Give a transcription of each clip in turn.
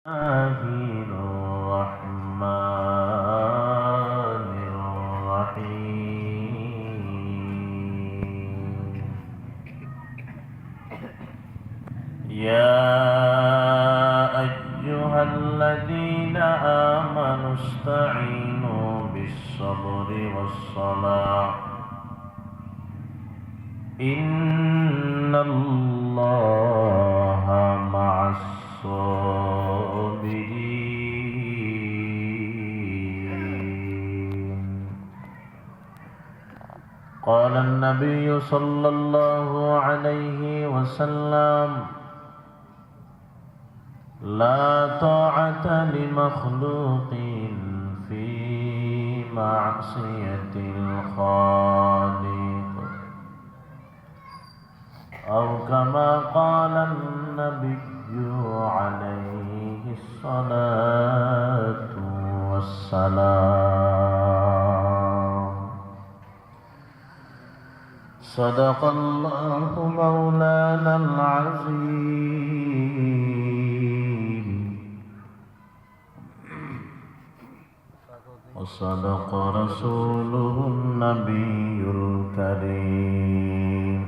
الرحمن الرحيم يا أيها الذين آمنوا استعينوا بالصبر والصلاة إن الله مع الصابرين. قال النبي صلى الله عليه وسلم: لا طاعة لمخلوق في معصية الخالق، أو كما قال النبي عليه الصلاة والسلام. صدق الله مولانا العظيم، وصدق رسوله النبي الكريم،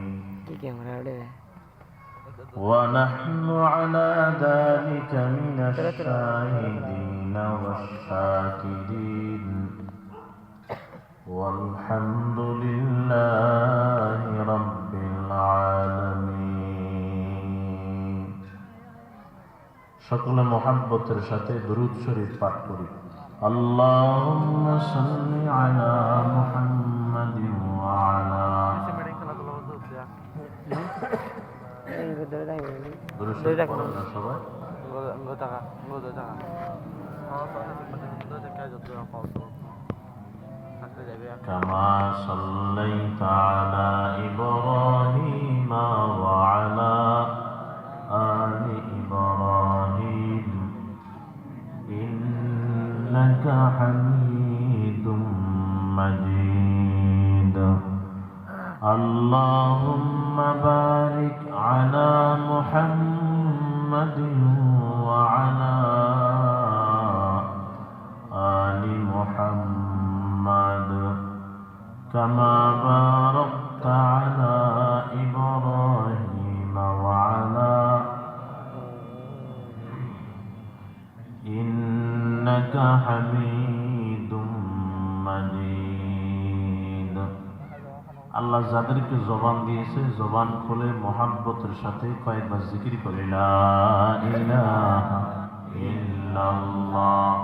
ونحن على ذلك من الشاهدين والشاكرين، والحمد لله رب العالمين। সকলে মোহাব্বতের সাথে দুরূদ শরীফ পাঠ করি। আল্লাহুম্মা সাল্লি আলা মুহাম্মাদিন ওয়া আলা كما صليت على إبراهيم وعلى آل إبراهيم إنك حميد مجيد. اللهم بارك على محمد وعلى آل محمد كما باركت على إبراهيم وعلى إنك حميد مجيد. আল্লাহ যাদেরকে জবান দিয়েছে জবান খুলে মোহাব্বতের সাথে কয়েকবার জিকির করে লা ইলাহা ইল্লাল্লাহ।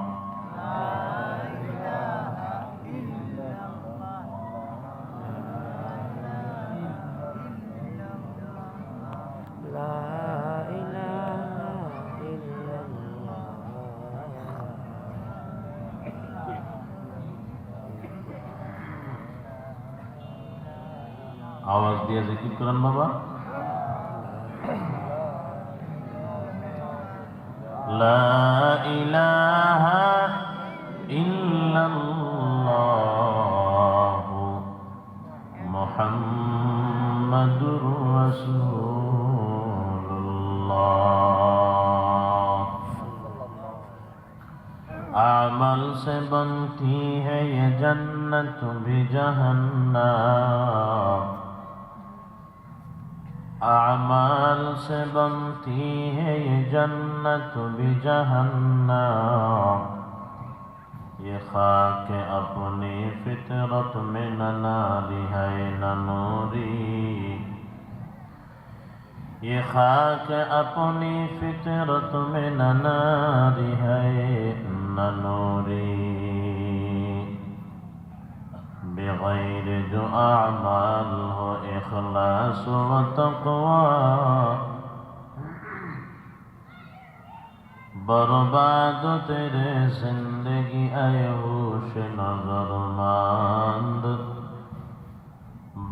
আওয়াজ দিয়ে জিকির করেন বাবা। লা ইলাহা ইল্লাল্লাহু মুহাম্মাদুর রাসূলুল্লাহ। अमल से बनती है ये जन्नत भी जहन्नम, अमाल से बनती है ये जन्नत भी जहन्नम। ये खाक अपनी फितरत में न नारी है न नूरी, ये खाक अपनी फितरत में न नारी है न नूरी। बगैर जो अमाल हो इखलास व तक़वा, बर्बाद तेरे जिंदगी आए होश नजरमंद,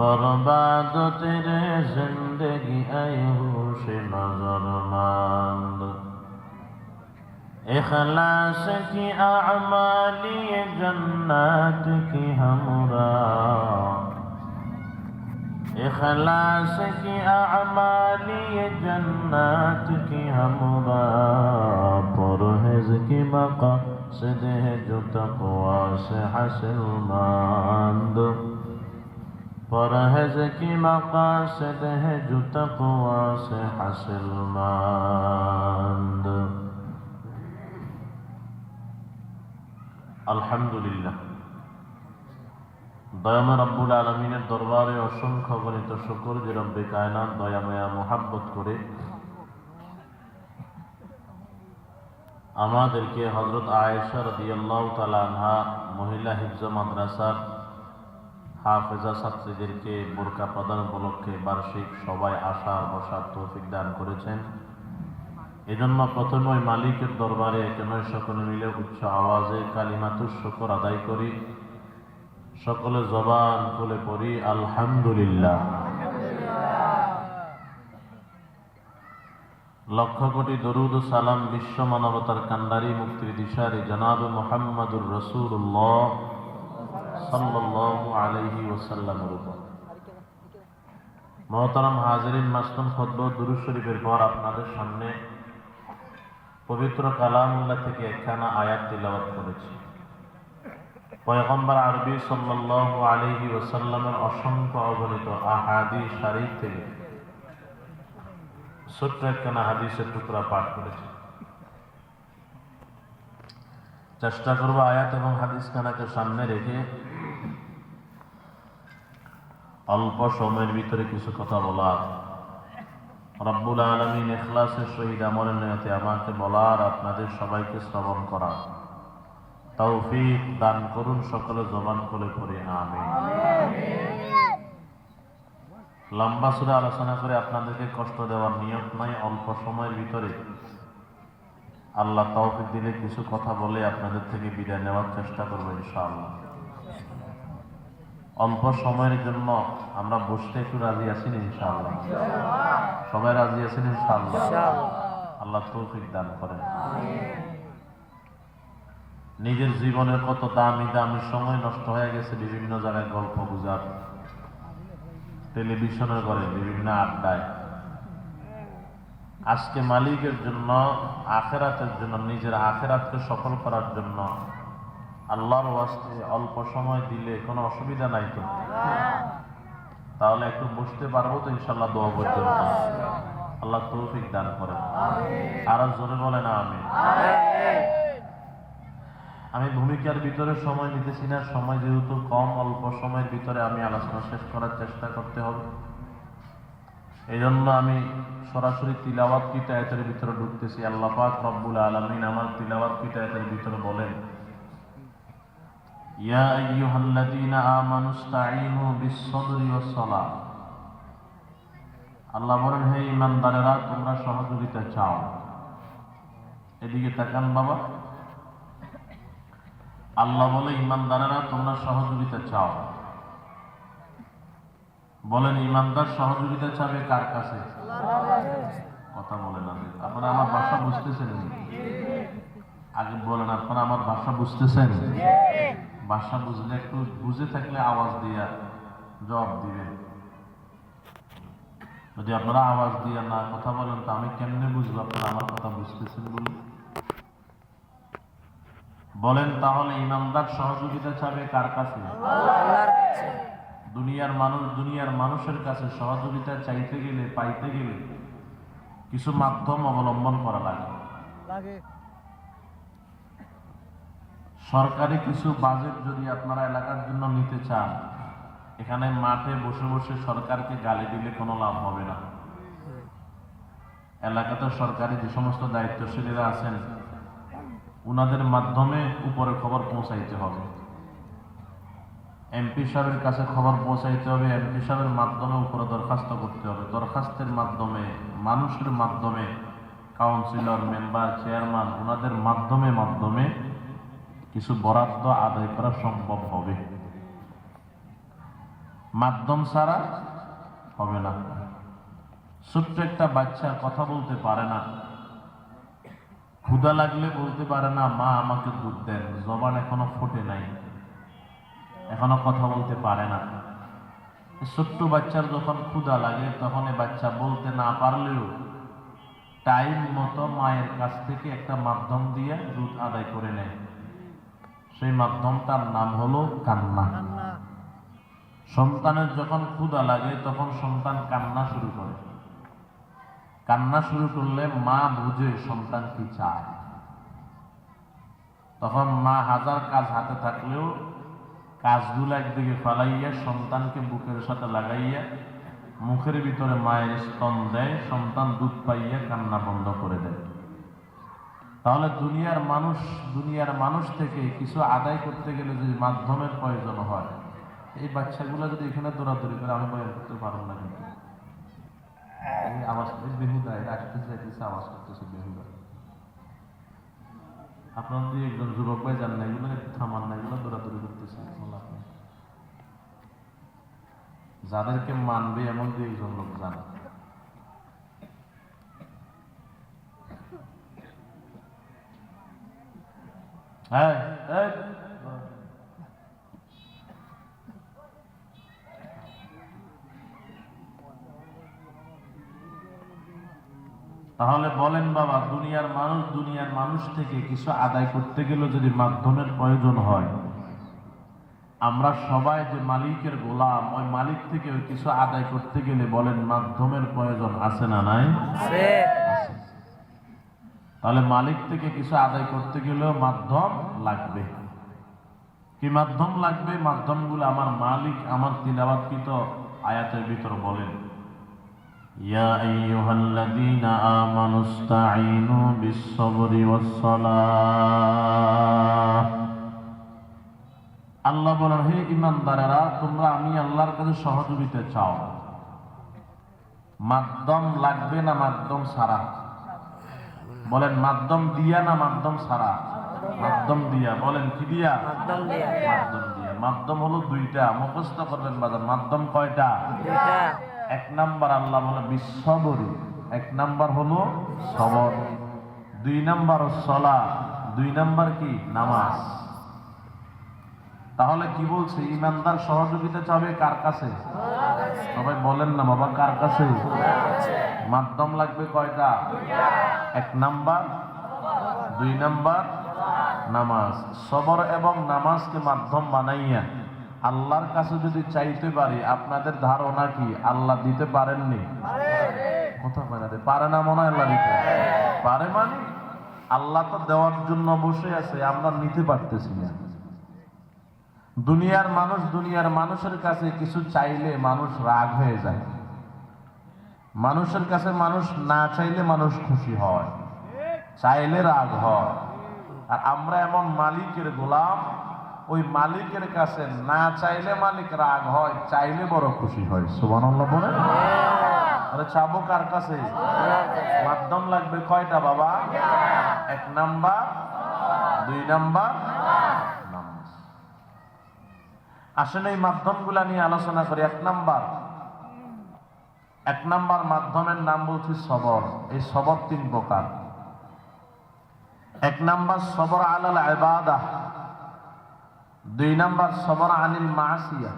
बर्बाद तेरे जिंदगी आए होश नजरमंद। इखलास की अमाली जन्नत की हमरा, इखलास की अमाली जन्नत की हमरा परहेज की मक़ासिद है जो तक़वा से हासिलमंद परहेज की मक़ासिद है जो तक़वा से हासिलमंद। अल्हम्दुलिल्लाह दयामय रब्बुल आलमीনের দরবারে অসংখ্য গণিত শুকর যে রব্বে কায়নাত দয়াময়া মোহাব্বত করে আমাদেরকে হযরত আয়েশা রাদিয়াল্লাহু তাআলা আনহা মহিলা হিফজ মাদ্রাসার হাফেজা ছাত্রীদেরকে বোরকা প্রদান উপলক্ষে বার্ষিক সবাই আসার বসার তৌফিক দান করেছেন। এজন্য প্রথমে ওই মালিকের দরবারে এখানে সকলে মিলে উচ্চ আওয়াজে কালিমাতুশ শুকর আদায় করি। সকলে জবান খুলে পড়ি আলহামদুলিল্লাহ। লক্ষ কোটি দরুদ ও সালাম বিশ্ব মানবতার কান্ডারি মুক্তির দিশারি জনাব মুহাম্মদুর রাসূলুল্লাহ সাল্লাল্লাহু আলাইহি ওয়াসাল্লামের উপর। মুহতারাম হাজিরিন, মাসনুন খুতবা ও দুরূদ শরীফের পর আপনাদের সামনে পবিত্র কালামুল্লাহ থেকে একখানা আয়াত তিলাওয়াত করেছি। পয়গম্বর আরবি সাল্লাল্লাহু আলাইহি ওয়াসাল্লামের অসংখ্য অগণিত আহাদিস শরীফ থেকে ছোট্ট একখানা হাদিসের টুকরা পাঠ করেছি। চেষ্টা করব আয়াত এবং হাদিস খানাকে সামনে রেখে অল্প সময়ের ভিতরে কিছু কথা বলার। রব্বুল আলামিন ইখলাসের সহিত আমলের নিয়তে আমাকে বলার, আপনাদের সবাইকে শ্রবণ করার তৌফিক দান করুন। সকলে জবান খুলে পড়ি আমিন। লম্বা সুরে আলোচনা করে আপনাদেরকে কষ্ট দেওয়ার নিয়ত নাই। অল্প সময়ের ভিতরে আল্লাহ তৌফিক দিলে কিছু কথা বলে আপনাদের থেকে বিদায় নেওয়ার চেষ্টা করবো ইনশাআল্লাহ। অল্প সময়ের জন্য আমরা বসতে একটু রাজি আছি না ইনশাআল্লাহ? সবাই রাজি আছেন ইনশাআল্লাহ? আল্লাহ তৌফিক দান করেন। নিজের জীবনের কত দামি দামি সময় নষ্ট হয়ে গেছে বিভিন্ন জায়গায় গল্প গুজব, টেলিভিশনের ঘরে, বিভিন্ন আড্ডায়। আজকে মালিকের জন্য, আখিরাতের জন্য, নিজের আখিরাতকে সফল করার জন্য আল্লাহর ওয়াস্তে অল্প সময় দিলে কোনো অসুবিধা নাই তো? তাহলে একটু বসতে পারবো তো ইনশাআল্লাহ? দোয়া পর্যন্ত আল্লাহ তৌফিক দান করেন। আর জোরে বলেন আমিন। আমি ভূমিকার ভিতরে সময় নিতেছি না, সময় যেহেতু কম, অল্প সময়ের ভিতরে আমি আলোচনা শেষ করার চেষ্টা করতে হবে। এই জন্য আমি সরাসরি তিলাওয়াত কিতায়াতের ভিতরে ঢুকতেছি। আল্লাহ পাক রব্বুল আলামিন আমার তিলাওয়াত কিতায়াতের ভিতরে বলেন, ইয়া আইয়ুহাল্লাযীনা আমানুস্তাঈনু বিস-সাবরি ওয়াস-সালাহ। আল্লাহ বলেন, হে ঈমানদারেরা, তোমরা সহযোগিতা চাও। এদিকে তাকান বাবা। আল্লাহ বলে, ঈমানদারেরা তোমরা সহযোগিতা চাও। বলেন, ঈমানদার সহযোগিতা চাবে কার কাছে? কথা বলেন না। আপনারা আমার ভাষা বুঝতেছেন? আগে বলেন, আপনারা আমার ভাষা বুঝতেছেন? ভাষা বুঝলে, একটু বুঝে থাকলে আওয়াজ দিয়া জবাব দিবেন। যদি আপনারা আওয়াজ দিয়া না কথা বলেন তো আমি কেমনে বুঝবো আপনারা আমার কথা বুঝতেছেন বলে? বলেন তাহলে, ঈমানদার সহযোগিতা চাবে কার কাছে? আল্লাহর কাছে। দুনিয়ার মানুষের কাছে সহযোগিতা চাইতে গেলে, পাইতে গেলে কিছু মাধ্যম অবলম্বন করা লাগে। সরকারি কিছু বাজেট যদি আপনারা এলাকার জন্য নিতে চান, এখানে মাঠে বসে বসে সরকারকে গালি দিলে কোনো লাভ হবে না। এলাকাতে সরকারি যে সমস্ত দায়িত্বশীলেরা আছেন, উনাদের মাধ্যমে উপরে খবর পৌঁছাইতে হবে। এমপি সাহেবের কাছে খবর পৌঁছাইতে হবে, এমপি সাহেবের মাধ্যমে উপরে দরখাস্ত করতে হবে, দরখাস্তের মাধ্যমে, মানুষের মাধ্যমে, কাউন্সিলর, মেম্বার, চেয়ারম্যান, উনাদের মাধ্যমে কিছু বরাদ্দ আদায় করা সম্ভব হবে। মাধ্যম ছাড়া হবে না। ছোট্ট একটা বাচ্চা কথা বলতে পারে না, ক্ষুধা লাগলে বলতে পারে না মা আমাকে দুধ দেন, জবান এখনো ফোটে নাই, এখনো কথা বলতে পারে না। ছোট্ট বাচ্চার যখন ক্ষুধা লাগে তখন এই বাচ্চা বলতে না পারলেও টাইম মতো মায়ের কাছ থেকে একটা মাধ্যম দিয়ে দুধ আদায় করে নেয়। সেই মাধ্যমটার নাম হলো কান্না। সন্তানের যখন ক্ষুধা লাগে তখন সন্তান কান্না শুরু করে। কান্না শুরু করলে মা বুঝে সন্তান কি চায়। তখন মা হাজার কাজ হাতে থাকলেও কাজগুলো একদিকে ফালাইয়া সন্তানকে বুকের সাথে লাগাইয়া মুখের ভিতরে মায়ের স্তন দেয়, সন্তান দুধ পাইয়া কান্না বন্ধ করে দেয়। তাহলে দুনিয়ার মানুষ থেকে কিছু আদায় করতে গেলে যদি মাধ্যমের প্রয়োজন হয়, এই বাচ্চাগুলো যদি এখানে দৌড়াদৌড়ি করে আমি বয়ান করতে পারবো না। কিন্তু এই আওয়াজ বেহুদা, এটা আসতেছে আওয়াজ করতেছে বেহুদা। আপনার যদি একজন যুবক ভাই জান না, এগুলো একটু থামান না, এগুলো দৌড়াদৌড়ি করতেছে। যাদেরকে মানবে এমন দুই একজন লোক জান। হ্যাঁ, তাহলে বলেন বাবা, দুনিয়ার মানুষ থেকে কিছু আদায় করতে গেলে যদি মাধ্যমের প্রয়োজন হয়, আমরা সবাই যে মালিকের গোলাম, ওই মালিক থেকে ওই কিছু আদায় করতে গেলে বলেন মাধ্যমের প্রয়োজন আছে না নাই? তাহলে মালিক থেকে কিছু আদায় করতে গেলেও মাধ্যম লাগবে। কি মাধ্যম লাগবে? মাধ্যমগুলো আমার মালিক আমার তিলাওয়াতকৃত আয়াতের ভিতর বলেন, ইয়া আইয়ুহাল্লাযীনা আমানুস্তাঈনু বিস-সাবরি ওয়াস-সালাহ। আল্লাহ বলেন, হে ঈমানদারেরা, তোমরা আমি আল্লাহর কাছে সহযোগিতা চাও। মাধ্যম লাগবে না মাধ্যম ছাড়া? বলেন মাধ্যম দিয়া না মাধ্যম ছাড়া? মাধ্যম দিয়া। বলেন কি দিয়া? মাধ্যম দিয়া। মাধ্যম হলো দুইটা, মুখস্থ করবেন বাজার। মাধ্যম কয়টা? দুইটা। এক নাম্বার আল্লাহ বলে বিশ্ববরী, এক নাম্বার হলো সবর, দুই নাম্বার সলা, দুই নাম্বার কি? নামাজ। তাহলে কি বলছে? ঈমানদার সহযোগিতা চাবে কার কাছে? সবাই বলেন না বাবা, কার কাছে? মাধ্যম লাগবে কয়টা? এক নাম্বার, দুই নাম্বার নামাজ। সবর এবং নামাজকে মাধ্যম বানাইয়া আল্লাহর কাছে যদি চাইতে পারি, আপনাদের ধারণা কি আল্লাহ দিতে পারেননি? কথা বলে পারে না মনে হয়? আল্লাহ দিতে পারে। মানে আল্লাহ তো দেওয়ার জন্য বসে আছে, আমরা নিতে পারতেছি না। দুনিয়ার মানুষের কাছে কিছু চাইলে মানুষ রাগ হয়ে যায়। মানুষের কাছে মানুষ না চাইলে মানুষ খুশি হয়, চাইলে রাগ হয়। আর আমরা এমন মালিকের গোলাম, ওই মালিকের কাছে না চাইলে মালিক রাগ হয়, চাইলে বড় খুশি হয়। সুবহানাল্লাহ বলেন। আরে চাবো কার কাছে? মাধ্যম লাগবে কয়টা বাবা? এক নাম্বার, দুই নাম্বার নামাজ। আসলে এই মাধ্যমগুলা নিয়ে আলোচনা করি। এক নাম্বার মাধ্যমের নাম বলছি সবর। এই সবর তিন প্রকার। এক নাম্বার সবর আলাল ইবাদাহ, দুই নাম্বার সবর আনিল মাসিয়া,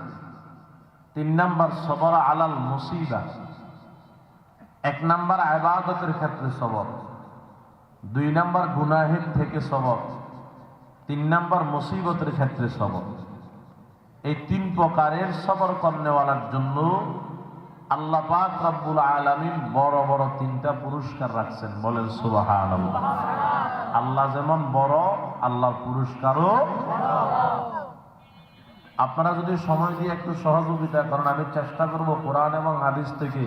তিন নাম্বার সবর আলাল মুসিবা। এক নাম্বার ইবাদতের ক্ষেত্রে সবর, দুই নাম্বার গুনাহের থেকে সবর, তিন নাম্বার মুসিবতের ক্ষেত্রে সবর। এই তিন প্রকারের সবর করনেওয়ালার জন্য আল্লাহ পাক রব্বুল আলামিন বড় বড় তিনটা পুরস্কার রাখছেন। বলেন সুবহানাল্লাহ। আল্লাহ যেমন বড়, আল্লাহর পুরস্কারও। আপনারা যদি সময় দিয়ে একটু সহযোগিতা করেন, আমি চেষ্টা করব কোরআন এবং হাদিস থেকে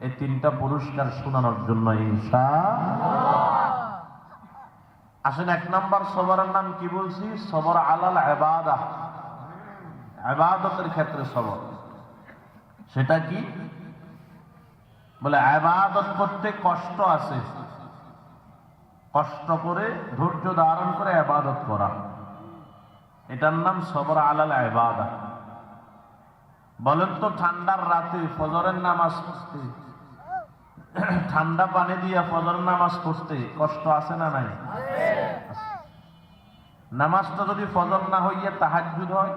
এই তিনটা পুরস্কার শোনানোর জন্য ইনশাআল্লাহ। আসেন, এক নাম্বার সবরের নাম কি বলছি? সবর আলাল ইবাদাহ, ইবাদতের ক্ষেত্রে সবর। সেটা কি? বলে ইবাদত করতে কষ্ট আছে, কষ্ট করে ধৈর্য ধারণ করে ইবাদত করা, এটার নাম সবর আলাল ইবাদাহ। বলেন তো, ঠান্ডার রাতে ফজরের নামাজ পড়তে, ঠান্ডা পানি দিয়ে ফজরের নামাজ পড়তে কষ্ট আছে না নাই? নামাজটা যদি ফজর না হইয়া তাহাজ্জুদ হয়,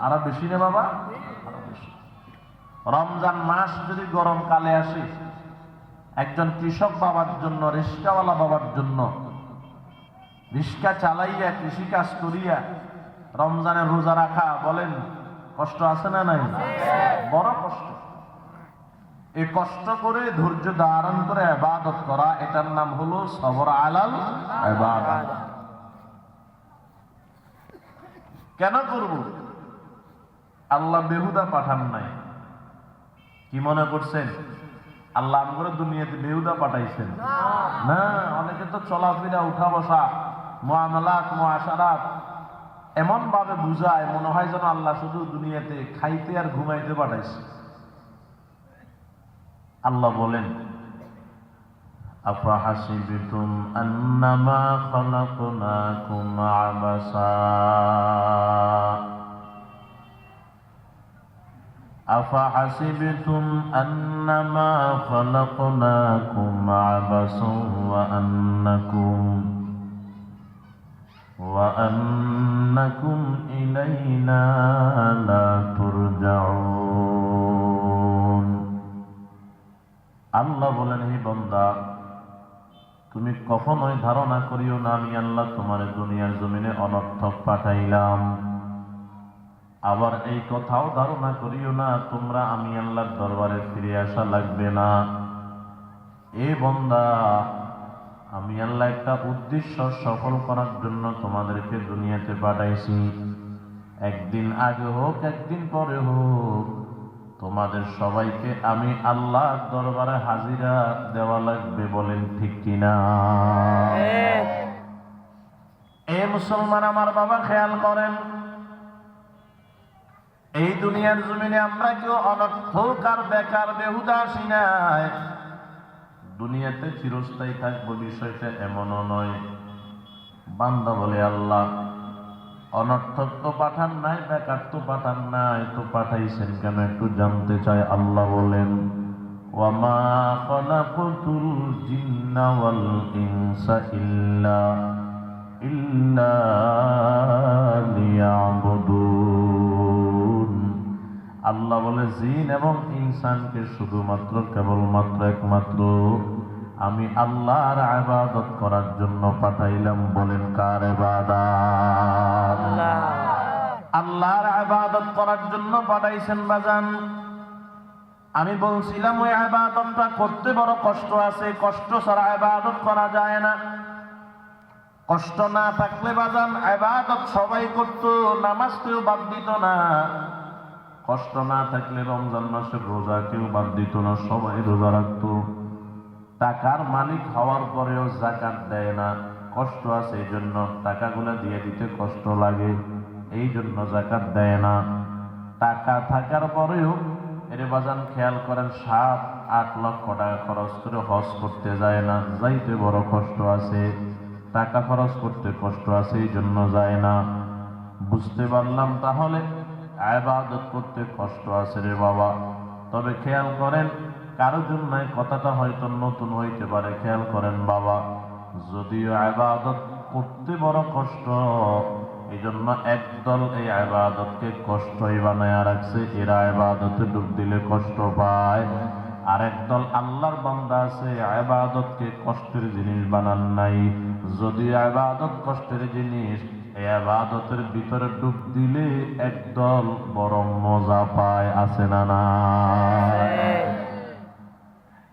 আরো বেশি না বাবা? আরো বেশি। রমজান মাস যদি গরমকালে আসে, একজন কৃষক বাবার জন্য, রিস্কাওয়ালা বাবার জন্য, রিস্কা চালাইয়া কৃষিকাজ করিয়া রমজানের রোজা রাখা, বলেন কষ্ট আছে না নাই? বড় কষ্ট। এই কষ্ট করে ধৈর্য ধারণ করে ইবাদত করা, এটার নাম হলো সবর আলাল ইবাদত। কেন করব? আল্লাহ বেহুদা পাঠান নাই। কি মনে করছেন আল্লাহ আমগরে দুনিয়াতে বেহুদা পাঠাইছেন? না। অনেকে তো চলাফেরা, উঠা বসা, মুআমালাত, মুআশারাত এমন ভাবে বুঝায় মনে হয় যেন আল্লাহ শুধু দুনিয়াতে খাইতে আর ঘুমাইতে পাঠাইছে। আল্লাহ বলেন, আফাহাসিবতুম আন্নামা খালাকনাকুম আবাসা أفحسبتم أنما خلقناكم عبثا وأنكم إلينا لا ترجعون। আল্লাহ বলেন, হে বান্দা, তুমি কখনোই ধারণা করিও না আমি আল্লাহ তোমার দুনিয়ার জমিনে অনর্থক পাঠাইলাম। আবার এই কথাও ধারণা করিও না তোমরা আমি আল্লাহর দরবারে ফিরে আসা লাগবে না। এ বান্দা, আমি আল্লাহ একটা উদ্দেশ্য সফল করার জন্য তোমাদেরকে দুনিয়াতে পাঠাইছি। একদিন আগে হোক, একদিন পরে হোক, তোমাদের সবাইকে আমি আল্লাহর দরবারে হাজিরা দেওয়া লাগবে। বলেন ঠিক কিনা? এ মুসলমান আমার বাবা, খেয়াল করেন, এই দুনিয়ার জমিনে আমরা কেউ অনর্থক আর বেকার বেহুদা আসি নাই। দুনিয়াতে চিরস্থায়ী থাকবো বিষয়টা এমনও নয়। বান্দা বলে, আল্লাহ অনর্থক তো পাঠান নাই, বেকার তো পাঠান নাই, তো পাঠাইছেন কেন একটু জানতে চাই। আল্লাহ বলেন, ওয়ামা খালাকতুল জিন্না ওয়াল ইনসা ইল্লা লিয়াবুদুন। আল্লাহ বলে, জিন এবং ইনসানকে শুধুমাত্র কেবলমাত্র একমাত্র আমি আল্লাহর ইবাদত করার জন্য পাঠাইলাম। বলেন কার ইবাদত? আল্লাহর ইবাদত করার জন্য পাঠাইছেন বাজান। আমি বলছিলাম ওই ইবাদতটা করতে বড় কষ্ট আছে, কষ্ট ছাড়া ইবাদত করা যায় না। কষ্ট না থাকলে বাজান ইবাদত সবাই করত, নামাজ কেউ বাদ দিত না। কষ্ট না থাকলে রমজান মাসের রোজা কেউ বাদ দিত না, সবাই রোজা রাখত। টাকার মালিক হওয়ার পরেও যাকাত দেয় না, কষ্ট আছে এই জন্য। টাকাগুলো দিয়ে দিতে কষ্ট লাগে, এই জন্য যাকাত দেয় না। টাকা থাকার পরেও এর বাজান খেয়াল করেন 7-8 লক্ষ টাকা খরচ করে হজ করতে যায় না, যাইতে বড় কষ্ট আছে। টাকা খরচ করতে কষ্ট আছে, এই জন্য যায় না। বুঝতে পারলাম তাহলে ইবাদত করতে কষ্ট আছে রে বাবা। তবে খেয়াল করেন, কারো জন্য কথাটা হয়তো নতুন হইতে পারে। খেয়াল করেন বাবা, যদিও ইবাদত করতে বড় কষ্ট, এই জন্য একদল এই ইবাদতকে কষ্টই বানায় রাখছে। এরা ইবাদতে ডুব দিলে কষ্ট পায়। আর একদল আল্লাহর বান্দা আছে ইবাদতকে কষ্টের জিনিস বানান নাই। যদিও ইবাদত কষ্টের জিনিস, এই ইবাদতের ভিতরে ডুব দিলে একদল বড় মজা পায়। আছে না না?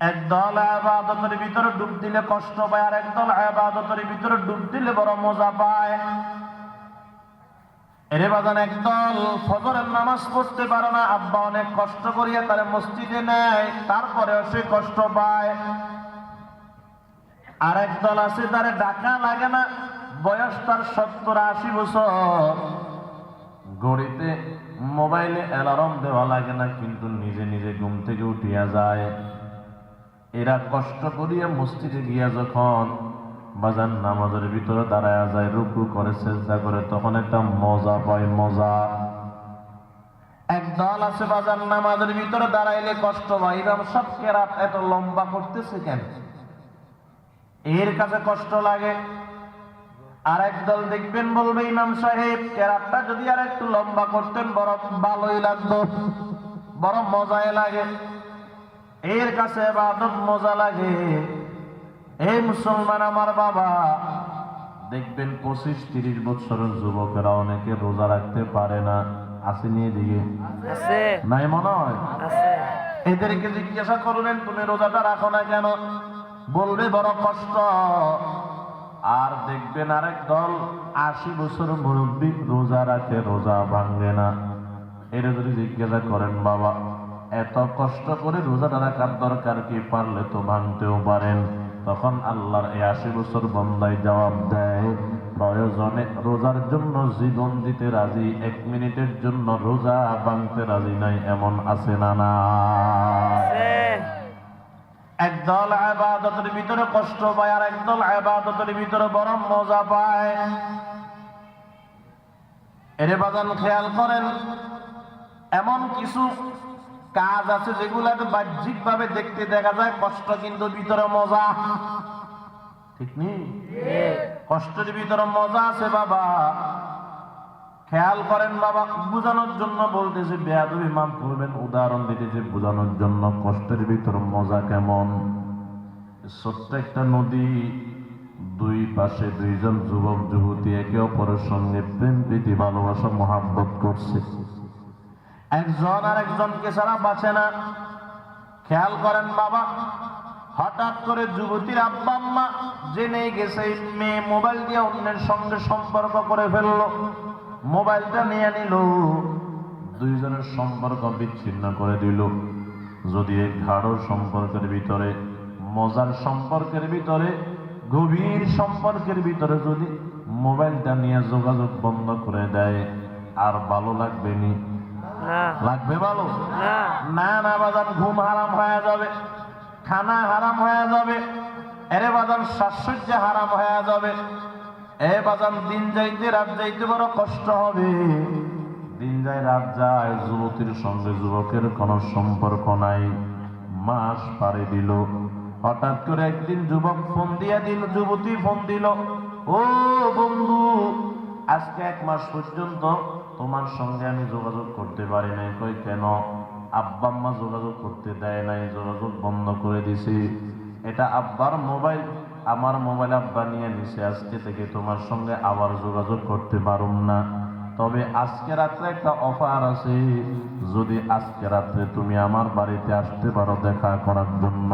একদল ইবাদতের ভিতরে ডুব দিলে কষ্ট পায়, আর একদল ইবাদতের ভিতরে ডুব দিলে বড় মজা পায়। এরে বাজান, একদল ফজরের নামাজ পড়তে পারে না, আব্বা অনেক কষ্ট করিয়া তারে মসজিদে নেয়, তারপরেও সে কষ্ট পায়। আর একদল আছে তারে ডাকা লাগে না, বয়স তার 70-80 বছর, ঘড়িতে মোবাইলে অ্যালার্ম দেওয়া লাগে না, কিন্তু নিজে নিজে ঘুম থেকে উঠিয়া যায়। এরা কষ্ট করিয়া মসজিদে গিয়া যখন বাজান নামাজের ভিতরে দাঁড়ায় যায়, রুকু করে, সেজদা করে, তখন একটা মজা পায়, মজা। একদল আছে বাজান নামাজের ভিতরে দাঁড়াইলে কষ্ট পায়। ইমাম সাহেব কেরাত এত লম্বা করতেছে কেন, এর কাছে কষ্ট লাগে। আরেক দল দেখবেন বলবে ইমাম সাহেব কেরাতটা যদি আর একটু লম্বা করতেন বড় ভালোই লাগতো, বড় মজাই লাগে, এর কাছে ইবাদত মজা লাগে। এই মুসলমান আমার বাবা, দেখবেন 25-30 বছরের যুবকেরা অনেকে রোজা রাখতে পারে না। আসেনি এদিকে? নাই মনে হয়। এদেরকে জিজ্ঞাসা করবেন তুমি রোজাটা রাখো না কেন, বলবে বড় কষ্ট। আর দেখবেন আরেক দল 80 বছর মুরব্বী রোজা রাখে, রোজা ভাঙে না। এর যদি জিজ্ঞাসা করেন বাবা এত কষ্ট করে রোজাটা রাখার দরকার কি, পারলে তো ভাঙতেও পারেন। তখন আল্লাহর এই 80 বছর বান্দায় জবাব দেয়, প্রয়োজনে রোজার জন্য জীবন দিতে রাজি, 1 মিনিটের জন্য রোজা ভাঙতে রাজি নাই, এমন আছে না? না, একদল ইবাদতের ভিতরে কষ্ট পায় আর একদল ইবাদতের ভিতরে বড় মজা পায়। এরে বাজান খেয়াল করেন, এমন কিছু কাজ আছে যেগুলাতে বাহ্যিক ভাবে দেখতে দেখা যায় কষ্ট, কিন্তু ভিতরে মজা। ঠিক নেই? কষ্টের ভিতরে মজা আছে বাবা। খেয়াল করেন বাবা, বোঝানোর জন্য বলতেছে, বেয়াদবি মাফ করবেন, উদাহরণ দিতেছে বোঝানোর জন্য কষ্টের ভিতরে মজা কেমন। ছোট্ট একটা নদী, দুই পাশে দুইজন যুবক যুবতী একে অপরের সঙ্গে প্রেম প্রীতি ভালোবাসা মহাব্বত করছে, একজন আর একজনকে ছাড়া বাঁচে না। খেয়াল করেন বাবা, হঠাৎ করে যুবতীর আব্বা আম্মা জেনে গেছে মেয়ে মোবাইল দিয়ে অন্যের সঙ্গে সম্পর্ক করে ফেললো, মোবাইলটা নিয়ে নিল, দুইজনের সম্পর্ক বিচ্ছিন্ন করে দিল। যদি এই গাঢ় সম্পর্কের ভিতরে, মজার সম্পর্কের ভিতরে, গভীর সম্পর্কের ভিতরে যদি মোবাইলটা নিয়ে যোগাযোগ বন্ধ করে দেয়, আর ভালো লাগবে নি? লাগবে ভালো? না না বাজান, ঘুম হারাম হয়ে যাবে, খানা হারাম হয়ে যাবে, এরে বাজান সাজসজ্জা হারাম হয়ে যাবে। এ বাজান দিন যাইতে রাত যাইতে বড় কষ্ট হবে। দিন যায় রাত যায়, যুবতীর সঙ্গে যুবকের কোনো সম্পর্ক নাই। মাস পাড়ি দিল, হঠাৎ করে একদিন যুবক ফোন দিয়া দিল, যুবতী ফোন দিল, ও বন্ধু আজকে 1 মাস পর্যন্ত তোমার সঙ্গে আমি যোগাযোগ করতে পারি নাই। কই কেন? আব্বা আম্মা যোগাযোগ করতে দেয় নাই, যোগাযোগ বন্ধ করে দিছি। এটা আব্বার মোবাইল, আমার মোবাইল আব্বা নিয়ে নিছে, আজকে থেকে তোমার সঙ্গে আবার যোগাযোগ করতে পারুম না। তবে আজকে রাত্রে একটা অফার আছে, যদি আজকে রাত্রে তুমি আমার বাড়িতে আসতে পারো দেখা করার জন্য,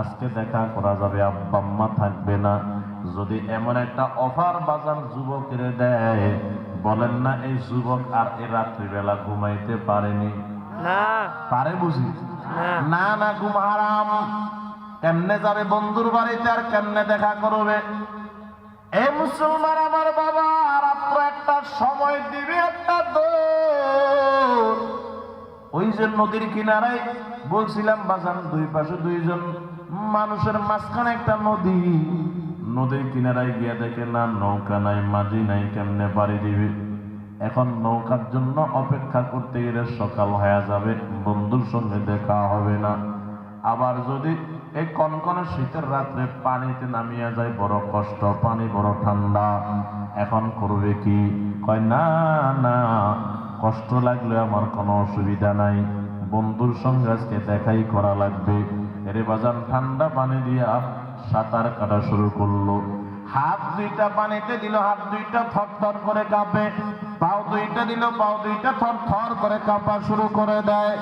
আজকে দেখা করা যাবে, আব্বা আম্মা থাকবে না। যদি এমন একটা অফার বাজার যুবকের দেয়, বলেন না এই যুবক আর এই রাত্রিবেলা ঘুমাইতে পারেনি? পারে বুঝি? না না, ঘুম হারাম। কেমনে যাবে বন্ধুর বাড়িতে আর কেমনে দেখা করবে? এই মুসলমান আমার বাবা, রাত্র একটা সময় দিবে, একটা দৌড়। ওই যে নদীর কিনারায় বলছিলাম বাজান, দুই পাশে দুইজন মানুষের মাঝখানে একটা নদী, নদীর কিনারায় গিয়া দেখে না নৌকা নাই, মাঝি নাই, কেমনে পাড়ি দিবে? এখন নৌকার জন্য অপেক্ষা করতে গেলে সকাল হয়ে যাবে, বন্ধুর সঙ্গে দেখা হবে না। আবার যদি এই কনকনে শীতের রাত্রে পানিতে নামিয়া যায়, বড় কষ্ট, পানি বড় ঠান্ডা। এখন করবে কি? কয় না না, কষ্ট লাগলে আমার কোনো অসুবিধা নাই, বন্ধুর সঙ্গে আজকে দেখাই করা লাগবে। এরে বাজান ঠান্ডা পানি দিয়া সাঁতার কাটা শুরু করলো। হাত দুইটা পানিতে দিল, হাত দুইটা থর থর করে কাঁপে। পাও দুইটা দিল, পাও দুইটা থর থর করে কাঁপা শুরু করে দেয়।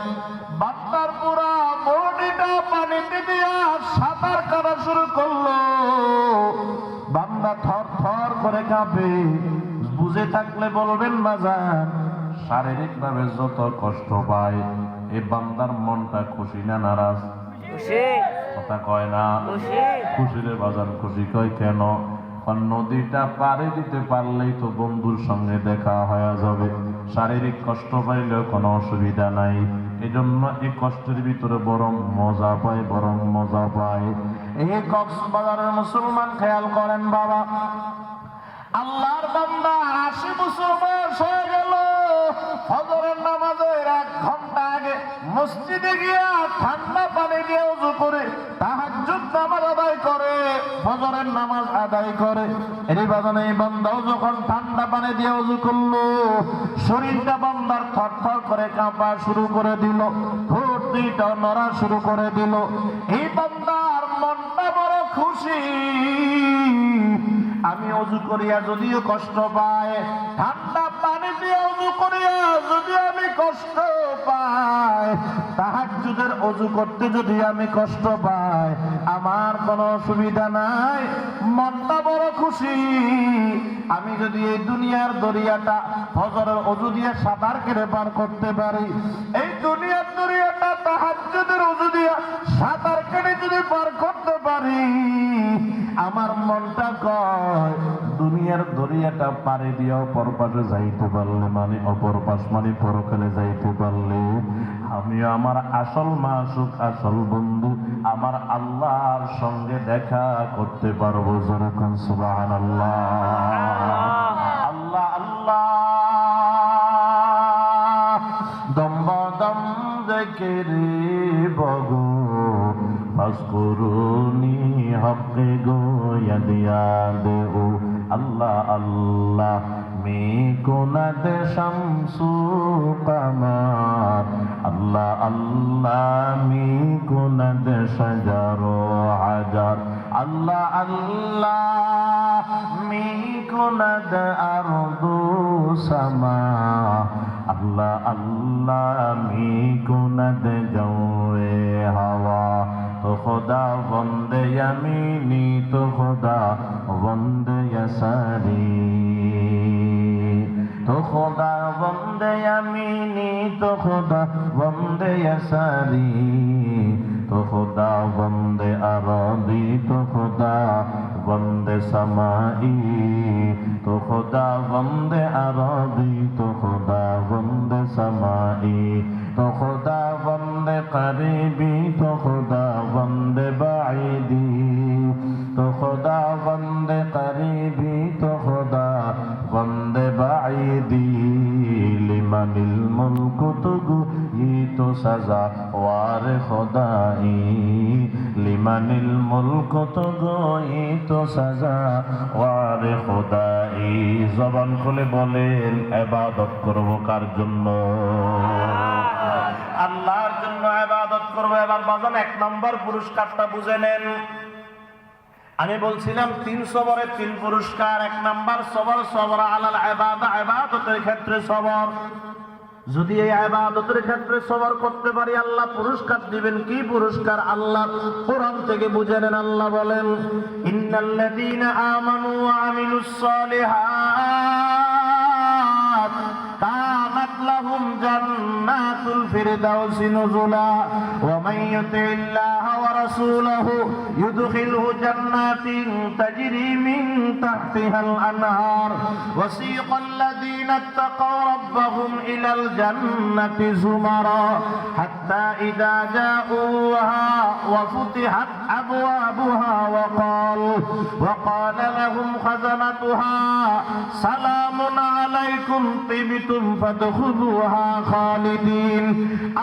বাচ্চার পুরা বডিটা পানিতে দিয়া সাঁতার কাটা শুরু করলো। বান্দা থর থর করে কাঁপে। বুঝে থাকলে বলবেন বাজান, শারীরিক ভাবে যত কষ্ট পায়, এই বান্দার মনটা খুশি না নারাজ? কথা কয় না? খুশি রে বাজান, খুশি। কয় কেন? নদীটা পাড়ি দিতে পারলেই তো বন্ধুর সঙ্গে দেখা হয়ে যাবে, শারীরিক কষ্ট পাইলেও কোনো অসুবিধা নাই। এই জন্য এই কষ্টের ভিতরে বরং মজা পায়, বরং মজা পায়। এই কক্সবাজারের মুসলমান খেয়াল করেন বাবা, আল্লাহর বান্দা 80 বছর বয়স হয়ে গেল, ফজরের নামাজের 1 ঘন্টা আগে মসজিদে গিয়া ঠান্ডা পানি দিয়ে ওযু করে তাহাজ্জুদ নামাজ আদায় করে, ফজরের নামাজ আদায় করে। এর বাজানে এই বান্দাও যখন ঠান্ডা পানি দিয়ে ওযু করলো, শরীরটা বান্দার থরথর করে কাঁপা শুরু করে দিল, ঠোঁট দুইটা নড়া শুরু করে দিল। এই বান্দার মনটা বড় খুশি। আমি ওযু করিয়া যদিও কষ্ট পাই, ঠান্ডা পানি দিয়ে ওযু করিয়া যদি আমি কষ্ট পাই, তাহাজ্জুদের ওযু করতে যদি আমি কষ্ট পাই, আমার কোনো অসুবিধা নাই, মনটা বড় খুশি। আমি যদি এই দুনিয়ার দরিয়াটা ফজরের ওযু দিয়ে সাঁতার কেটে পার করতে পারি, এই দুনিয়ার দরিয়াটা তাহাজ্জুদের ওযু দিয়ে সাঁতার কেটে যদি পার করতে পারি, আমার মনটা কয় দুনিয়ার দরিয়াটা পাড়ি দিয়ে অপর পাশে যাইতে পারলে, মানে অপর পাশ মানে পরকালে যাইতে পারলে, আমি আমার আসল মাসুক আসল বন্ধু আমার আল্লাহর সঙ্গে দেখা করতে পারবো। যেরকম সুবহানাল্লাহ। আল্লাহ আল্লাহ দম্বদম জিকিরি বগো ফাজকুরুনি হকে গোয়া দিয়া দেও। আল্লাহ আল্লাহ মে কোনাদ শামসু কামার, আল্লাহ আল্লাহ মে কোনাদ শাজারো হাজার, আল্লাহ আল্লাহ মে কোনাদ আরদু সামা, আল্লাহ আল্লাহ মে কোনাদ জওয়ে হাওয়া। তো খোদা বন্দে ইয়ামিনী, তো খোদা বন্দে ইয়াসারি, তো খোদা বন্দে ইয়ামিনী, তো খোদা বন্দে ইয়াসারি, তো খোদা বন্দে আরদি, তো খোদা বন্দে সামাই, তো খোদা বন্দে আরদি, তো খোদা বন্দে সামাই, তো খোদা বন্দে করিবি, তো খোদা বন্দে বাঈদি, তো খোদা বন্দে করিবি, তো খোদা বন্দে বাঈদি। লিমানিল মুলকু তুগু ই তো সাজা ওয়ারে খোদাই, লিমানিল মুলকু তুগু ই তো সাজা ওয়ারে খোদাই। জবান খুলে বলেন ইবাদত করব কার জন্য? আল্লাহর জন্য ইবাদত করব। এবার বাজান 1 নম্বর পুরস্কারটা বুঝে নেন। আমি বলছিলাম 3 সবরে 3 পুরস্কার। 1 নম্বর সবর, সবর আলাল ইবাদা, ইবাদতের ক্ষেত্রে সবর। যদি এই ইবাদতের ক্ষেত্রে সবর করতে পারি আল্লাহ পুরস্কার দিবেন। কি পুরস্কার? আল্লাহ কোরআন থেকে বুঝে নেন। আল্লাহ বলেন ইন্নাল্লাযীনা আমানু ওয়া আমিলুস সালিহাত কানাত লাহুম জান্নাতুল ফিরদাউসি নুজুলা ওয়া মান ইউতি'ল্লাহা ওয়া রাসূলাহু ইউদখিলহু জান্নাতিন তাজরি মিন তাহতিহাল আনহার ওয়াসীকাল লাযীনা ইত্তাকাও রাব্বাহুম ইলাল জান্নাতি যুমারা হাত্তা ইযা জাউহা ওয়া ফুতিহাত আবওয়াবুহা ওয়া ক্বালা লাহুম খাযানাতুহা সালামুন আলাইকুম তিবতুম ফাদখুলুহা খালিদিন।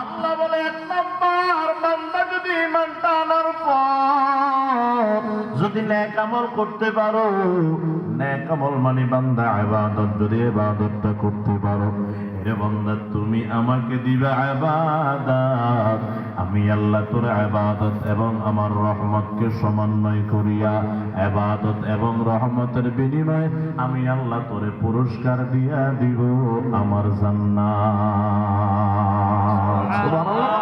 আল্লাহ বলে 1 নম্বর বান্দা যদি ঈমানটা আনার পর যদি নেক আমল করতে পারো, নেক আমল মানে বান্দা ইবাদত, যদি ইবাদতটা করতে পারো, এরে বান্দা তুমি আমাকে দিবা ইবাদত, আমি আল্লাহ তোর ইবাদত এবং আমার রহমতকে সমন্বয় করিয়া ইবাদত এবং রহমতের বিনিময়ে আমি আল্লাহ তোরে পুরস্কার দিয়া দিব আমার জান্নাত। সুবহানাল্লাহ।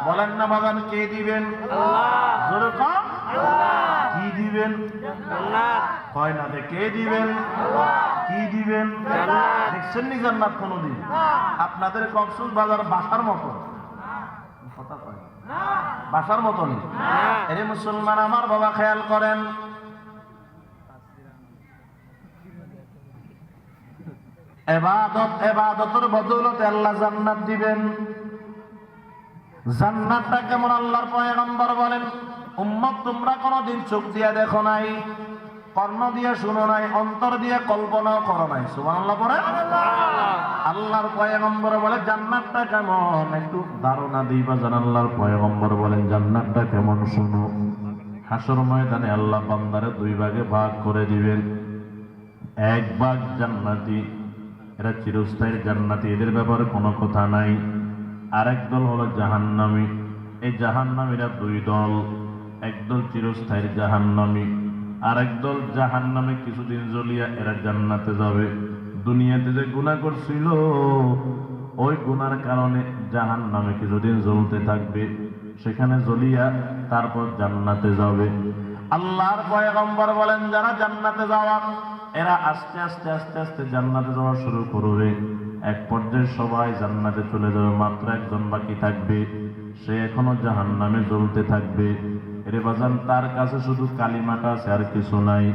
বলেন না বাগান কে দিবেন? আল্লাহ। জোরে কম আল্লাহ। কি দিবেন? জান্নাত। কয় না দে কে দিবেন? আল্লাহ। কি দিবেন? জান্নাত। দেখছেন নি জান্নাত কোনদিন? আপনাদের কক্সবাজার বাসার মতো কথা কয় না, বাসার মতো নেই। এরে মুসলমান আমার বাবা খেয়াল করেন, ইবাদতের বদৌলতে আল্লাহ জান্নাত দিবেন। জান্নাতটা কেমন আল্লাহর পয়গম্বর বলেন, উম্মত তোমরা কোনদিন চোখ দিয়া দেখো নাই, কর্ণ দিয়ে শুনো নাই, অন্তর দিয়ে কল্পনাও করো নাই। সুবহানাল্লাহ পড়ে। আল্লাহর পয়গম্বর বলে জান্নাতটা কেমন একটু ধারণা দিবা জান। আল্লাহর পয়গম্বর বলেন জান্নাতটা কেমন শুনো। হাসর ময়দানে আল্লাহ বান্দারে দুই ভাগে ভাগ করে দিবেন। এক ভাগ জান্নাতি, এরা চিরস্থায়ী জান্নাতি, এদের ব্যাপারে কোনো কথা নাই। আরেক দল হলো জাহান্নামী। এই জাহান্নামীরা দুই দল, একদল চিরস্থায়ী জাহান্নামী, আরেক দল জাহান্নামে কিছুদিন জ্বলিয়া এরা জান্নাতে যাবে। দুনিয়াতে যে গুনাহ করছিল ওই গুনার কারণে জাহান্নামে কিছুদিন জ্বলতে থাকবে, সেখানে জ্বলিয়া তারপর জান্নাতে যাবে। আল্লাহর পয়গম্বর বলেন যারা জান্নাতে যাওয়া এরা আস্তে আস্তে আস্তে আস্তে জান্নাতে যাওয়া শুরু করবে। এক পর্যায়ে সবাই জান্নাতে চলে যাবে, মাত্র একজন বাকি থাকবে, সে এখনো জাহান্নামে জ্বলতে থাকবে। এরে বাজান, তার কাছে শুধু কালিমাটা আছে, আর কিছু নাই,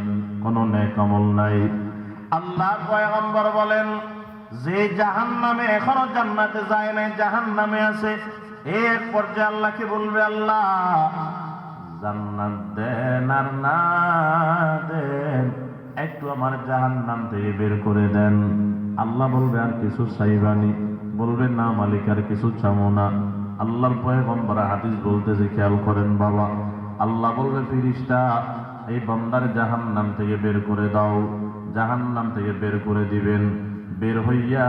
কোনো নেক আমল নাই। আল্লাহর পয়গম্বর বলেন যে জাহান্নামে এখনো জান্নাতে যায় নাই, জাহান্নামে আছে, এক পর্যায়ে আল্লাহকে বলবে আল্লাহ জান্নাত দেন আর না দেন, একটু আমার জাহান্নাম থেকে বের করে দেন। আল্লাহ বলবে আর কিছু চাইবানি? বলবে না মালিক, আর কিছু চাবো না। আল্লাহর পয়গম্বর হাদিস বলতেছে, খেয়াল করেন বাবা, আল্লাহ বলবে ফেরেশতা এই বান্দার জাহান্নাম থেকে বের করে দাও। জাহান্নাম থেকে বের করে দিবেন। বের হইয়া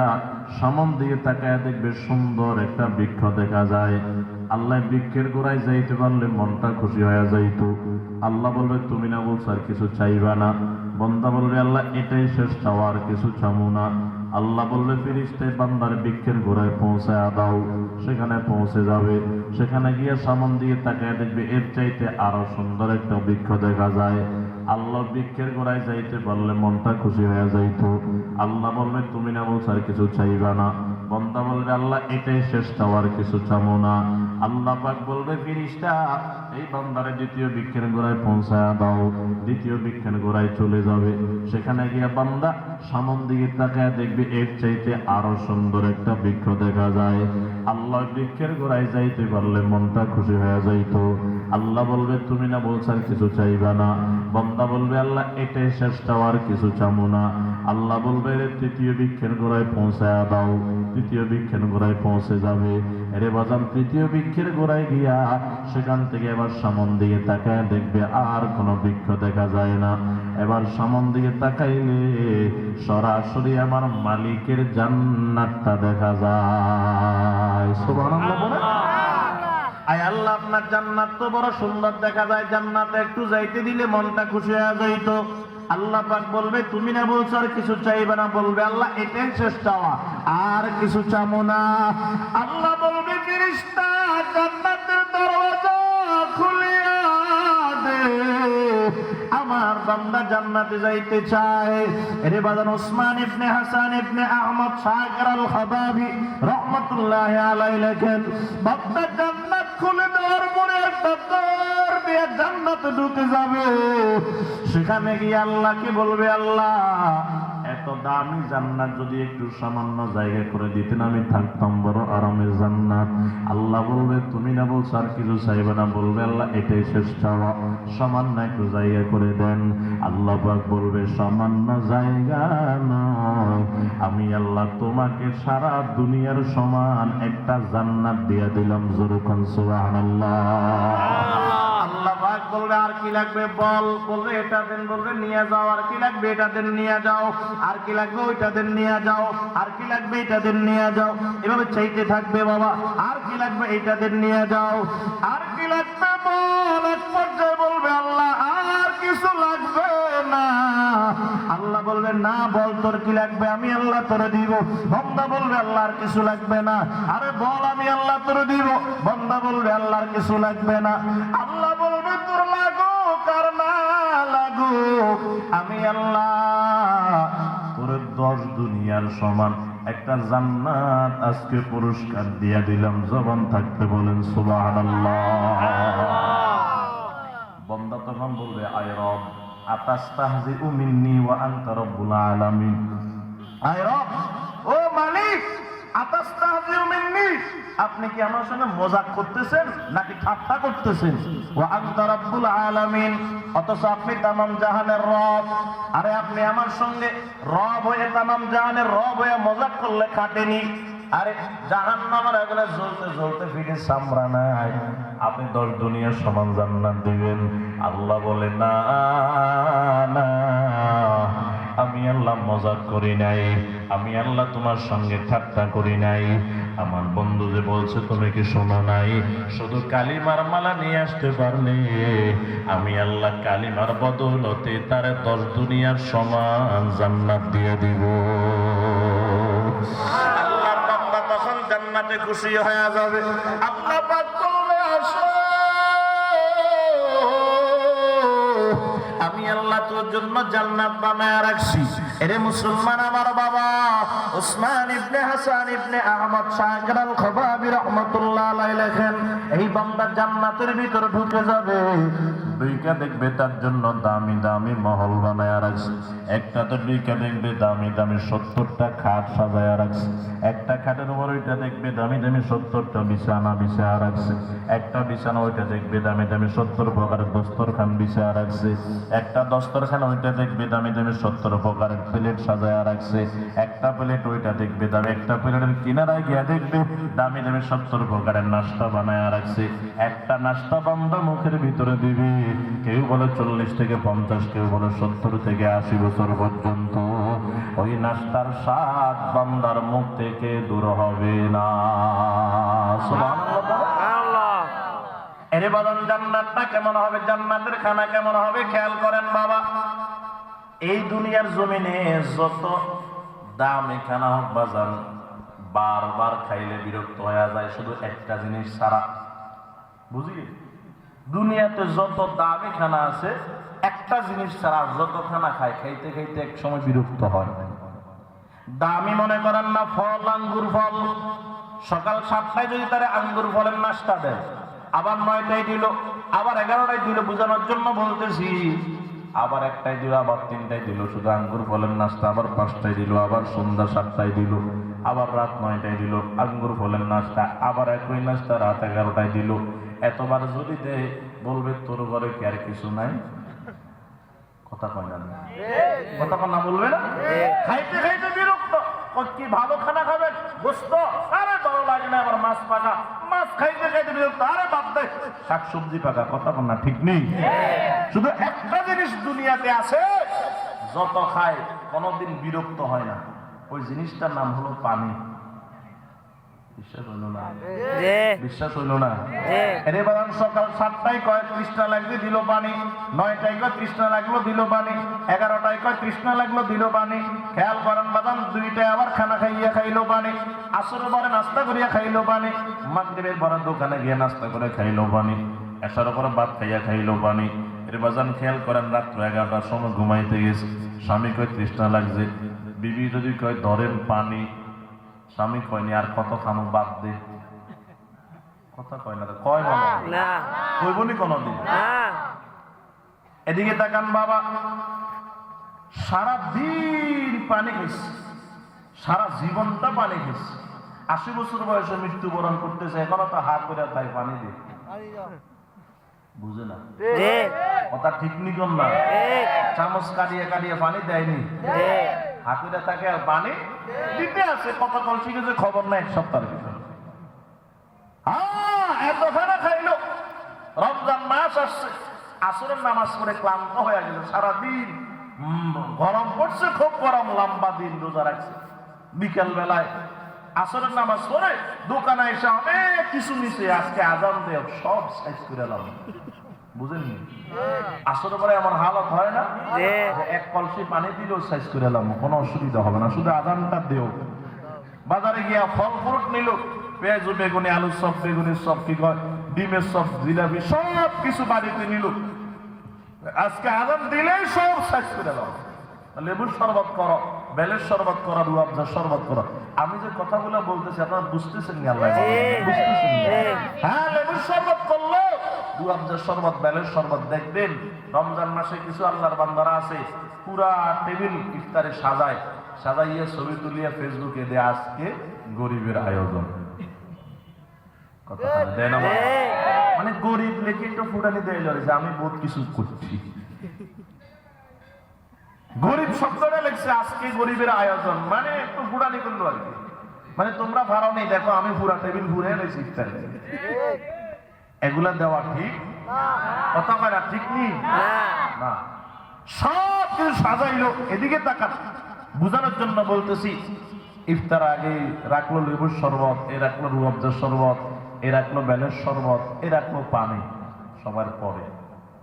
সামন দিয়ে তাকায় দেখবে সুন্দর একটা বৃক্ষ দেখা যায়। আল্লাহ বৃক্ষের গোড়ায় যাইতে পারলে মনটা খুশি হয়ে যাইত। আল্লাহ বলবে তুমি না বলছো আর কিছু চাইবা না? বান্দা বলবে আল্লাহ এটাই শেষ চাওয়া, আর কিছু চাবো না। আল্লাহ বলবে ফেরেশতা বান্দার বৃক্ষের গোড়ায় পৌঁছায়া দাও। সেখানে পৌঁছে যাবে, সেখানে গিয়ে সামন দিয়ে তাকায় দেখবে এর চাইতে আরো সুন্দর একটা বৃক্ষ দেখা যায়। আল্লাহ বৃক্ষের গোড়ায় যাইতে পারলে মনটা খুশি হয়ে যাইত। আল্লাহ বলবে তুমি না বলছো আর কিছু চাইবা না? বান্দা বলবে আল্লাহ এটাই শেষ চাওয়া, আর কিছু চাবো না। আল্লাহ পাক বলবে ফেরেশতা এই বান্দারে দ্বিতীয় বৃক্ষের গোড়ায় পৌঁছায়া দাও। দ্বিতীয় বৃক্ষের গোড়ায় চলে যাবে, সেখানে গিয়ে বান্দা সামন দিকে তাকায় দেখবে এর চাইতে আরো সুন্দর একটা বৃক্ষ দেখা যায়। আল্লাহ বৃক্ষের গোড়ায় যাইতে পারলে মনটা খুশি হয়ে যাইত। আল্লাহ বলবে তুমি না বলছো আর কিছু চাইবা না? বান্দা বলবে আল্লাহ এটাই শেষ চাওয়া, আর কিছু চাবো না। আল্লাহ বলবে তৃতীয় বৃক্ষের গোড়ায় পৌঁছায়া দাও। তৃতীয় বৃক্ষের গোড়ায় পৌঁছে যাবে। এরে বাজান, তৃতীয় বৃক্ষের গোড়ায় গিয়া সেখান থেকে এবার সামন দিকে তাকায় দেখবে আর কোনো বৃক্ষ দেখা যায় না। এবার সামন দিকে তাকাইলে সরাসরি আমার মালিকের জান্নাতটা দেখা যায়। সুবহানাল্লাহ বলে। আয় আল্লাহ আপনার জান্নাত তো বড় সুন্দর দেখা যায়, জান্নাতে একটু যাইতে দিলে মনটা খুশি হয়ে যাইত। আল্লাহ পাক বলবে তুমি না বলছো আর কিছু চাইবে না? বলবে আল্লাহ এটাই শেষ চাওয়া, আর কিছু চাবো না। আল্লাহ বলবে ফেরেশতা জান্নাতের দরওয়াজা খুলিয়া দে, আমার বান্দা জান্নাতে যাইতে চায়। এরে বাজান, ওসমান ইবনে হাসান ইবনে আহমদ শাকির আল খাবাবি রাহমাতুল্লাহি আলাইহি লেখেন বান্দা জান্নাত খুলে দেওয়ার পরে একটা দর দিয়ে জান্নাতে ঢুকে যাবে। সেখানে গিয়ে আল্লাহকে বলবে আল্লাহ এত দামি জান্নাত যদি একটু সামান্য জায়গা করে দিতেন আমি থাকতাম বড় আরামের জান্নাত। আল্লাহ বলবে তুমি না বলছো আর কিছু চাইবে না? বলবে আল্লাহ এটাই শেষ চাওয়া, সামান্য একটু জায়গা করে দেন। আল্লাহ পাক বলবে সামান্য জায়গা নয়, আমি আল্লাহ তোমাকে সারা দুনিয়ার সমান একটা জান্নাত দিয়ে দিলাম। জোরকান সুবহানাল্লাহ। আল্লাহ পাক বলবে আর কি লাগবে বল? বলবে এটা দেন। বলবে নিয়ে যাও। আর কি লাগবে? এটা দেন, নিয়ে যাও। আর কি লাগবে? ওইটা দেন, নিয়ে যাও। আর কি লাগবে? এটা দেন, নিয়ে যাও। এভাবে চাইতে থাকবে বাবা। আর কি লাগবে? এটা দেন, নিয়ে যাও। আর কি লাগবে বল? এক পর্যায়ে বলবে আল্লাহ আর কিছু লাগবে না। আল্লাহ বলবে না, বল তোর কি লাগবে, আমি আল্লাহ তোরে দিব। বান্দা বলবে আল্লাহ আর কিছু লাগবে না। আরে বল, আমি আল্লাহ তোরে দিব। বান্দা বলবে আল্লাহ আর কিছু লাগবে না। আল্লাহ বলবে তোর লাগুক আর না লাগুক, আমি আল্লাহ তোর 10 দুনিয়ার সমান একটা জান্নাত আজকে পুরস্কার দিয়া দিলাম। জবান থাকতে বলেন সুবহানাল্লাহ। বান্দা তখন বলবে আয় রব আতাস্তাহজিউ মিন্নি ওয়া আনতা রব্বুল আলামিন। আয় রব, ও মালিক, আতাস্তাহজিউ মিন্নি, আপনি কি আমার সঙ্গে মজাক করতেছেন নাকি ঠাট্টা করতেছেন? ওয়া আনতা রাব্বুল আলামিন, অথচ আপনি তামাম জাহানের রব। আরে আপনি আমার সঙ্গে রব হয়ে তামাম জাহানের রব হয়ে মজাক করলে কাটেনি। আরে জাহান্নামের আগুনে জ্বলতে জ্বলতে ফিরে সামরা নাই, আপনি 10 দুনিয়ার সমান জান্নাত দিবেন। আল্লাহ বলে না না, আমি আল্লাহ মজাক করি নাই, আমি আল্লাহ তোমার সঙ্গে ঠাট্টা করি নাই। আমার বন্ধু যে বলছে তুমি কি শোনো নাই, শুধু কালিমার মালা নিয়ে আসতে পারলে আমি আল্লাহ কালিমার বদৌলতে তার 10 দুনিয়ার সমান জান্নাত দিয়ে দিব। আল্লাহর বান্দা তখন জান্নাতে খুশি হয়ে যাবে। আল্লাহ পাক বলবে আসো, আমি আল্লাহ তোর জন্য জান্নাত বানায় রাখছি। এরে মুসলমান আমার বাবা, উসমান ইবনে হাসান ইবনে আহমদ শাকির আল খবাবি রাহমাতুল্লাহ আলাইহি লেখেন, এই বান্দা জান্নাতের ভিতর ঢুকে যাবে, দুইটা দেখবে তার জন্য দামি দামি মহল বানায় রাখছে। একটা তো দুইটা দেখবে দামি দামি 70টা খাট সাজায় রাখছে। একটা খাটের উপর ওইটা দেখবে দামি দামি 70টা বিছানা বিছায় রাখছে। একটা বিছানা ওইটা দেখবে দামি দামি 70 প্রকারের দস্তরখান বিছায় রাখছে। একটা দস্তরখান ওইটা দেখবে দামি দামি 70 প্রকারের প্লেট সাজায় রাখছে। একটা প্লেট ওইটা দেখবে দামি, একটা প্লেটের কিনারায় গিয়া দেখবে দামি দামি 70 প্রকারের নাস্তা বানায় রাখছে। একটা নাস্তা বান্দা মুখের ভিতরে দিবে, কেউ বলে 40 থেকে 50, কেউ বলে 70 থেকে 80 বছর পর্যন্ত ওই নাস্তার স্বাদ বান্দার মুখ থেকে দূর হবে না। সুবহানাল্লাহ। এরে বলেন জান্নাতটা কেমন হবে, জান্নাতের খানা কেমন হবে? খেয়াল করেন বাবা, এই দুনিয়ার জমিনে যত দামি খানা হোক বাজান, বারবার খাইলে বিরক্ত হয়ে যায় শুধু একটা জিনিস ছাড়া। বুঝলি, দুনিয়াতে যত দামি খানা আছে একটা জিনিস ছাড়া যত খানা খায়, খাইতে খাইতে এক সময় বিরক্ত হয়। দামি মনে করেন না ফল, আঙ্গুর ফল। সকাল 7টায় যদি তারা আঙ্গুর ফলের নাস্তা দেয়, আবার 9টায় দিল, আবার 11টায় দিল, বোঝানোর জন্য বলতেছি, আবার 1টায় দিল, আবার 3টায় দিল, শুধু আঙ্গুর ফলের নাস্তা, আবার 5টায় দিল, আবার সন্ধ্যা 7টায় দিল, আবার রাত 9টায় দিল আঙ্গুর ফলের নাস্তা, আবার একই নাস্তা রাত 11টায় দিল। এতবার যদি দেয় বলবে তোর ঘরে কি আর কিছু নাই? কথা কয় না, কথা কয় না, বলবে না? খাইতে খাইতে বিরক্ত, কি ভালো খানা খাবেন, গোস্ত, আরে ভালো লাগে না, আবার মাছ পাকা, মাছ খাইতে খাইতে বিরক্ত, আরে বাদ দে, শাকসবজি পাকা। কথা কয় না, ঠিক নেই? শুধু একটা জিনিস দুনিয়াতে আছে, যত খায় কোনোদিন বিরক্ত হয় না, ওই জিনিসটার নাম হলো পানি। বিশ্বাস হইল না? বিশ্বাস হইল না? এর বাদাম সকাল 7টায় কয় তৃষ্ণা লাগবে, দিল পানি। 9টায় কয় তৃষ্ণা লাগলো, দিল পানি। 11টায় কয় তৃষ্ণা লাগলো, দিল পানি। খেয়াল করেন বাদাম 2টায় আবার খানা খাইয়া খাইলো পানি। আসরের পরে নাস্তা করিয়া খাইলো পানি। মাগরিবের পরে দোকানে গিয়ে নাস্তা করে খাইলো পানি। এসার পরে ভাত খাইয়া খাইলো পানি। এর বাজান খেয়াল করেন রাত্র 11টার সময় ঘুমাইতে গেছে, স্বামী কয় তৃষ্ণা লাগছে, বিবি যদি কয় ধরেন পানি, স্বামী কয়নি আর কত খামো, বাদ দে। কথা কয় না, কয় না, কইবনি কোনদিন? এদিকে তাকান বাবা, সারা দিন পানি খাইছে, সারা জীবনটা পানি খাইছে, 80 বছর বয়সে মৃত্যুবরণ করতেছে, এখনো তো হাত করে তাই পানি দিয়ে বুঝে না। কথা ঠিক নি কোন না? চামচ কাটিয়ে কাটিয়ে পানি দেয়নি, হাতুড়ে থাকে আর পানি দিতে আছে। কত কলসি গেছে খবর নাই, 1 সপ্তাহের ভিতরে। এত খানা খাইলো, রমজান মাস আসছে, আসরের নামাজ পড়ে ক্লান্ত হয়ে গেল, সারাদিন গরম পড়ছে, খুব গরম, লম্বা দিন রোজা রাখছে। বিকেল বেলায় আসরের নামাজ পড়ে দোকানে এসে অনেক কিছু নিছে, আজকে আজান দেব, সব সাইজ করে এলাম। বুঝেননি? আসরের পরে এমন হালত হয় না, এক কলসি পানি দিলেও সাইজ করে এলাম, কোনো অসুবিধা হবে না, শুধু আজানটা দেও। বাজারে গিয়া ফল ফ্রুট নিল, পেঁয়াজ বেগুনি, আলুর সব, বেগুনির সব, কি কয় ডিমের সব, জিলাপি, সব কিছু বাড়িতে নিল, আজকে আজান দিলেই সব সাইজ করে এলাম। লেবুর শরবত করো, বেলের শরবত করো, রুয়াবজার শরবত করো। আমি যে কথাগুলো বলতেছি আপনারা বুঝতেছেন না? আল্লাহ বুঝতেছেন? হ্যাঁ, লেবুর শরবত করলো, রুয়াবজার শরবত, বেলের শরবত। দেখবেন রমজান মাসে কিছু আল্লাহর বান্দারা আছে পুরা টেবিল ইফতারে সাজাইয়া ছবি তুলিয়া ফেসবুকে দেয় আজকে গরিবের আয়োজন। কথা দেয় না মানে গরিব লেখে একটু ফুটানি দেয় যে আমি বহুত কিছু করছি। গরিব শব্দটা লেখছে আজকে গরিবের আয়োজন, মানে একটু ফুটানি করলো আর কি। মানে তোমরা ভালো নেই, দেখো আমি পুরা টেবিল ঘুরে রয়েছি ইফতারে। এগুলা দেওয়া ঠিক কথা কয় না, ঠিক নেই না। সব কিছু সাজাইলো, এদিকে তাকান বুঝানোর জন্য বলতেছি। ইফতার আগে রাখলো লেবুর শরবত, এ রাখলো রুয়াবজার শরবত, এ রাখলো বেলের শরবত, এ রাখলো পানি। সবার পরে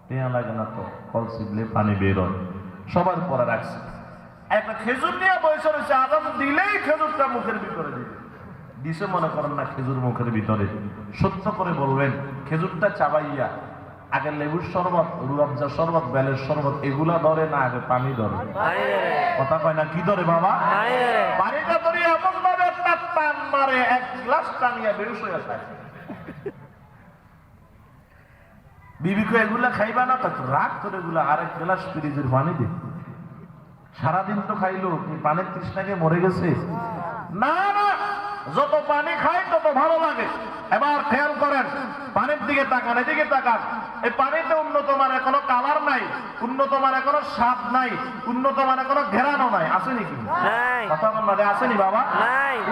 পেয়া লাগে না তো, ফল ছিবলে পানি বেরোয়, সবার পরে রাখছে। একটা খেজুর নিয়ে বসে রয়েছে, আজান দিলেই খেজুরটা মুখের ভিতরে দিছে মনে করেন না খেজুর মুখের ভিতরে। সত্য করে বলবেন খেজুরটা চাবাইয়া আগে লেবুর শরবত, রুয়াবজার শরবত, বেলের শরবত এগুলা ধরে না আগে পানি ধরে? কথা কয় না, কি ধরে বাবা? পানিটা ধরে এমন ভাবে একটা টান মারে, এক গ্লাস টানিয়া বেরোস হয়ে যায়। বিবিকে এগুলা খাইবা না, তো রাগ করে এগুলা আরেক গ্লাস ফ্রিজের পানি দে। সারাদিন তো খাইলো, পানির তৃষ্ণাকে মরে গেছে না। না, যত পানি খাই তত ভালো লাগে। এবার খেয়াল করেন, পানির দিকে তাকান, এদিকে তাকান। এই পানিতে উন্নত মানের কোনো কালার নাই, উন্নত মানের কোনো স্বাদ নাই, উন্নত মানের কোনো ঘেরানো নাই। আসেনি কি কথা বলতে আসেনি বাবা?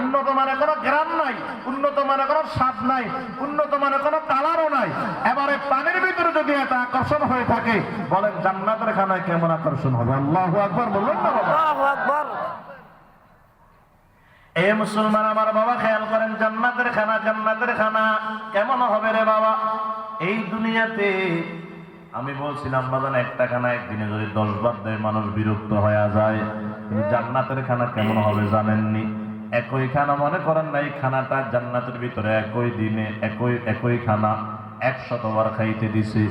উন্নত মানের কোনো ঘেরান নাই, উন্নত মানের কোনো স্বাদ নাই, উন্নত মানের কোনো কালারও নাই। এবারে পানির ভিতরে যদি একটা আকর্ষণ হয়ে থাকে, বলেন জান্নাতের খানায় কেমন আকর্ষণ হবে? আল্লাহু আকবার বললেন না বাবা? আল্লাহু আকবার। এ মুসলমান আমার বাবা খেয়াল করেন, জান্নাতের খানা কেমন হবে রে বাবা? এই দুনিয়াতে আমি বলছিলাম বাজান, একটা খানা একদিনে যদি 10 বার দেয় মানুষ বিরক্ত হয়ে যায়। জান্নাতের খানা কেমন হবে জানেননি? একই খানা, মনে করেন না এই খানাটা জান্নাতের ভিতরে একই দিনে একই খানা 100 বার খাইতে দিছে।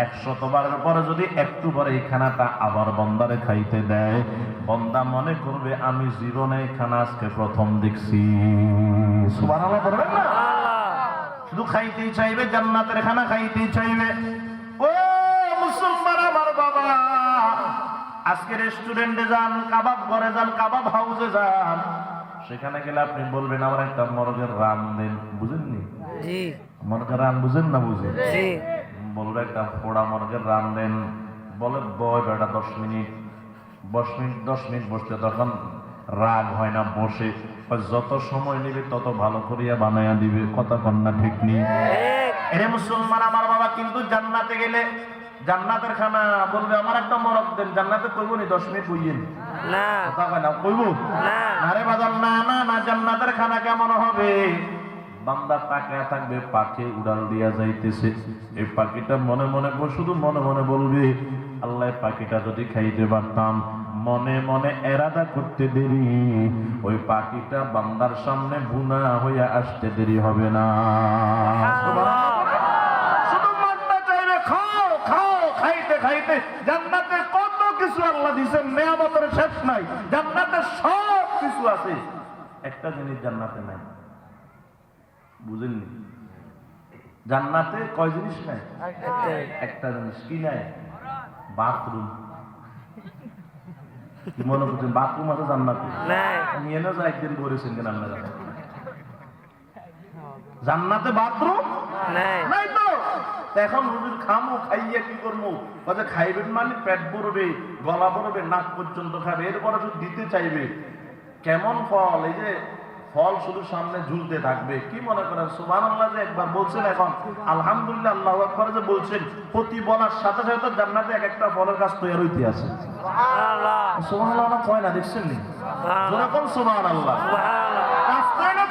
100 বারের পরে যদি একটু পরে এই খানাটা আবার বন্দারে খাইতে দেয়, বন্দা মনে করবে আমি জীবনে এই খানা আজকে প্রথম দেখছি। সুবহানাল্লাহ বলবেন না? শুধু খাইতেই চাইবে, জান্নাতের খানা খাইতেই চাইবে। ও মুসলমান আমার বাবা, আজকে রেস্টুরেন্টে যান, কাবাব ঘরে যান, কাবাব হাউসে যান, সেখানে গেলে আপনি বলবেন আমার একটা মরগের রান দেন। বুঝেননি? মরগের রান বুঝেন না? বুঝেন? বলবে একটা পোড়া মরগের রান দেন। বলে বয় বেটা 10 মিনিট বসতে, তখন রাগ হয় না, বসে যত সময় নিবে তত ভালো করিয়া বানাইয়া দিবে। কথা কন্যা ঠিক নেই? এরে মুসলমান আমার বাবা, কিন্তু জান্নাতে গেলে জান্নাতের খানা বলবে আমার একটা মরগ দেন। জান্নাতে কইব নি 10 মিনিট বইয়েন না? কথা কয় না, কইব না? আরে বাজার না না না, জান্নাতের খানা কেমন হবে? বান্দা তাকায় থাকবে, পাখি উড়াল দিয়া যাইতেছে। এই পাখিটা মনে মনে শুধু মনে মনে বলবে আল্লাহ, পাখিটা যদি খাইতে পারতাম। মনে মনে এরাদা করতে দেরি, ওই পাখিটা বান্দার সামনে বুনা হইয়া আসতে দেরি হবে না। শুধু মনটা চাইবে খাও খাও, খাইতে খাইতে। জান্নাতে কত কিছু আল্লাহ দিয়েছেন, নেয়ামতের শেষ নাই। জান্নাতে সব কিছু আছে, একটা জিনিস জান্নাতে নাই। বুঝেননি? জান্নাতে কয় জিনিস নাই? একটা জিনিস কি নাই? বাথরুম। কি মনে করছেন বাথরুম আছে জান্নাতে? নিয়ে না যায় একদিন বলেছেন কেন আপনারা? জান্নাতে বাথরুম নাই তো। এখন রুজির খামো, খাইয়া কি করবো? খাইবেন মানে পেট ভরবে, গলা ভরবে, নাক পর্যন্ত খাবে, এরপরে শুধু দিতে চাইবে। কেমন ফল? এই যে ফল শুধু সামনে ঝুলতে থাকবে। কি মনে করেন সুবহানাল্লাহ যে একবার বলছেন, এখন আলহামদুলিল্লাহ আল্লাহু আকবার যে বলছেন, প্রতি বলার সাথে সাথে জান্নাতে এক একটা ফলের গাছ তৈরি হইতে আছে। সুবহানাল্লাহ সুবহানাল্লাহ কয় না? দেখছেন নি? যেরকম সুবহানাল্লাহ গাছ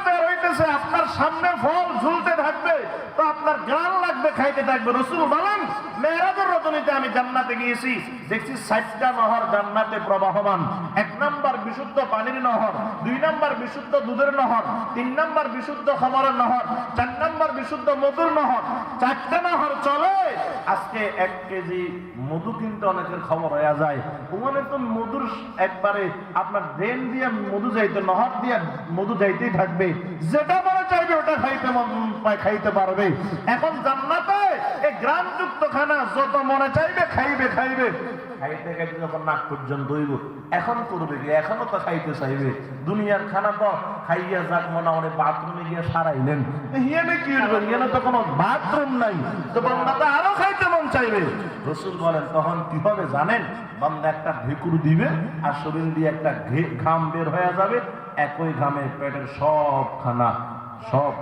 তৈরি হইতেছে, আপনার সামনে ফল ঝুলতে থাকবে, তো আপনার গান লাগবে, খাইতে থাকবে। রাসূল বলেন মেরাজের রজনীতে আমি জান্নাতে গিয়েছি, দেখছি 60টা নহর জান্নাতে প্রবাহমান। 1 নাম্বার বিশুদ্ধ পানির নহর, 2 নাম্বার বিশুদ্ধ দুধের নহর, 3 নাম্বার বিশুদ্ধ খাবারের নহর, 4 নাম্বার বিশুদ্ধ মধুর নহর। 4টা নহর চলে। আজকে 1 কেজি মধু কিন্তু অনেকের খবর হয়ে যায়। ওখানে তো মধুর একবারে আপনার ড্রেন দিয়ে মধু যাইতে, নহর দিয়ে মধু যাইতেই থাকবে। যেটা মনে চাইবে ওটা খাইতে পারবে। এখন জান্নাতে এই গ্রামযুক্ত খানা যত মনে চাইবে খাইবে খাইবে, খাইতে খাইতে যখন নাক পর্যন্ত হইব এখন করবে কি, এখনো তো খাইতে চাইবে। দুনিয়ার খানা তো খাইয়া যাক মনে হয় বাথরুমে গিয়ে সারাইলেন, হিয়ানে কি করবেন, হিয়ানে তো কোনো বাথরুম নাই, তো বান্দাটা আরো খাইতে মন চাইবে। রাসূল বলেন তখন কি হবে জানেন, বান্দা একটা ঢেকুর দিবে আর শরীর দিয়ে একটা ঘাম বের হয়ে যাবে, একই ঘামে পেটের সব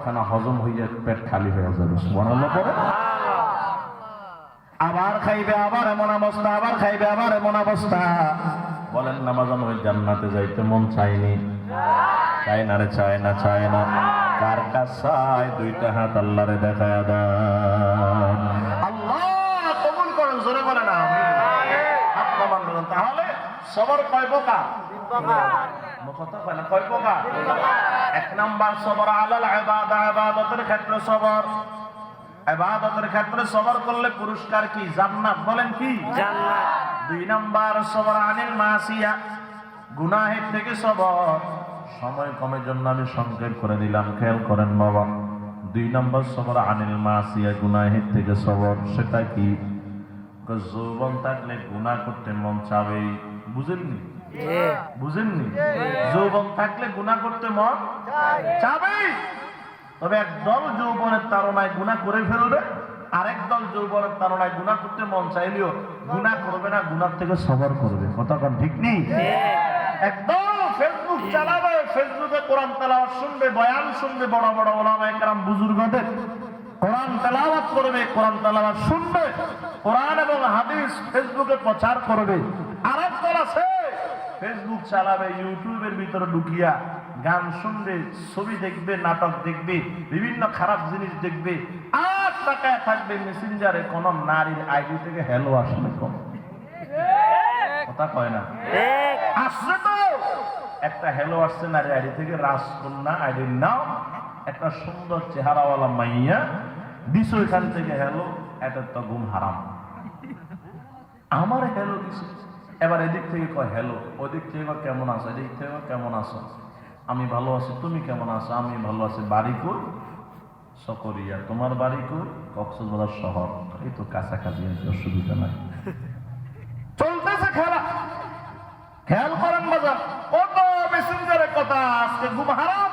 খানা হজম হয়ে পেট খালি হয়ে যাবে। সুবহানাল্লাহ পড়ে আবার খাইবে, আবার এমন অবস্থা, আবার খাইবে, আবার এমন অবস্থা। বলেন না বাজান, ওই জান্নাতে যাইতে মন চাইনি? চায় না রে, চায় না, চায় না। কার কাছে চায়? দুইটা হাত আল্লাহরে দেখায়া দেন। আল্লাহ কবুল করেন, জোরে বলেন আমিন। হাত নামান। তাহলে সবর কয় প্রকার? কথা কয় না, কয় প্রকার? এক নাম্বার সবর আলাল ইবাদা, ইবাদতের ক্ষেত্রে সবর। ইবাদতের ক্ষেত্রে সবর করলে পুরস্কার কি? জান্নাত। বলেন কি? জান্নাত। দুই নাম্বার সবর আনিল মাসিয়া, গুনাহের থেকে সবর। সময় কমের জন্য আমি সংক্ষেপ করে দিলাম, খেয়াল করেন বাবা। দুই নাম্বার সবর আনিল মাসিয়া, গুনাহের থেকে সবর। সেটা কি? যৌবন থাকলে গুনাহ করতে মন চাবে, বুঝেননি? বুঝেননি? যৌবন থাকলে গুনাহ করতে মন চাবে, তবে একদল যৌবনের তাড়নায় গুনাহ করে ফেলবে, আরেক দল যৌবনের তাড়নায় গুনাহ করতে মন চাইলেও গুনাহ করবে না, গুনাহ থেকে সবর করবে। কথা কোন ঠিক নেই? একদল ফেসবুক চালাবে, ফেসবুকে কোরআন তেলাওয়াত শুনবে, বয়ান শুনবে, বড় বড় ওলামায়ে কেরাম বুজুর্গদের কোরআন তেলাওয়াত করবে, কোরআন তেলাওয়াত শুনবে, কোরআন এবং হাদিস ফেসবুকে প্রচার করবে। আরেক দল আছে ফেসবুক চালাবে, ইউটিউবের ভিতরে ঢুকিয়া গান শুনবে, ছবি দেখবে, নাটক দেখবে, বিভিন্ন খারাপ জিনিস দেখবে, আর টাকায় থাকবে মেসেঞ্জারে কোন নারীর আইডি থেকে হ্যালো আসলে কম। কথা কয় না? আসছে তো একটা হ্যালো আসছে নারীর আইডি থেকে, রাজকন্যা আইডির নাম, একটা সুন্দর চেহারাওয়ালা মাইয়া দিস, ওইখান থেকে হ্যালো, এটা তো গুম হারাম। আমার হ্যালো দিছে, এবার এদিক থেকে কয় হ্যালো, ওদিক থেকে কেমন আছো, এদিক থেকে কেমন আছো, আমি ভালো আছি, তুমি কেমন আছো, আমি ভালো আছি। বাড়ি কই? সকরিয়া। তোমার বাড়ি কই? কক্সবাজার শহর। এই তো কাছাকাছি, অসুবিধা নাই। চলতেছে খেলা। খেয়াল করেন বাজার, কত মেসেঞ্জারের কথা, আজকে ঘুম হারাম।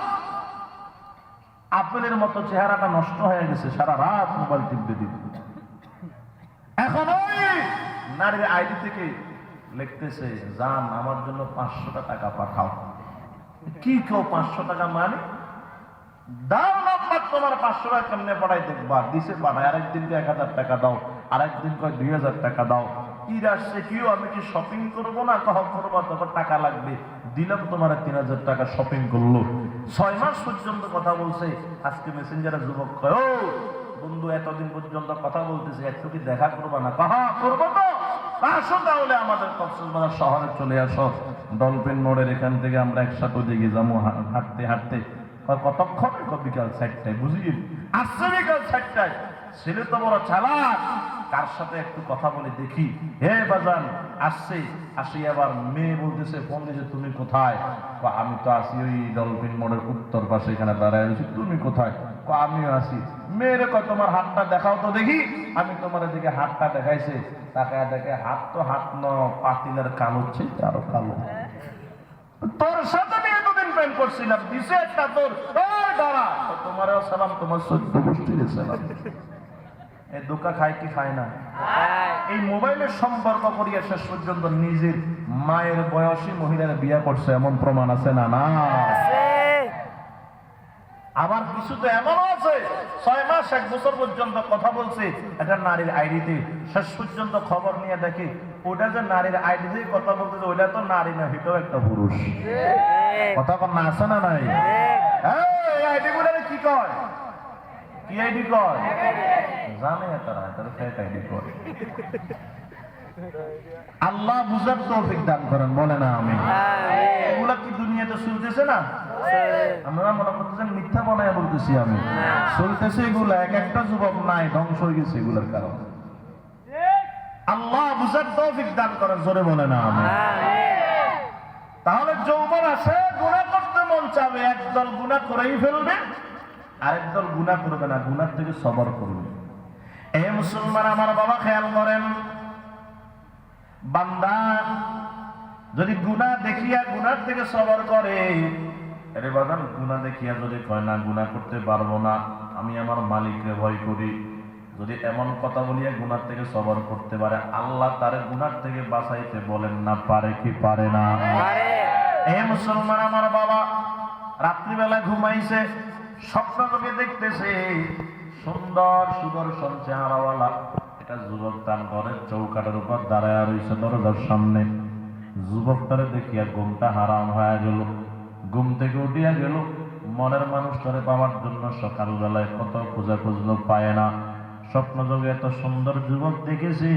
আপেলের মতো চেহারাটা নষ্ট হয়ে গেছে, সারা রাত মোবাইল টিপতে টিপতে। এখন ওই নারীর আইডি থেকে লিখতেছে, জান আমার জন্য 500 টাকা পাঠাও। কি কেউ 500 টাকা মানে? দাও না, তোমার 500 টাকা কেমনে পাঠাই দেখবা। দিছে পাঠায়, আরেকদিনকে 1000 টাকা দাও, আরেকদিন কয় 2000 টাকা দাও। ঈদ আসছে, কেউ আমি কি শপিং করবো না? কখন করবো, তখন টাকা লাগবে, দিলাম তোমার 3000 টাকা, শপিং করলো। 6 মাস পর্যন্ত কথা বলছে। আজকে মেসেঞ্জারে যুবক কয়, ও বন্ধু এতদিন পর্যন্ত কথা বলতেছে, একটু কি দেখা করবা না? কহা করবো তো, আসো তাহলে আমাদের কক্সবাজার শহরে চলে আসো, ডলফিন মোড়ের এখান থেকে আমরা একসাথে দিকে যাবো হাঁটতে হাঁটতে। কতক্ষণ? বিকাল 4টায়। বুঝিয়ে আসছে বিকাল 4টায়। ছেলে তো বড় চালাক, কার সাথে একটু কথা বলে দেখি। হে বাজান, আসছে। আসি আবার মেয়ে বলতেছে, ফোন দিয়েছে, তুমি কোথায়? আমি তো আসি ওই ডলফিন মোড়ের উত্তর পাশে, এখানে দাঁড়ায় রয়েছি। তুমি কোথায়? আমিও আসি। মেয়েরে কয় তোমার হাতটা দেখাও তো দেখি। আমি তোমার দিকে হাতটা দেখাইছে, তাকায় দেখে হাত তো হাত ন, পাতিলের কালো চেয়ে আরো কালো। তোর সাথে আমি এতদিন প্রেম করছিলাম, দিছে একটা তোর দাঁড়া, তোমারও সালাম, তোমার 14 গোষ্ঠীর সালাম। এই ধোকা খায় কি খায় না? এই মোবাইলের সম্পর্ক করিয়া শেষ পর্যন্ত নিজের মায়ের বয়সী মহিলার বিয়ে করছে, এমন প্রমাণ আছে না? না। আবার কিছু তো এমনও আছে 6 মাস 1 বছর পর্যন্ত কথা বলছে একটা নারীর আইডিতে, শেষ পর্যন্ত খবর নিয়ে দেখে ওটা যে নারীর আইডিতে কথা বলতেছে, ওটা তো নারী না, এটাও একটা পুরুষ। কথা কন না, আছে না নাই? এই আইডি গুলো কি কয়? কি আইডি কয়? জানে তারা, তারা ফেক আইডি কয়। আল্লাহ বুঝার তৌফিক দান করেন, বলে না আমি। এগুলা কি দুনিয়াতে চলতেছে না? আমরা মনে করতেছেন মিথ্যা বানায় বলতেছি আমি, চলতেছে এগুলা। এক একটা যুবক নাই, ধ্বংস হয়ে গেছে এগুলার কারণে। আল্লাহ বুঝার তৌফিক দান করেন, জোরে বলে না আমি। তাহলে যৌবন আছে, গুনাহ করতে মন চাবে, একদল গুনাহ করেই ফেলবে, আরেক দল গুনাহ করবে না, গুনাহ থেকে সবর করবে। এ মুসলমান আমার বাবা খেয়াল করেন, বান্দা যদি গুনাহ দেখিয়া গুনার থেকে সবর করে, আরে বাদান গুনাহ দেখিয়া যদি কয় না গুনাহ করতে পারবো না, আমি আমার মালিককে ভয় করি, যদি এমন কথা বলিয়া গুনার থেকে সবর করতে পারে, আল্লাহ তার গুনার থেকে বাঁচাইতে বলেন না পারে কি পারে না? এ মুসলমান আমার বাবা রাত্রিবেলা ঘুমাইছে, স্বপ্ন তোকে দেখতেছে সুন্দর সুদর্শন চেহারাওয়ালা এটা যুবক তার ঘরের চৌকাটের উপর দাঁড়ায় রয়েছে দরজার সামনে। যুবকটারে দেখিয়া ঘুমটা হারাম হয়ে গেল, ঘুম থেকে উঠিয়া গেল, মনের মানুষটারে পাওয়ার জন্য সকালবেলায় কত খোঁজা খুঁজলো পায় না। স্বপ্ন যোগে এত সুন্দর যুবক দেখেছি,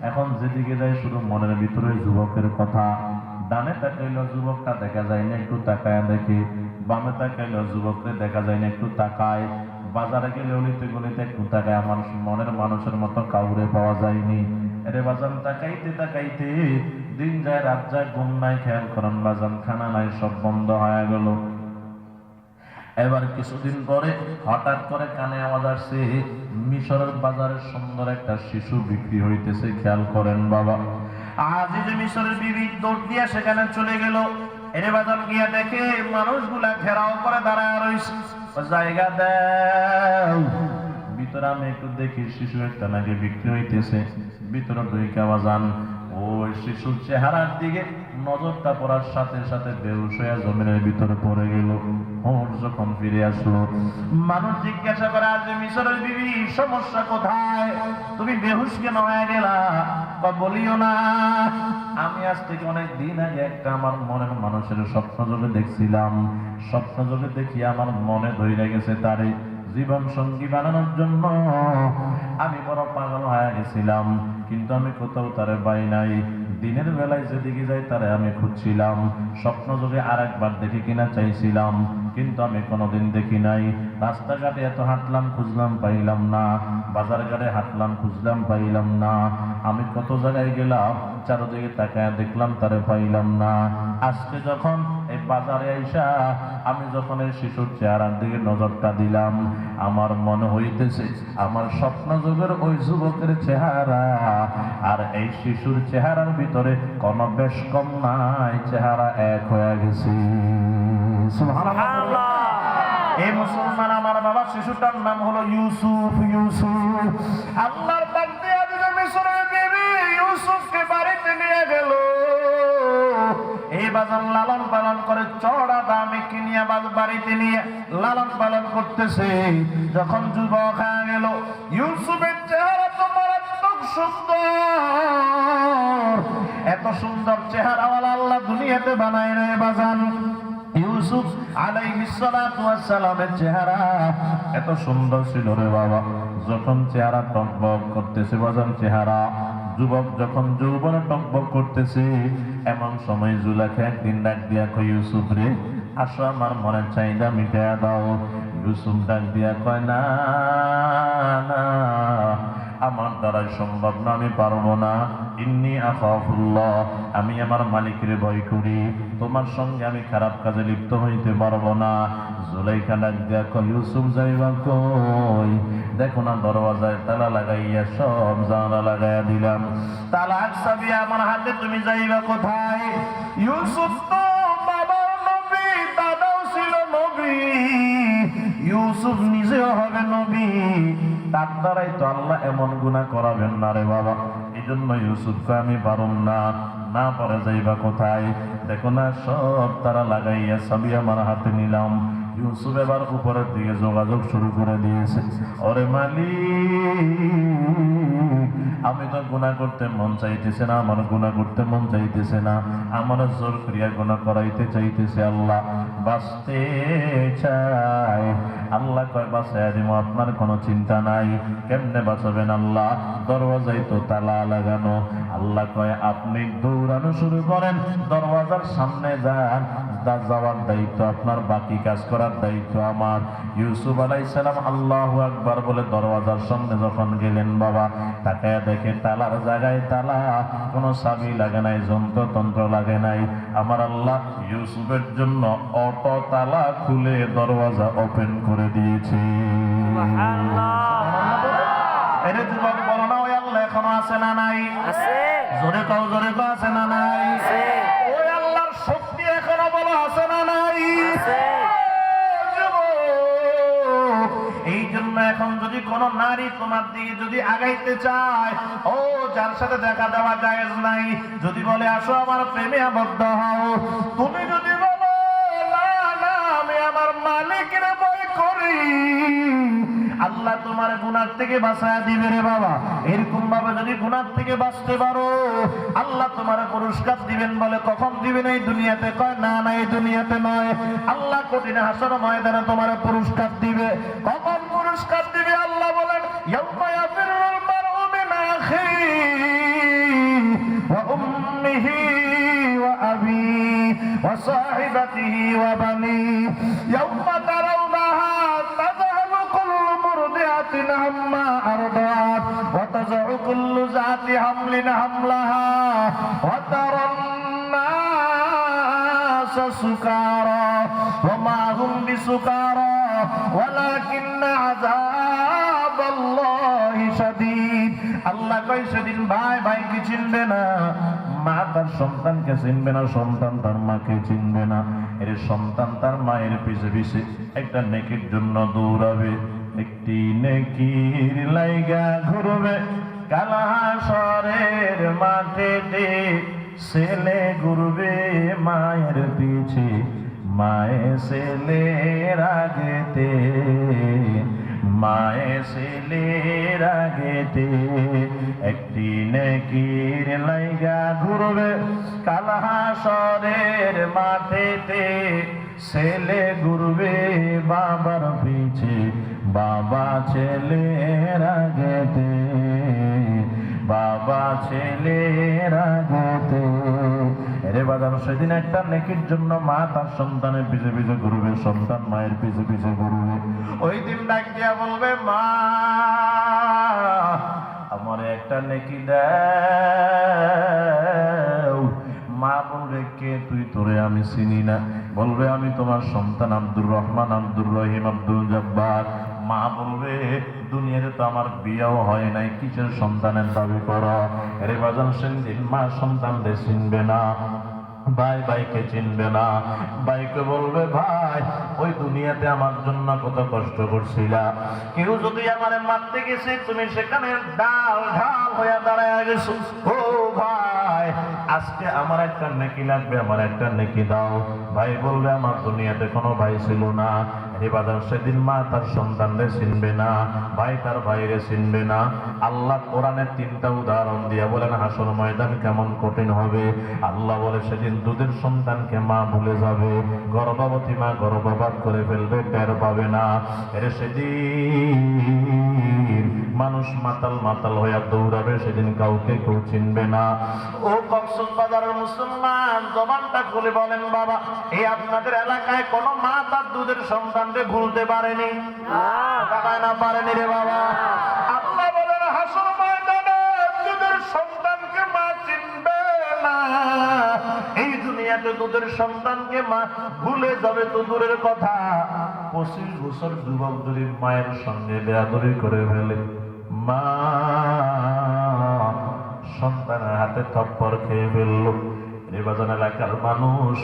এখন যেদিকে যায় শুধু মনের ভিতরে যুবকের কথা। ডানে তাকাইল যুবকটা দেখা যায় না, একটু তাকায় দেখে, বামে তাকাইল যুবককে দেখা যায় না, একটু তাকায়, বাজারে গেলে অলিতে গলিতে একটু তাকায়, আমার মনের মানুষের মতো কাউরে পাওয়া যায়নি। এরে বাজান তাকাইতে তাকাইতে দিন যায় রাত যায়, ঘুম নাই, খেয়াল করেন বাজান খানা নাই, সব বন্ধ হয়ে গেল। এবার কিছুদিন পরে হঠাৎ করে কানে আওয়াজ আসছে, মিশরের বাজারে সুন্দর একটা শিশু বিক্রি হইতেছে। খেয়াল করেন বাবা, আজ যে মিশরের বিবি দৌড় দিয়া সেখানে চলে গেল। এরে বাজান গিয়া দেখে মানুষগুলা ঘেরাও করে দাঁড়ায় রয়েছে, জায়গা দেও, ভিতরে আমি একটু দেখি শিশু একটা নাকি বিক্রি হইতেছে। ভিতরে ঢুইকা বাজান ওই শিশুর চেহারার দিকে নজরটা পড়ার সাথে সাথে বেহুশ হয়ে জমিনের ভিতরে পড়ে গেল। হোঁশ যখন ফিরে আসলো, মানুষ জিজ্ঞাসা করে আজ মিশরের বিবি সমস্যা কোথায়, তুমি বেহুশ কেন হয়ে গেলা? বলিও না, আমি আজ থেকে অনেক দিন আগে একটা আমার মনের মানুষের স্বপ্ন যোগে দেখছিলাম, স্বপ্ন যোগে দেখি আমার মনে ধরে গেছে তারে জীবন সঙ্গী বানানোর জন্য আমি বড় পাগল হয়ে গেছিলাম, কিন্তু আমি কোথাও তারে পাই নাই। দিনের বেলায় যেদিকে যাই তারে আমি খুঁজছিলাম, স্বপ্ন যোগে আর একবার দেখি কিনা চাইছিলাম, কিন্তু আমি কোনোদিন দেখি নাই। রাস্তাঘাটে এত হাঁটলাম খুঁজলাম পাইলাম না, বাজার ঘাটে হাঁটলাম খুঁজলাম পাইলাম না, আমি কত জায়গায় গেলাম চারদিকে তাকায় দেখলাম তারে পাইলাম না। আজকে যখন এই বাজারে আইসা আমি যখন এই শিশুর চেহারার দিকে নজরটা দিলাম, আমার মনে হইতেছে আমার স্বপ্ন যুগের ওই যুবকের চেহারা আর এই শিশুর চেহারার ভিতরে কোনো বেশ কম নাই, চেহারা এক হয়ে গেছে। সুবহানাল্লাহ। এই মুসলমান আমার বাবা শিশুটার নাম হলো ইউসুফ। ইউসুফ আল্লাহর বান্দা আদিজে মিশরের বিবি ইউসুফকে বাড়িতে নিয়ে গেল। এই বাজার লালন পালন করে চড়া দামে কিনিয়া বাড়িতে নিয়ে লালন পালন করতেছে। যখন যুবক হয়ে গেল, ইউসুফের চেহারা তো মারাত্মক সুন্দর, এত সুন্দর চেহারাওয়ালা আল্লাহ দুনিয়াতে বানায় রে বাজান। ইউসুফ আলাইহিস সালাতু ওয়াস সালামের চেহারা এত সুন্দর ছিল রে বাবা, যখন চেহারা টকবক করতেছে বাজান, চেহারা যুবক যখন যৌবনে টকবক করতেছে, এমন সময় জুলেখা একদিন ডাক দিয়া কয়, ইউসুফ রে আসো আমার মনের চাহিদা মিটাইয়া দাও। ইউসুফ ডাক দিয়া কয়, না না আমার দ্বারাই সম্ভব না, আমি পারবো না। ইন্নী আখাফুল্লাহ, আমি আমার মালিকের ভয় করি, তোমার সঙ্গে আমি খারাপ কাজে লিপ্ত হইতে পারবো না। জুলাইখা ডাক দিয়া কয়, ইউসুফ যাইবা কই? দেখো না দরওয়াজায় তালা লাগাইয়া সব জানালা লাগাইয়া দিলাম, তালা চাবি আমার হাতে, তুমি যাইবা কোথায়? ইউসুফ তো বাবার নবী, দাদাও ছিল নবী, ইউসুফ নিজেও হবে নবী, তার দ্বারাই তো আল্লাহ এমন গুনাহ করাবেন না রে বাবা। এই জন্য ইউসুফকে আমি পারুম না, না পরে যাইবা কোথায়? দেখো না সব তারা লাগাইয়া চাবি আমার হাতে নিলাম। ইউসুফ এবার উপরের দিকে যোগাযোগ শুরু করে দিয়েছে, ওরে মালিক আমি তো গুনাহ করতে মন চাইতেছে না, আমার গুনাহ করতে মন চাইতেছে না, আমার জোর করিয়া গুনাহ করাইতে চাইতেছে, আল্লাহ বাঁচতে চাই। আল্লাহ কয় বাঁচাইয়া দিব, আপনার কোনো চিন্তা নাই। কেমনে বাঁচাবেন আল্লাহ? দরওয়াজায় তো তালা লাগানো। আল্লাহ কয় আপনি দৌড়ানো শুরু করেন, দরওয়াজার সামনে যান, যাওয়ার দায়িত্ব আপনার, বাকি কাজ করার দায়িত্ব আমার। ইউসুফ আলাইহিস সালাম আল্লাহু আকবার বলে দরওয়াজার সামনে যখন গেলেন বাবা, তাকায় দেখে তালার জায়গায় তালা, কোনো চাবি লাগে নাই, যন্ত্রতন্ত্র লাগে নাই। আমার আল্লাহ ইউসুফের জন্য অটো তালা খুলে দরওয়াজা ওপেন করে দিয়েছে। এর যুবক বলো না, ওই আল্লাহ এখনো আছে না নাই? জোরে কও, জোরে কও, আছে না নাই? ওই আল্লাহর শক্তি এখনো বলো আছে না নাই? এই জন্য এখন যদি কোন নারী তোমার দিকে যদি আগাইতে চায়, ও যার সাথে দেখা দেওয়া জায়েজ নাই, যদি বলে আসো আমার প্রেমে আবদ্ধ হও, তুমি যদি বলো না না আমি আমার মালিকের ভয় করি, আল্লাহ তোমার গুনাহ থেকে বাঁচায়া দিবে রে বাবা। এরকম ভাবে যদি গুনাহ থেকে বাঁচতে পারো, আল্লাহ তোমার পুরস্কার দিবেন। বলে কখন দিবেন? এই দুনিয়াতে। কয় না না এই দুনিয়াতে নয়, আল্লাহ কঠিন হাসর ময়দানে তোমার পুরস্কার দিবে। কখন পুরস্কার দিবে? আল্লাহ বলেন ইয়াউমা ইয়াফিরুল মারউ মিন আখিহি ওয়া উম্মিহি ওয়া আবিহি ওয়া সাহিবাতিহি ওয়া বানিহি ইয়াউমা তারাউনাহা তাযহালু কুল্লু মুরদিআতিন আম্মা আরদাত ওয়া তাযউ কুল্লু যাতি হামলিন হামলাহা ওয়া তারান নাসা সুকারা ওয়া মা হুম বিসুকারা ওয়ালাকিন্না আযাবাল্লাহি শাদীদ। আল্লাহ কয় সেদিন ভাই ভাইকে চিনবে না, মা তার সন্তানকে চিনবে না, সন্তান তার মাকে চিনবে না। এর সন্তান তার মায়ের পিছে পিছে একটা নেকির জন্য দৌড়াবে, একটি নেকির লাইগা ঘুরবে। কাল হাসরের মাঠেতে ছেলে ঘুরবে মায়ের পিছে, মায়ে ছেলের আগেতে, মায়ে ছেলের আগেতে একটি নেকির লাইগা ঘুরবে। কাল হাসরের মাঠেতে ছেলে ঘুরবে বাবার পিছে, বাবা ছেলের আগেতে, বাবা ছেলের আগেতে। রে বাজার সেদিন একটা নেকির জন্য মা তার সন্তানের পিছে পিছে ঘুরবে, সন্তান মায়ের পিছে পিছে ঘুরবে। ওই দিন ডাক দিয়া বলবে মা আমার একটা নেকি দাও। মা বলবে কে তুই? তোরে আমি চিনি না। বলবে আমি তোমার সন্তান আব্দুর রহমান, আব্দুর রহিম, আব্দুল জব্বার। মা বলবে দুনিয়াতে তো আমার বিয়েও হয় নাই, কিসের সন্তানের দাবি করো? রে বাজান সেদিন মা সন্তানদের চিনবে না, ভাই ভাইকে চিনবে না। ভাইকে বলবে ভাই ওই দুনিয়াতে আমার জন্য কত কষ্ট করছিলা, কেউ যদি আমারে মারতে গেছে তুমি সেখানে ডাল ঢাল হয়ে দাঁড়ায় গেছো। ও ভাই আজকে আমার একটা নেকি লাগবে, আমার একটা নেকি দাও। ভাই বলবে আমার দুনিয়াতে কোনো ভাই ছিল না। এবার সেদিন মা তার সন্তানরে চিনবে না, ভাই তার ভাইরে চিনবে না। আল্লাহ কোরআনের তিনটা উদাহরণ দিয়ে বলেন হাসর ময়দান কেমন কঠিন হবে। আল্লাহ বলে সেদিন দুধের সন্তানকে মা ভুলে যাবে, গর্ভবতী মা গর্ভপাত করে ফেলবে, টের পাবে না। এর সেদিন মানুষ মাতাল মাতাল হইয়া দৌড়াবে, সেদিন কাউকে কেউ চিনবে না। ও কক্সবাজারের মুসলমান জবানটা খুলে বলেন বাবা, এই আপনাদের এলাকায় কোন মা তার দুধের সন্তানকে ভুলতে পারেনি? না পারেনি রে বাবা। আল্লাহ বলেন হাসর ময়দানে দুধের সন্তানকে মা চিনবে না। এই দুনিয়াতে দুধের সন্তানকে মা ভুলে যাবে তো দূরের কথা, 25 বছর যুবক যদি মায়ের সঙ্গে বেয়াদবি করে ফেলে, মা সন্তানের হাতে থপ্পড় খেয়ে ফেলল। নির্বাচন এলাকার মানুষ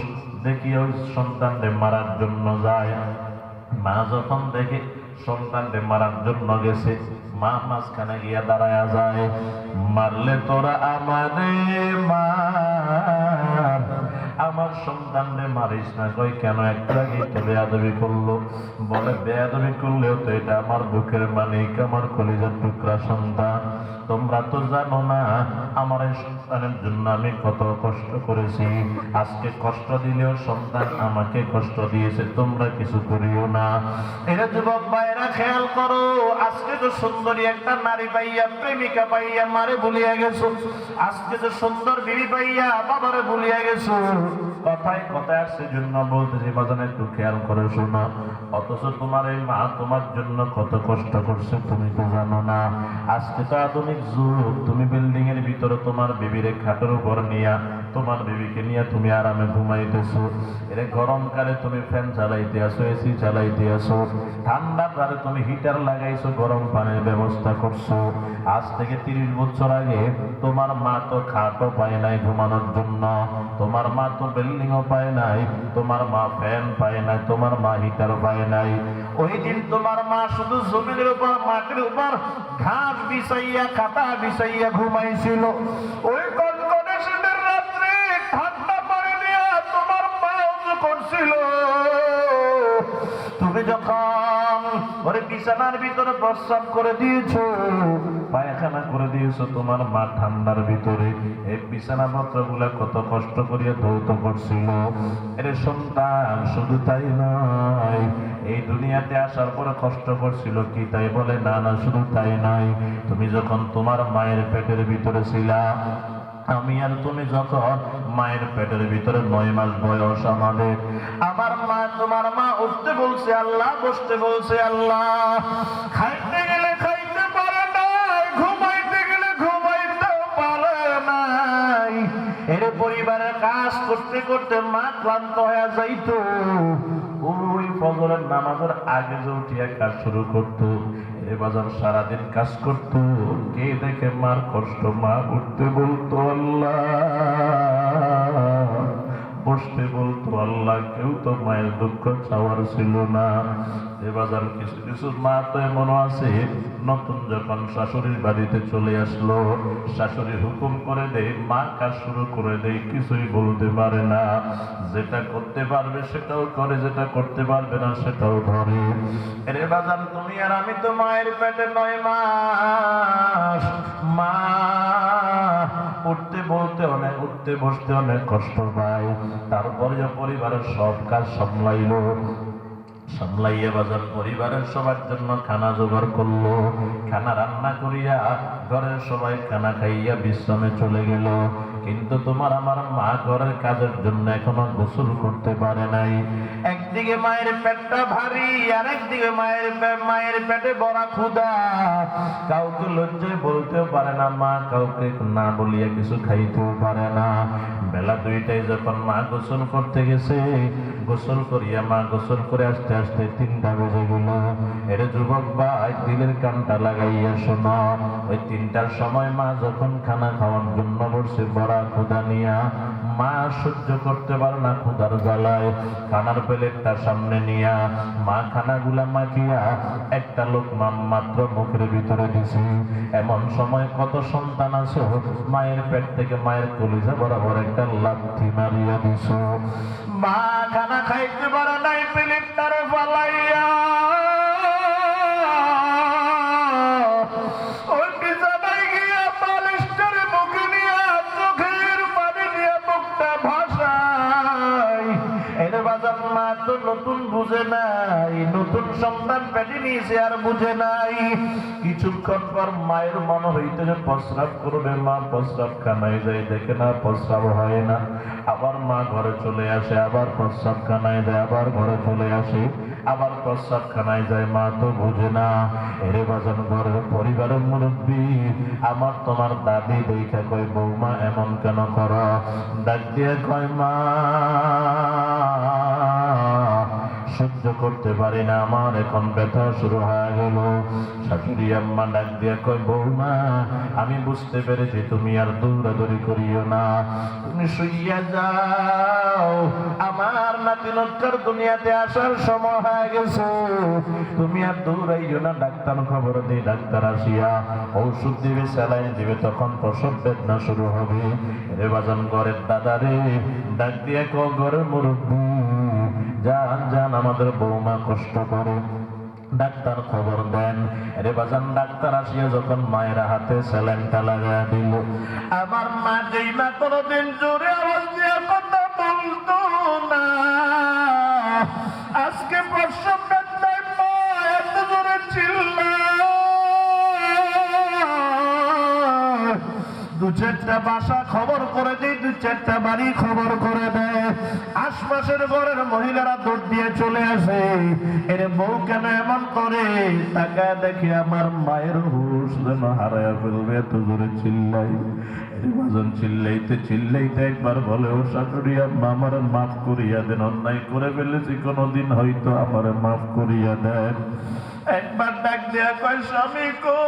দেখি ওই সন্তানকে মারার জন্য যায়। মা যখন দেখে সন্তানকে মারার জন্য গেছে, মা মাঝখানে গিয়া দাঁড়ায়া যায়, মারলে তোরা আমারে মার, আমার সন্তানরে মারিস না। কই কেন? একটু আগে তো বেয়াদবি করলো। বলে বেয়াদবি করলেও তো এটা আমার বুকের মালিক, আমার কলিজার টুকরা সন্তান। তোমরা তো জানো না আমার এই সন্তানের জন্য আমি কত কষ্ট করেছি। আজকে কষ্ট দিলেও সন্তান আমাকে কষ্ট দিয়েছে, তোমরা কিছু করিও না। এরা যুবক ভাইরা খেয়াল করো, আজকে তো সুন্দরী একটা নারী পাইয়া, প্রেমিকা পাইয়া মারে ভুলিয়া গেছো। আজকে তো সুন্দর বিবি পাইয়া বাবারে ভুলিয়া গেছো। কথায় কথায় আসছে জন্য বলতেছি বাজানে একটু খেয়াল করে শোনা। অথচ তোমার এই মা তোমার জন্য কত কষ্ট করছে তুমি তো জানো না। আজকে তো আধুনিক যুগ, তুমি বিল্ডিং এর ভিতরে তোমার বিবিরে খাটের উপর নিয়া তোমার বিবিকে নিয়ে তুমি আরামে ঘুমাইতেছো, এরে গরমকালে তুমি ফ্যান চালাইতে আসো, এসি চালাইতে আসো, ঠান্ডার কালে তুমি হিটার লাগাইছো, গরম পানির ব্যবস্থা করছো। আজ থেকে 30 বছর আগে তোমার মা তো খাটও পায় নাই ঘুমানোর জন্য, তোমার মা তো বিল্ডিংও পায় নাই, তোমার মা ফ্যান পায় নাই, তোমার মা হিটার পায় নাই। ওই দিন তোমার মা শুধু জমিনের উপর, মাটির উপর ঘাস বিছাইয়া, কাটা বিছাইয়া ঘুমাইছিল। ওই কনকনে শীতের রাত্রে ঠান্ডা পানি দিয়া তোমার মা উযু করছিল। তুমি যখন ওরে বিছানার ভিতরে প্রস্রাব করে দিয়েছো, পায়খানা করে দিয়েছো, তোমার মা ঠান্ডার ভিতরে এই বিছানাপত্র গুলা কত কষ্ট করিয়া ধৌত করছিল। এর সন্তান শুধু তাই নয়, এই দুনিয়াতে আসার পরে কষ্ট করছিল কি তাই বলে? না না, শুধু তাই নয়, তুমি যখন তোমার মায়ের পেটের ভিতরে ছিলা, আমি আর তুমি যখন মায়ের পেটের ভিতরে 9 মাস বয়স আমাদের, আমার মা, তোমার মা উঠতে বলছে আল্লাহ, বসতে বলছে আল্লাহ, খাইতে গেলে খাইতে পারে নাই, ঘুমাইতে গেলে ঘুমাইতে পারে নাই। এর পরিবারের কাজ করতে করতে মা ক্লান্ত হয়ে যাইতো। ওই ফজরের নামাজের আগে যে উঠিয়া কাজ শুরু করতো, এ বাজার সারাদিন কাজ করতো, কে দেখে মার কষ্ট, মা উঠতে বলতো আল্লাহ, বসতে বলতো আল্লাহ, কেউ তো মায়ের দুঃখ চাওয়ার ছিল না। এ বাজার কিছু কিছু মা তো এমনও আছে, নতুন যখন শাশুড়ির বাড়িতে চলে আসলো, শাশুড়ি হুকুম করে দেয়, মা কাজ শুরু করে দেয়, কিছুই বলতে পারে না, যেটা করতে পারবে সেটাও করে, যেটা করতে পারবে না সেটাও ধরে। এরে বাজার, তুমি আর আমি তো মায়ের পেটে 9 মাস, মা উঠতে বলতে অনেক, উঠতে বসতে অনেক কষ্ট পায়, তারপরে পরিবারের সব কাজ সামলাইয়া বাজার পরিবারের সবার জন্য খানা জোগাড় করলো, খানা রান্না করিয়া ঘরের সবাই খানা খাইয়া বিশ্রামে চলে গেল। কিন্তু তোমার আমার মা ঘরের কাজের জন্য এখনো গোসল করতে পারে নাই। একদিকে মায়ের পেটটা ভারী, আর একদিকে মায়ের পেটে বড় ক্ষুধা, কাউকে লজ্জায় বলতেও পারে না মা, কাউকে না বলিয়া কিছু খাইতেও পারে না। বেলা 2টায় যখন মা গোসল করতে গেছে, গোসল করিয়া মা গোসল করে আসতে আসতে 3টা বেজে গেল। এর যুবক ভাই, দিলের কানটা লাগাইয়া শোনো, ওই 3টার সময় মা যখন খানা খাওয়ার জন্য বসে বড় ক্ষুধা নিয়া, মা সহ্য করতে পারে না ক্ষুধার জ্বালায়, খানার প্লেটটা সামনে নিয়া মা খানাগুলা মাখিয়া একটা লোকমা মাত্র মুখের ভিতরে দিছে। এমন সময় কত সন্তান আছে, মায়ের পেট থেকে মায়ের কলিজা বরাবর একটা লাথি মারিয়া দিছ। মা খানা খাইতে পারে নাই, প্লেটটারে ফালাইয়া ওই বিছানায় গিয়া বালিশটারে মুখে নিয়া চোখের পানি নিয়ে মুখটা ভাসায়। এর বাজার মা তো নতুন বুঝে নাই, নতুন সন্তান পেটে নিয়েছে আর বুঝে নাই। কিছুক্ষণ পর মায়ের মনে হইতে যে প্রস্রাব করবে, মা প্রস্রাব খানায় যায়, দেখে না প্রস্রাব হয় না, আবার মা ঘরে চলে আসে, আবার প্রস্রাব খানায় যায়, আবার ঘরে চলে আসে, আবার প্রস্রাব খানায় যায়, মা তো বুঝে না। এরে বাজান ঘরের পরিবারের মুরব্বী আমার তোমার দাদি দেখা কয়, বৌমা এমন কেন কর? ডাক দিয়ে কয়, মা সহ্য করতে পারি না, আমার এখন ব্যথা শুরু হয়ে গেল। শাশুড়ি আম্মা ডাক দিয়ে কয়, বৌমা আমি বুঝতে পেরেছি, তুমি আর দৌড়াদৌড়ি করিও না, তুমি শুইয়া যাও, আমার নাতিনক্কার দুনিয়াতে আসার সময় হয়ে গেছে, তুমি আর দৌড়াইও না, ডাক্তার খবর দিই, ডাক্তার আসিয়া ঔষধ দিবে, স্যালাইন দিবে, তখন প্রসব বেদনা শুরু হবে। রে বাজান ঘরের দাদারে ডাক দিয়ে কয়, ঘরের মুরব্বী যান যান, আমাদের বৌমা কষ্ট করে, ডাক্তার খবর দেন। রে বাজান ডাক্তার আসিয়া যখন মায়ের হাতে স্যালাইনটা লাগাইয়া দিল, আমার মা যেই মা কোনোদিন জোরে আওয়াজ দিয়ে কথা বলতো না, আজকে প্রসব বেদনায় মা এত জোরে চিল্লায়, 2-4টা বাসা খবর করে দেয়, 2-4টা বাড়ি খবর করে দেয়, আশপাশের ঘরের মহিলারা দৌড় দিয়ে চলে আসে। এর বউ কেন এমন করে? তাকায় দেখে আমার মায়ের হুঁশ যেন হারায়া ফেলবে, এত জোরে চিল্লাই। বাজান চিল্লাইতে চিল্লাইতে একবার বলে, ও শাশুড়ি আম্মা আমার মাফ করিয়া দেন, অন্যায় করে ফেলেছি, কোনোদিন হয়তো আমার মাফ করিয়া দেন। একবার ডাক দেয়া কয়, স্বামী কই,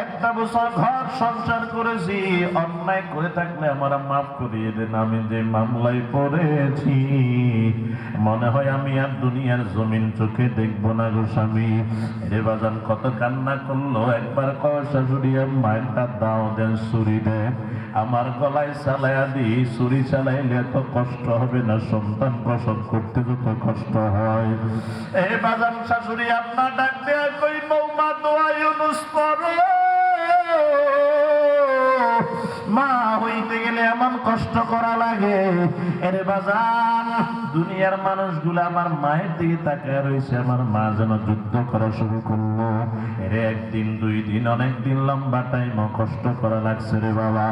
একটা বছর ঘর সংসার করেছি, অন্যায় করে থাকলে আমার মাফ করিয়ে দেন, আমি যে মামলায় পড়েছি মনে হয় আমি আর দুনিয়ার জমিন চোখে দেখবো না গো স্বামী। রে বাজান কত কান্না করলো। একবার কয়, শাশুড়ি আম্মা একটা দাও দেন, ছুরি দেন, আমার গলায় চালাইয়া দিই, ছুরি চালাইলে এত কষ্ট হবে না, সন্তান প্রসব করতে যত কষ্ট হয়। এ বাজান শাশুড়ি আম্মা ডাক দেয়া কই, বৌমা দোয়া ইউনুস পড়ো, মা হইতে গেলে এমন কষ্ট করা লাগে। এরে বাজান দুনিয়ার মানুষগুলো আমার মায়ের দিকে তাকায় রয়েছে, আমার মা যেন যুদ্ধ করা শুরু করলো। এরে একদিন দুই দিন অনেক দিন লম্বা টাইম কষ্ট করা লাগছে রে বাবা।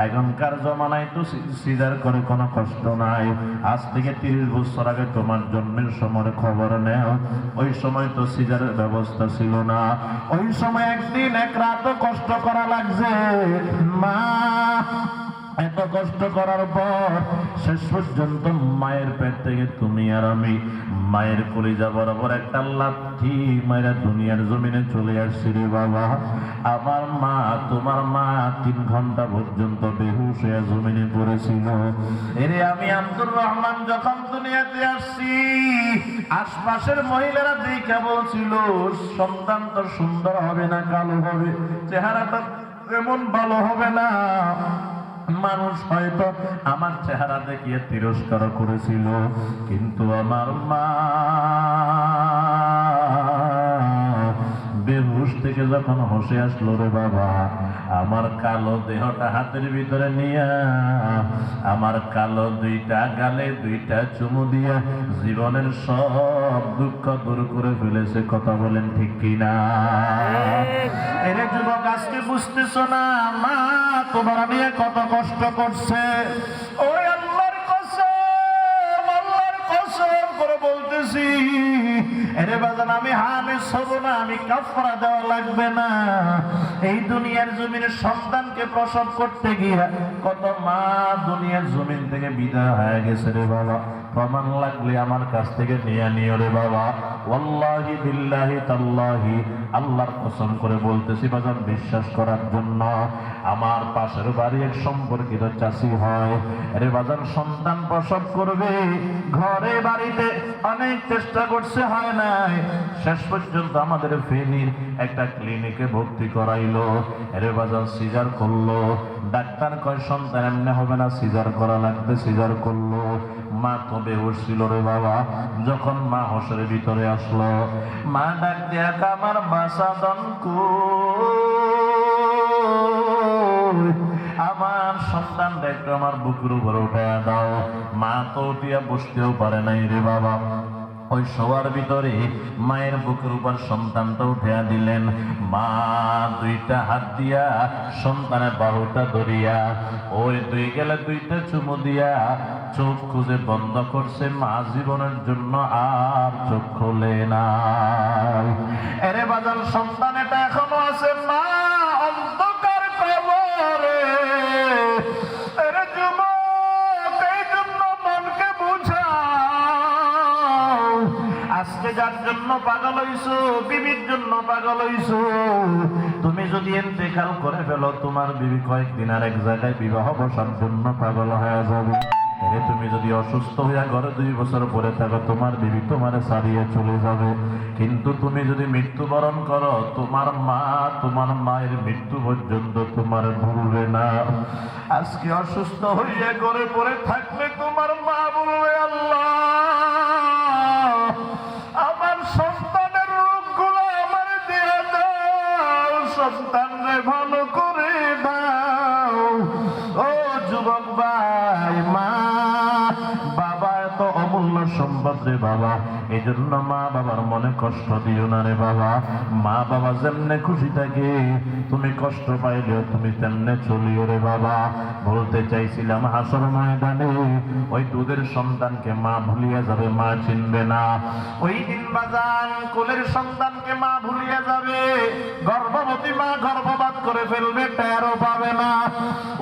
এখনকার জমানায় তো সিজার করে কোনো কষ্ট নাই। আজ থেকে 30 বছর আগে তোমার জন্মের সময় খবর নেও, ওই সময় তো সিজারের ব্যবস্থা ছিল না। ওই সময় একদিন এক রাতও কষ্ট করা লাগছে মা। এত কষ্ট করার পর শেষ পর্যন্ত মায়ের পেট থেকে তুমি আর আমি মায়ের কলিজা বরাবর একটা লাথি মায়েরা দুনিয়ার জমিনে চলে আসছি রে বাবা। আমার মা, তোমার মা 3 ঘন্টা পর্যন্ত বেহুশ হয়ে জমিনে পড়েছিল। এরে আমি আব্দুর রহমান যখন দুনিয়াতে আসছি, আশপাশের মহিলারা দেখে বলছিল, সন্তান তো সুন্দর হবে না, কালো হবে, চেহারাটা তেমন ভালো হবে না। মানুষ হয়তো আমার চেহারা দেখিয়ে তিরস্কার করেছিল, কিন্তু আমার মা বেহুশ থেকে যখন হোশে আসলো রে বাবা, আমার কালো দেহটা হাতের ভিতরে নিয়ে আমার কালো 2টা গালে 2টা চুমু দিয়ে জীবনের সব দুঃখ দূর করে ফেলেছে। কথা বলেন ঠিক কিনা? এরে যুবক, আজকে বুঝতেছো না মা তোমার নিয়ে কত কষ্ট করছে। ওই আল্লাহর কসম করে বলতেছি, এরে বাজান আমি হানিস হব না, আমি কাফারা দেওয়া লাগবে না। এই দুনিয়ার জমিনে সন্তানকে প্রসব করতে গিয়ে কত মা দুনিয়ার জমিন থেকে বিদায় হয়ে গেছে রে বাবা। প্রমাণ লাগলে আমার কাছ থেকে নিয়ে নিও রে বাবা। ওয়াল্লাহি বিল্লাহি তাল্লাহি, আল্লাহর কসম করে বলতেছি বাজান, বিশ্বাস করার জন্য। আমার পাশের বাড়ি এক সম্পর্কিত চাষি হয় রে বাজান, সন্তান প্রসব করবে, ঘরে বাড়িতে অনেক চেষ্টা করছে, হয় নাই। শেষ পর্যন্ত আমাদের ফেনীর একটা ক্লিনিকে ভর্তি করাইলো। রে বাজান সিজার করলো। ডাক্তার কয় সন্তান এমনি হবে না, সিজার করা লাগবে। সিজার করলো। মা তো বেহুশ ছিল রে বাবা। যখন মা হোশের ভিতরে আসলো, মা ডাক দিয়া আমার বাসাদন আমার সন্তানটা একটু আমার বুকের উপরে উঠে দাও। মা তো উঠিয়া বসতেও পারে নাই রে বাবা। ওই শোয়ার ভিতরে মায়ের বুকের উপর সন্তানটা উঠিয়া দিলেন। মা 2টা হাত দিয়া সন্তানের বাহুটা ধরিয়া ওই 2 গেলে 2টা চুমু দিয়া চোখ খুঁজে বন্ধ করছে। মা জীবনের জন্য আর চোখ খোলে না। এরে বাজার সন্তান এটা এখনো আছে মা অন্ধকার কবরে। এরে যুবক, এই জন্য মনকে বুঝাও, আজকে যার জন্য পাগল হইছো, বিবির জন্য পাগল হইছো, তুমি যদি ইন্তেকাল করে ফেলো, তোমার বিবি কয়েকদিন আর এক জায়গায় বিবাহ বসার জন্য পাগল হয়ে যাবে। তুমি যদি অসুস্থ হইয়া ঘরে 2 বছর পরে থাকো, তোমার বিবি তোমারে ছাড়িয়ে চলে যাবে। কিন্তু তুমি যদি মৃত্যুবরণ করো, তোমার মা তোমার মায়ের মৃত্যু পর্যন্ত তোমার ভুলবে না। আজকে অসুস্থ হইয়া ঘরে পরে থাকলে তোমার মা বলবে, আল্লাহ আমার সন্তানের রোগগুলো আমার দিয়ে দাও, সন্তানরে ভালো করে দাও। ও যুবক ভাই, মা বাবা এত অমূল্য বহুমূল্য সম্পদ রে বাবা। এই জন্য মা বাবার মনে কষ্ট দিও না রে বাবা। মা বাবা যেমনে খুশি থাকে তুমি কষ্ট পাইলেও তুমি তেমনে চলিও রে বাবা। বলতে চাইছিলাম হাসর ময়দানে ওই দুধের সন্তানকে মা ভুলিয়া যাবে, মা চিনবে না। ওই দিন বাজান কোলের সন্তানকে মা ভুলিয়া যাবে, গর্ভবতী মা গর্ভপাত করে ফেলবে, টেরও পাবে না।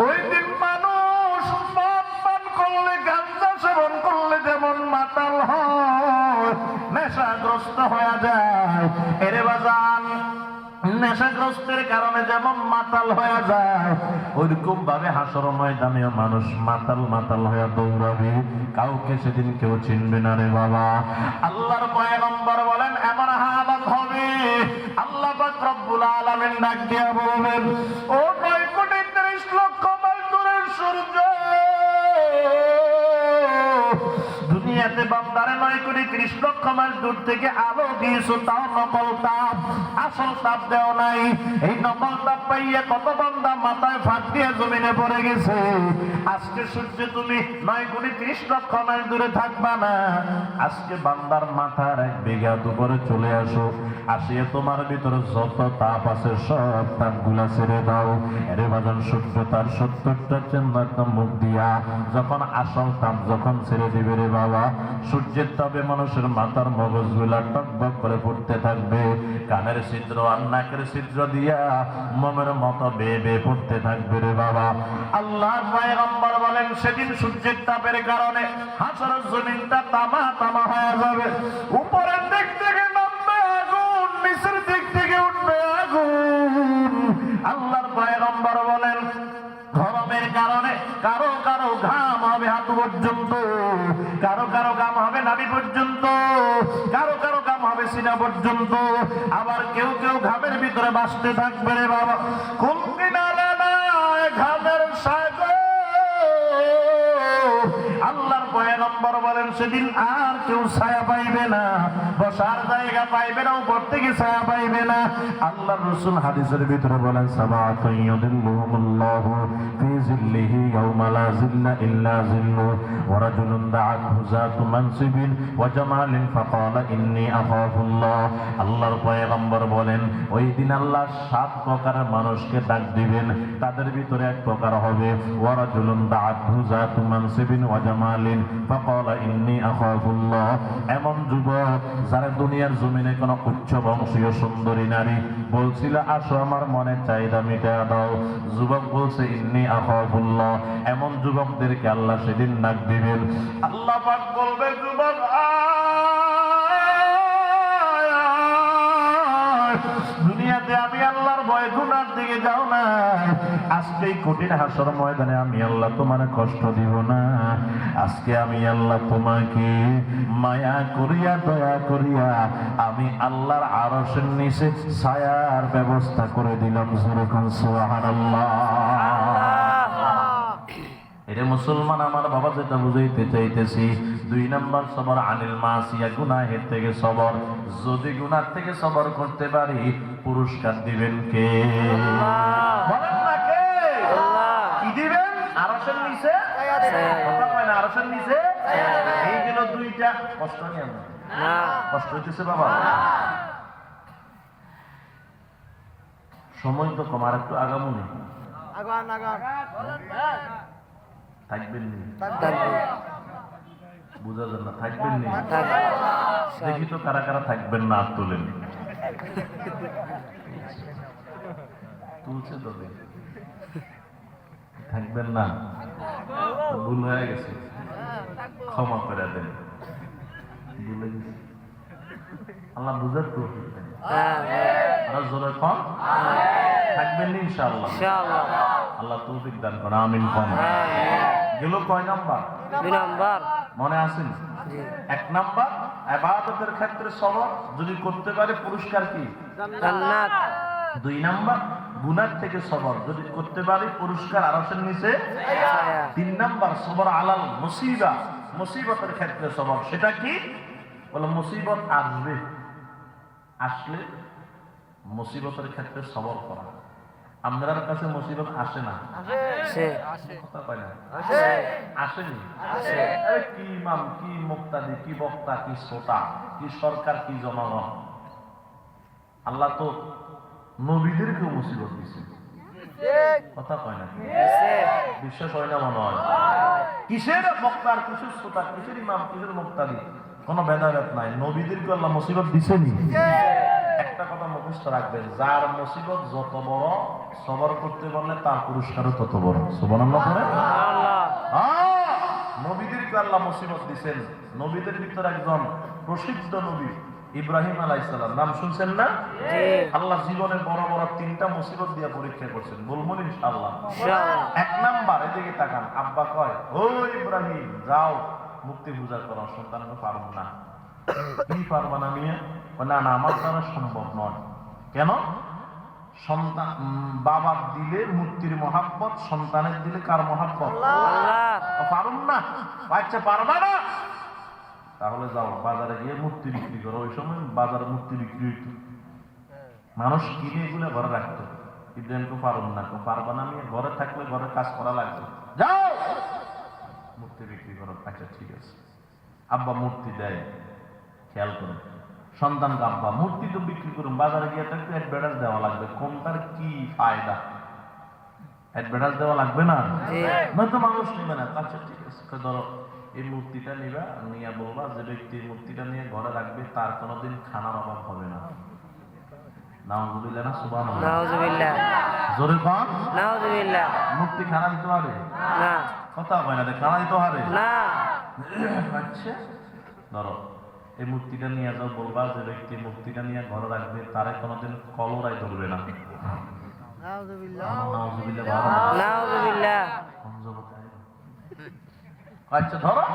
ওই দিন মানুষ মদ পান করলে, গাঁজা সেবন করলে যেমন মাতাল হয়, নেশাগ্রস্ত হয়ে যায়, এরে বাজান নেশাগ্রস্তের কারণে যেমন মাতাল হয়ে যায়, ওইরকম ভাবে হাসর ময়দানে মানুষ মাতাল মাতাল হয়ে দৌড়াবে, কাউকে সেদিন কেউ চিনবে না রে বাবা। আল্লাহর পয়গম্বর বলেন এমন হালাত হবে, আল্লাহ পাক রব্বুল আলামিন ডাক দিয়া বলবেন, ও 9,30,00,000 মাইল দূরের সূর্য, দুনিয়াতে বান্দারে 9,30,00,000 মাইল দূর থেকে আলো দিয়েছো, তাও নকল তাপ, আসল তাপ দেও নাই। এই নকল তাপ পাইয়া কত বান্দা মাথায় ফাঁক দিয়ে জমিনে পড়ে গেছে। আজকে সূর্য তুমি 9,30,00,000 মাইল দূরে থাকবা না, আজকে বান্দার মাথার 1 বিঘা উপরে চলে আসো, আসিয়া তোমার ভিতরে যত তাপ আছে সব তাপগুলা ছেড়ে দাও। এরে বাজান সূর্য তার 70টা চেম্বার মুখ দিয়া যখন আসল তাপ যখন ছেড়ে দিবে রে বাবা, সূর্যের তাপে মানুষের মাথার মগজগুলা টকবক করে পড়তে থাকবে, কানের ছিদ্র আর নাকের ছিদ্র দিয়া মোমের মতো বেয়ে বেয়ে পড়তে থাকবে রে বাবা। আল্লাহর পয়গম্বর বলেন সেদিন সূর্যের তাপের কারণে হাসরের জমিনটা তামা তামা হয়ে যাবে, উপরের দিক থেকে নামবে আগুন, নিচের দিক থেকে উঠবে আগুন। আল্লাহর পয়গম্বর বলেন গরমের কারণে কারো কারো ঘাম হবে হাঁটু পর্যন্ত, কারো কারো ঘাম হবে নাভি পর্যন্ত, কারো কারো ঘাম হবে সিনা পর্যন্ত, আবার কেউ কেউ ঘামের ভিতরে বাসতে থাকবে রে বাবা। কোন কিনারে নাই ঘামের সাগর। আল্লাহর পয়গম্বর বলেন সেদিন আর কেউ ছায়া পাইবে না, বসার জায়গা পাইবে না, উপর থেকে ছায়া পাইবে না। আল্লাহর রাসূল হাদিসের ভিতরে বলেন সাবাতুন ইউদিল্লুহুমুল্লাহু ফি জিল্লিহি ইয়াওমা লা জিল্লা ইল্লা জিল্লু ওয়া রাজুলুন দাআতহু যাতু মানসিবিন ওয়া জামালিন ফাকালা ইন্নী আখাফুল্লাহ। আল্লাহর পয়গম্বর বলেন ওই দিন আল্লাহ 7 প্রকারের মানুষকে ডাক দিবেন, তাদের ভিতরে এক প্রকার হবে ওয়া রাজুলুন দাআতহু যাতু মানসিবিন ওয়া জামালিন ফাকালা ইন্নী আখাফুল্লাহ। এমন যুবক যারা দুনিয়ার জমিনে কোনো উচ্চ বংশীয় সুন্দরী নারী বলছিল আসো আমার মনের চাহিদা মিটায়া দাও, যুবক বলছে ইন্নী আখাফুল্লাহ। এমন যুবকদেরকে আল্লাহ সেদিন ডাক দিবেন। আল্লাহ পাক বলবে যুবক দুনিয়াতে আমি আল্লাহর ভয় গুনার দিকে যাও না, আজকে এই কঠিন হাসর ময়দানে আমি আল্লাহ তোমার কষ্ট দিব না, আজকে আমি আল্লাহ তোমাকে মায়া করিয়া দয়া করিয়া আমি আল্লাহর আরশের নিচে ছায়ার ব্যবস্থা করে দিলাম। সুবহানাল্লাহ। এটা মুসলমান আমার বাবা যেটা বুঝাইতে চাইতেছি, 2 নম্বর সবর আনিল মাসিয়া, গুনাহের থেকে সবর। যদি গুনাহ থেকে সবর করতে পারি পুরস্কার দিবেন কে? বলেন না কে? আল্লাহ। কি দিবেন? আরশের নিচে কথা কয় না, আরশের নিচে। এই গেল 2টা। কষ্ট নিয়ে না, কষ্ট হইতেছে বাবা? সময় তো কম, আর একটু আগামুনি থাকবেন নি? বুঝা যান না, থাকবেন নি? দেখি তো কারা কারা থাকবেন না, হাত তোলেন। তুলছে তো, থাকবেন না? ভুল হয়ে গেছে, ক্ষমা করে দেন, ভুলে গেছে। আল্লাহ বুঝার তো জোরে কম থাকবেন ইনশাআল্লাহ। আল্লাহ তৌফিক দান করেন, আমিন। কম গেল কয় নাম্বার? 2 নাম্বার মনে আছেন? 1 নাম্বার ইবাদতের ক্ষেত্রে সবর, যদি করতে পারে পুরস্কার কি? জান্নাত। 2 নাম্বার গুনাহ থেকে সবর, যদি করতে পারে পুরস্কার আরশের নিচে ছায়া। 3 নাম্বার সবর আলাল মুসিবা, মুসিবতের ক্ষেত্রে সবর। সেটা কি? বলে মুসিবত আসবে, আসলে মুসিবতের ক্ষেত্রে সবর করা। আপনার কাছে মুসিবত আসে না? সে কথা কয় না? সে আসেনি? আরে কি ইমাম, কি মুক্তাদি, কি বক্তা, কি শ্রোতা, কি সরকার, কি জনগণ। আল্লাহ তো নবীদেরকেও মুসিবত দিচ্ছে। কথা কয় না? সে বিশ্বাস হয় না মনে হয়? কিসের বক্তার, কিসের শ্রোতা, কিসের ইমাম, কিসের মুক্তাদি, কোনো ভেদাভেদ নাই। নবীদেরকে আল্লাহ মুসিবত দিছেনি। একটা কথা মুখস্থ রাখবেন, যার মুসিবত যত বড় সবর করতে পারলে তার পুরস্কারও তত বড়। সুবহানাল্লাহ পড়ে। নবীদেরকে আল্লাহ মুসিবত দিছেন। নবীদের ভিতরে একজন প্রসিদ্ধ নবী ইব্রাহিম আলাইহিস সালাম, নাম শুনছেন না? আল্লাহ জীবনে বড় বড় 3টা মুসিবত দিয়ে পরীক্ষা করছেন। বলবো ইনশাআল্লাহ। এক নাম্বার, এদিকে তাকান, আব্বা কয়, ও ইব্রাহিম যাও মুক্তি পূজা করো, সন্তানকে পারব না। কি পারবা না মিয়া? না না, আমার দ্বারা সম্ভব নয়। কেন? সন্তান বাবার দিলে মূর্তির মহাব্বত, সন্তানের দিলে কার মহাব্বত? পারুন না। আচ্ছা পারবা না, তাহলে যাও বাজারে গিয়ে মূর্তি বিক্রি করো। ওই সময় বাজারে মূর্তি বিক্রি হইত, মানুষ কিনে এগুলো ঘরে রাখতো। ইব্রাহিমকে পারুন না, পারবা না নিয়ে ঘরে থাকলে ঘরে কাজ করা লাগবে, যাও মূর্তি বিক্রি করো। আচ্ছা ঠিক আছে। আব্বা মূর্তি দেয়, খেয়াল করুন সন্তানকে, আব্বা মূর্তি তো বিক্রি করুন, বাজারে গিয়ে তো একটু অ্যাডভার্টাইজ দেওয়া লাগবে, কোনটার কি ফায়দা, অ্যাডভার্টাইজ দেওয়া লাগবে না? নয়তো মানুষ নেবে না। আচ্ছা ঠিক আছে, ধরো এই মূর্তিটা নিবা, নিয়ে বলবা যে ব্যক্তি মূর্তিটা নিয়ে ঘরে রাখবে তার কোনোদিন খানার অভাব হবে না। নাউজুবিল্লাহ না সুবহানাল্লাহ? নাউজুবিল্লাহ। জোরে কোন? নাউজুবিল্লাহ। মূর্তি খানা দিতে পারে না কথা হয় না, খানা দিতে পারে না। আচ্ছা ধরো এই মূর্তিটা নিয়ে যাও, বলবা যে ব্যক্তি মূর্তিটা নিয়ে ঘরে রাখবে তারে কোনোদিন কলরায় ধরবে না। নাউজুবিল্লাহ। নাউজুবিল্লাহ। আচ্ছা ধরো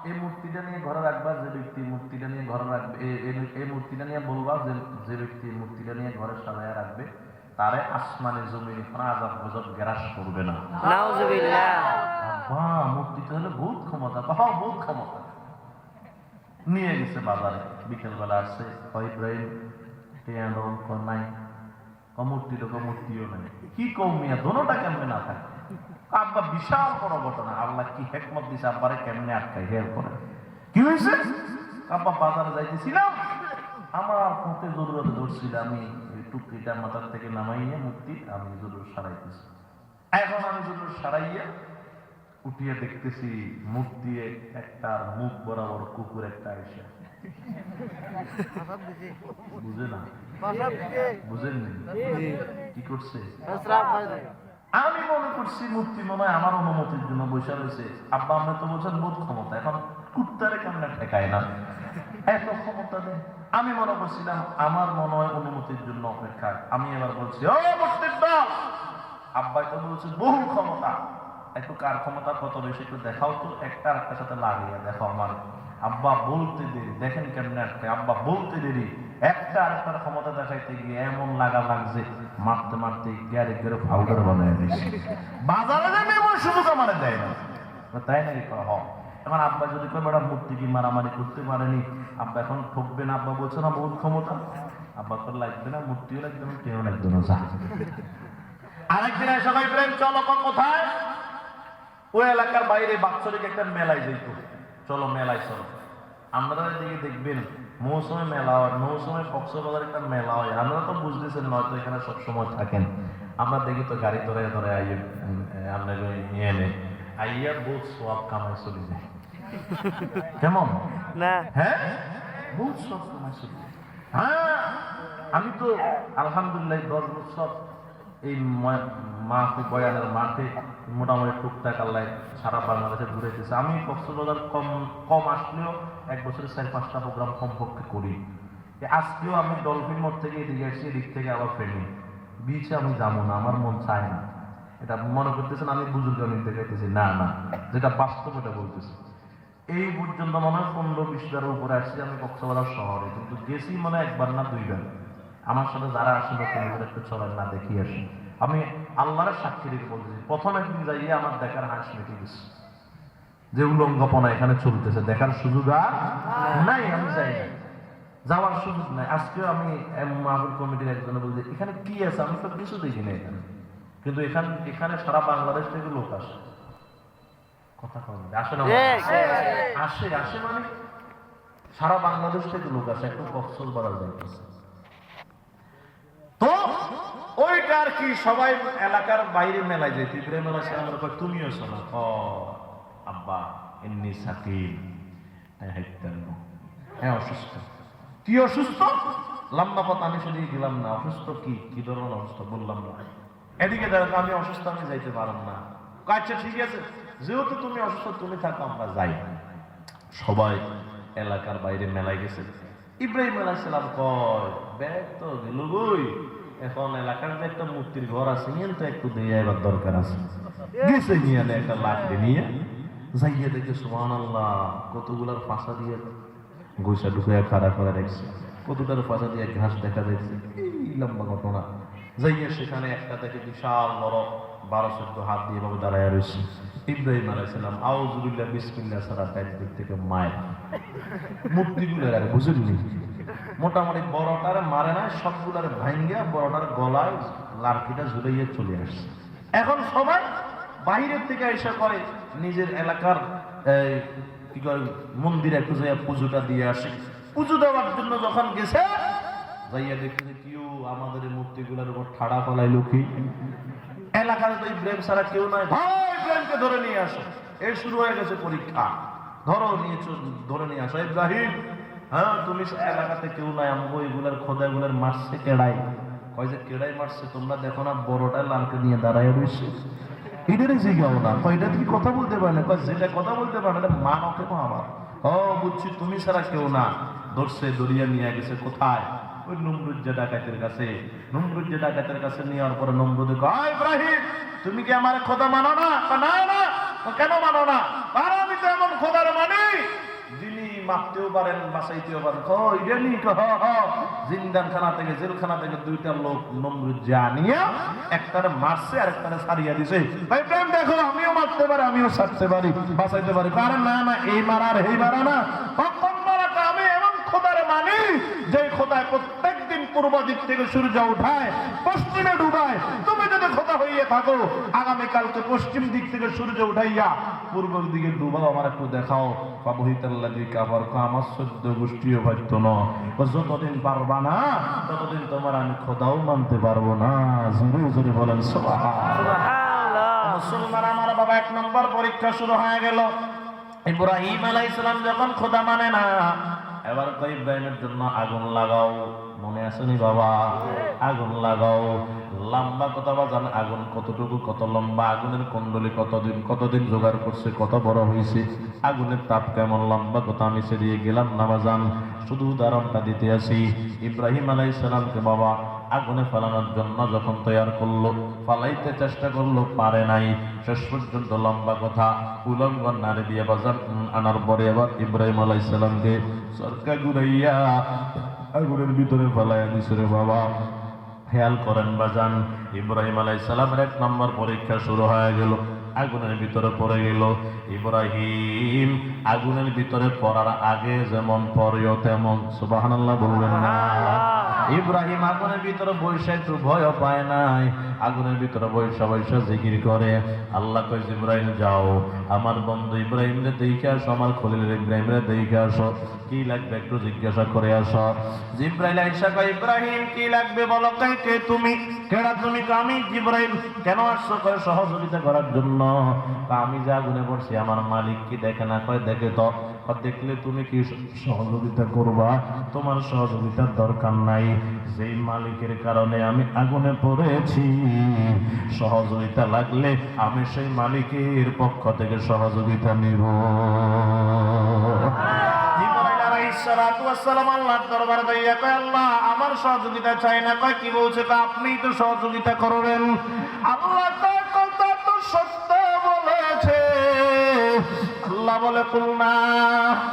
এই মূর্তিটা নিয়ে ঘরে রাখবা, যে ব্যক্তি মূর্তিটা নিয়ে ঘরে রাখবে, এই মূর্তিটা নিয়ে বলবা যে ব্যক্তি মূর্তিটা নিয়ে ঘরে সাজায় রাখবে তারে আসমানে জমিনে কোনো আযাব গজব গ্রাস করবে না। নাউজুবিল্লাহ। আব্বা মূর্তিটা হলে বহুত ক্ষমতা, হ্যাঁ বহুত ক্ষমতা। নিয়ে গেছে বাজারে, বিকেল বেলা আসছে, ইব্রাহিম নাই মূর্তিটা, মূর্তিও নাই। কি কৌমিয়া দোনোটা কেমনে না থাকে? আব্বা বিশাল বড় ঘটনা, আল্লাহ কি হেকমত দিছে আব্বারে কেমনে আটকাই, হেল করে। কি হয়েছে? আব্বা বাজারে যাইতেছিলাম, আমার পথে জরুরতে ধরছিল, আমি টুকরিটা মাথার থেকে নামাইয়া মূর্তি আমি জরুর সারাইতেছি। এখন আমি জরুর সারাইয়া উঠিয়ে দেখতেছি মূর্তি একটা মুখ বরাবর কুকুর একটা আইসা। বুঝে না? বুঝেননি কি করছে? আমি মনে করছি মূর্তি মনে হয় আমার অনুমতির জন্য বসে রয়েছে। আব্বা আমরা তো বলছেন বোধ ক্ষমতা, এখন কুত্তারে কেমন ঠেকায় না, এত ক্ষমতা নেই। আমি মনে করছিলাম আমার মনে হয় অনুমতির জন্য অপেক্ষা। আমি এবার বলছি ও মূর্তির দল, আব্বা তো বলছে বহু ক্ষমতা, একটু কার ক্ষমতা কত বেশি একটু দেখাও তো, একটা আরেকটার সাথে লাগিয়ে দেখো আমার। আব্বা বলতে দেরি, দেখেন কেমনে আটকে, আব্বা বলতে দেরি, একটা আরেকটার ক্ষমতা দেখাইতে গিয়ে এমন লাগা লাগছে, মারতে মারতে গিয়ারে গিয়ে পাউডার বানায় দিয়েছে। বাজারে যাবে এমন সুযোগ আমার দেয় না, তাই নাকি? হ এখন আব্বা যদি কয় বেড়া মূর্তি কি মারামারি করতে পারেনি, আব্বা এখন ঠকবে না? আব্বা বলছে না বহুত ক্ষমতা। আব্বা তো লাগবে না, মূর্তিও লাগবে না, কেউ লাগবে না। আরেকদিন সবাই প্রেম চলো কোথায়? ওই এলাকার বাইরে বাৎসরিক একটা মেলায় যেত, চলো মেলায় চলো। আমরা দিকে দেখবেন মৌসুমে মেলা হয়, মৌসুমে কক্সবাজার একটা মেলা হয়। আপনারা তো বুঝতেছেন নয়তো এখানে সবসময় থাকেন। আমরা দেখি তো গাড়ি ধরে ধরে আইয়ে আমরা নিয়ে এনে আইয়া বহুত সব কামাই চলে যায়। কেমন না? হ্যাঁ বহুত সব কামাই চলে যায়। হ্যাঁ আমি তো আলহামদুলিল্লাহ 10 বছর এই মাহফিল বয়ানের মাঠে মোটামুটি টুকটাক আল্লাহ সারা বাংলাদেশে ঘুরেতেছে। আমি কক্সবাজার কম আসলেও 1 বছরে 4-5টা প্রোগ্রাম কমপক্ষে করি। আজকেও আমি ডলফিন মোড় থেকে এদিকে আসি, এদিক থেকে আবার ফেরি বিচে আমি যাবো না, আমার মন চায় না। এটা মনে করতেছেন আমি বুজুর্গ নিতে চাইতেছি, না না, যেটা বাস্তব এটা বলতেছি। এই পর্যন্ত মনে হয় 15-20 বারের উপরে আসছি আমি কক্সবাজার শহরে, কিন্তু গেছি মনে হয় 1বার না 2বার। আমার সাথে যারা আসলে তোমাদের একটু চলেন না দেখি আসি। আমি আল্লাহর সাক্ষী রেখে বলতেছি, প্রথম একদিন যাইয়ে আমার দেখার হাঁস মেটে গেছে, যে উলঙ্গপনা এখানে চলতেছে দেখার সুযোগ আর নাই। আমি যাই না, যাওয়ার সুযোগ নাই। আজকেও আমি মাহফিল কমিটির একজনে বলছি এখানে কি আছে, আমি তো কিছু দেখি না এখানে। কিন্তু এখানে সারা বাংলাদেশ থেকে লোক আসে। কথা কম আসে না? আসে মানে সারা বাংলাদেশ থেকে লোক আসে, একটু কক্সবাজার যাইতেছে। তো ওইটা আর কি সবাই এলাকার বাইরে মেলায় যেত। ইব্রাহিম আলাইহিস সালাম কয় তুমিও শোনো। আব্বা ইন্নী সাকিম, হ্যাঁ অসুস্থ। কি অসুস্থ? লম্বা পথ আমি শুধু গেলাম না। অসুস্থ কি ধরনের অসুস্থ বললাম না। এদিকে দেখো আমি অসুস্থ, আমি যাইতে পারলাম না। আচ্ছা ঠিক আছে, যেহেতু তুমি অসুস্থ তুমি থাকো, আমরা যাই। সবাই এলাকার বাইরে মেলায় গেছে। ইব্রাহিম আলাইহিস সালাম কয় ব্যাগ তো গেল গই, এখন এলাকার যে একটা মূর্তির ঘর আছে নিয়ে তো একটু দিয়ে এবার দরকার আছে। গেছে নিয়ে একটা লাকড়ি নিয়ে যাইয়ে দেখে সুবহানাল্লাহ কতগুলার পাশা দিয়ে গোসা ঢুকাইয়া খাড়া করে রাখছে, কতটার পাশা দিয়ে ঘাস দেখা যাচ্ছে। এই লম্বা ঘটনা। যাইয়ে সেখানে একটা দেখে বিশাল বড় 12-14 হাত দিয়ে ভাবে দাঁড়ায় রয়েছে। ইব্রাহিম আলাইহিস সালাম আউযুবিল্লাহ বিসমিল্লাহ ছাড়া একদিক থেকে মায়ের মূর্তিগুলোর আর বুঝেননি, মোটামুটি বড়টার মারে না, সবগুলার ভাঙ্গিয়া বড়টার গলায় লাঠিটা ঝুলাইয়া চলে আসছে। এখন সবাই বাইরের থেকে এসে করে নিজের এলাকার কি করে মন্দিরে একটু যাইয়া পুজোটা দিয়ে আসে। পুজো দেওয়ার জন্য যখন গেছে যাইয়া দেখতে যে কেউ আমাদের এই মূর্তিগুলোর উপর ঠাড়া ফলাইলো। কি এলাকার তো ইব্রাহিম ছাড়া কেউ নাই, ভাই ইব্রাহিমকে ধরে নিয়ে আসো। এই শুরু হয়ে গেছে পরীক্ষা। ধরে নিয়ে আসো ইব্রাহিম। হ্যাঁ তুমি এলাকাতে কেউ নাই, আমাকে ওইগুলার খোদাগুলার মারছে কেড়াই। কয় যে কেড়াই মারছে তোমরা দেখো না, বড়টা লালকে নিয়ে দাঁড়ায় রয়েছে। এটারে জিগাও না, কয় এটা কি কথা বলতে পারে না? কয় যেটা কথা বলতে পারে না মান ওকে আমার। বুঝছি তুমি ছাড়া কেউ না। ধরছে, দরিয়া নিয়ে গেছে কোথায়? ওই নমরুজ্জা ডাকাতের কাছে। নমরুজ্জা ডাকাতের কাছে নেওয়ার পরে নমরুদে কয় ইব্রাহিম তুমি কি আমার খোদা মানো না? না না। কেন মানো না? আর আমি তো এমন খোদার মানি যিনি মারতেও পারেন বাঁচাইতেও পারেন। জিন্দানখানা থেকে জেলখানা থেকে দুইটা লোক নমরুজ্জা নিয়ে একটারে মারছে আর একটারে ছাড়িয়ে দিছে। ভাই প্রেম দেখো আমিও মারতে পারি, আমিও ছাড়তে পারি, বাঁচাইতে পারি। আরে না না, এই মারা আর এই মারা না। আমি এমন খোদারে মানি যে খোদায় প্রত্যেকদিন পূর্ব দিক থেকে সূর্য উঠায় পশ্চিমে ডুবায়। তুমি যদি খোদা হইয়া থাকো আগামীকালকে পশ্চিম দিক থেকে সূর্য উঠাইয়া পূর্ব দিকে ডুবাও, আমার একটু দেখাও। আমার 14 গোষ্ঠীও পারত না। যতদিন পারবা না ততদিন তোমার আমি খোদাও মানতে পারবো না। জোরে জোরে বলেন সুবহানাল্লাহ। মুসলমান আমার বাবা, 1 নম্বর পরীক্ষা শুরু হয়ে গেল। ইব্রাহিম আলাইহিস সালাম যখন খোদা মানে না, এবার কই ইব্রাহিমের জন্য আগুন লাগাও। মনে আসেনি বাবা? আগুন লাগাও। লম্বা কথা বাজান, আগুন কতটুকু, কত লম্বা, আগুনের কুণ্ডলী কতদিন জোগাড় করছে, কত বড় হয়েছে, আগুনের তাপ কেমন, লম্বা কথা আমি সেরিয়ে গেলাম না বাজান। শুধু উদাহরণটা দিতে আসি। ইব্রাহিম আলাইহিস সালামকে বাবা আগুনে ফেলানোর জন্য যখন তৈরি করলো, ফালাইতে চেষ্টা করলো, পারে নাই। শেষ পর্যন্ত লম্বা কথা উলঙ্গ নারী দিয়ে বাজার আনার পরে এবার ইব্রাহিম আলাইহিস সালামকে সরকা ঘুরাইয়া আগুনের ভিতরে ফেলাইয়া দিছে রে বাবা। খেয়াল করেন বাজান, ইব্রাহিম আলাইহিস সালামের 1 নম্বর পরীক্ষা শুরু হয়ে গেল। আগুনের ভিতরে পড়ে গেল। ইব্রাহিম আগুনের ভিতরে পড়ার আগে যেমন পড়েও তেমন। সুবহানাল্লাহ বলবেন না? ইব্রাহিম আগুনের ভিতরে বৈশা একটু ভয় পায় নাই। আগুনের ভিতরে বৈশা জিকির করে। আল্লাহ কয় ইব্রাহিম যাও, আমার বন্ধু ইব্রাহিম রে দেখে আসো, আমার খলিল ইব্রাহিম রে দেখে আসো, কি লাগবে একটু জিজ্ঞাসা করে আসো। জিব্রাইল আয়েশা কয় ইব্রাহিম কি লাগবে বলো। কয় কে তুমি? কেডা তুমি? আমি জিব্রাইল। কেন আসছো? কয় সহযোগিতা করার জন্য। আমি যে আগুনে পড়ছি আমার মালিক কি দেখে না? কয় দেখে তো। দেখলে তুমি কি সহযোগিতা করবা? তোমার সহযোগিতার দরকার নাই, যেই মালিকের কারণে আমি আগুনে পড়েছি সহযোগিতা লাগলে আমি সেই মালিকের পক্ষ থেকে সহযোগিতা নিব। জিবরাইল আলাইহিস সালাতু ওয়াস সালাম আল্লাহর দরবারে যাইয়া কয় আল্লাহ আমার সহযোগিতা চাই না। কয় কি বলছে? আপনিই তো সহযোগিতা করবেন। আল্লাহ কয় কথা তো সত্য বলেছে। আল্লাহ বলে কুলনা,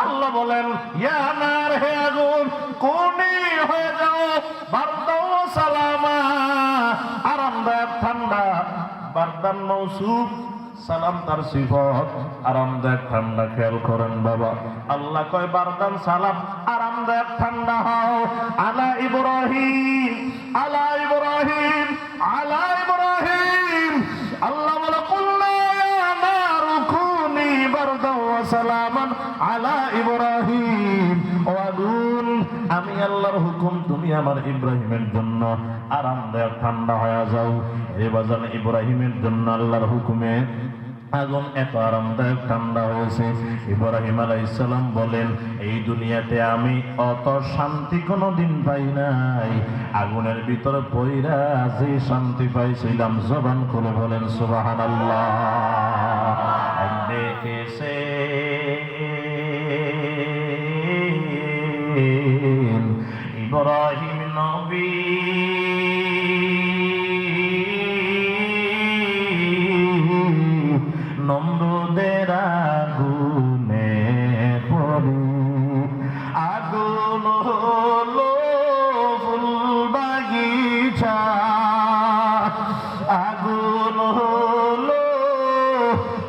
আল্লাহ বলেন ইয়া নার হে আগুন কুনি হয়ে যাও বারদাও সালামা, আরামদায়ক ঠান্ডা। বারদান মৌসুফ, সালাম তার সিফত, আরামদায়ক ঠান্ডা। খেয়াল করেন বাবা, আল্লাহ কয় বারদান সালাম আরামদায়ক ঠান্ডা হও। আলা ইব্রাহিম, আলা ইব্রাহিম, আলা ইব্রাহিম। সালামান আলা ইব্রাহিম। ওয়াগুল, আমি আল্লাহর হুকুম তুমি আমার ইব্রাহিমের জন্য আরামদায়ক ঠান্ডা হয়ে যাও। এ বাজান ইব্রাহিমের জন্য আল্লাহর হুকুমে আগুন এত আরামদায়ক ঠান্ডা হয়েছে। ইব্রাহিম আলাইহিস সালাম বলেন, এই দুনিয়াতে আমি অত শান্তি কোনোদিন পাই নাই, আগুনের ভিতরে পইরা যে শান্তি পাইছিলাম। জবান খুলে বলেন সুবহানাল্লাহ। দেখেছে ইব্রাহিম নবী নমরুদের আগুনে পড়ে, আগুন হলো ফুল বাগিচা, আগুন হলো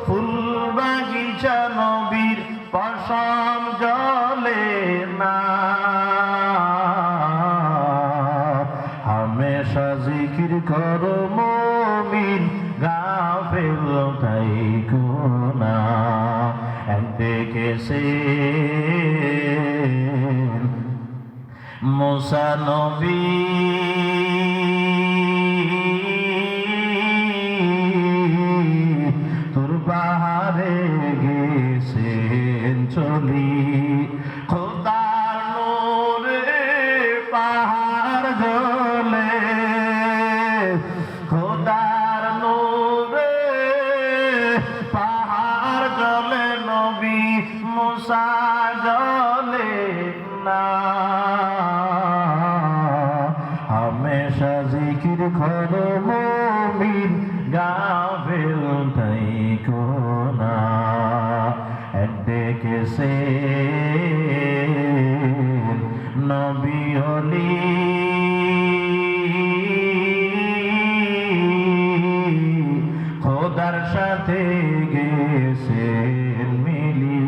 ফুল বাগিচা, নবীর পশম জ্বলে না। হামেশা জিকির করো মুমিন, গাফিল থাইকো না। দেখেছে মুসা নবী তুর পাহাড়ে গেছেন চলি, খোদার নূরে পাহাড় জ্বলে, খোদার নূরে পাহাড় জ্বলে, নবী মুসা জ্বলে না। হামেশা জিকির করো মুমিন, গাফিল থাইকো না। ডেকেছে নবী হলি খোদার সাথে গেছেন মিলি,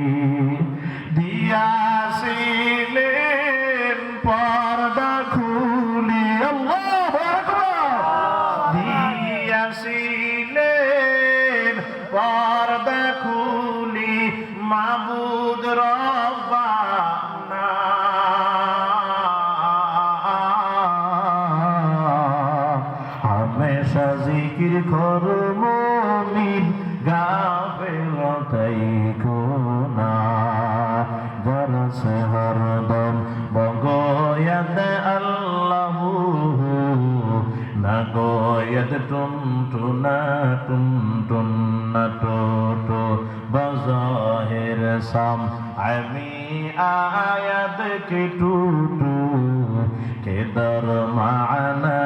দিয়াছিলেন পর্দা খুলি, আল্লাহু আকবার, দিয়াছিলেন পর্দা খুলি, মাবুদ রব্বানা। হামেশা জিকির করো মুমিন, গাফিল থাইকো না। বরসে হরদম বগয়াত আল্লাহু, না গোয়াত টুনটুনা টুনটুনা টোটো, বজাহের সাম আমি আয়াত কে টুটু, কে দর মানা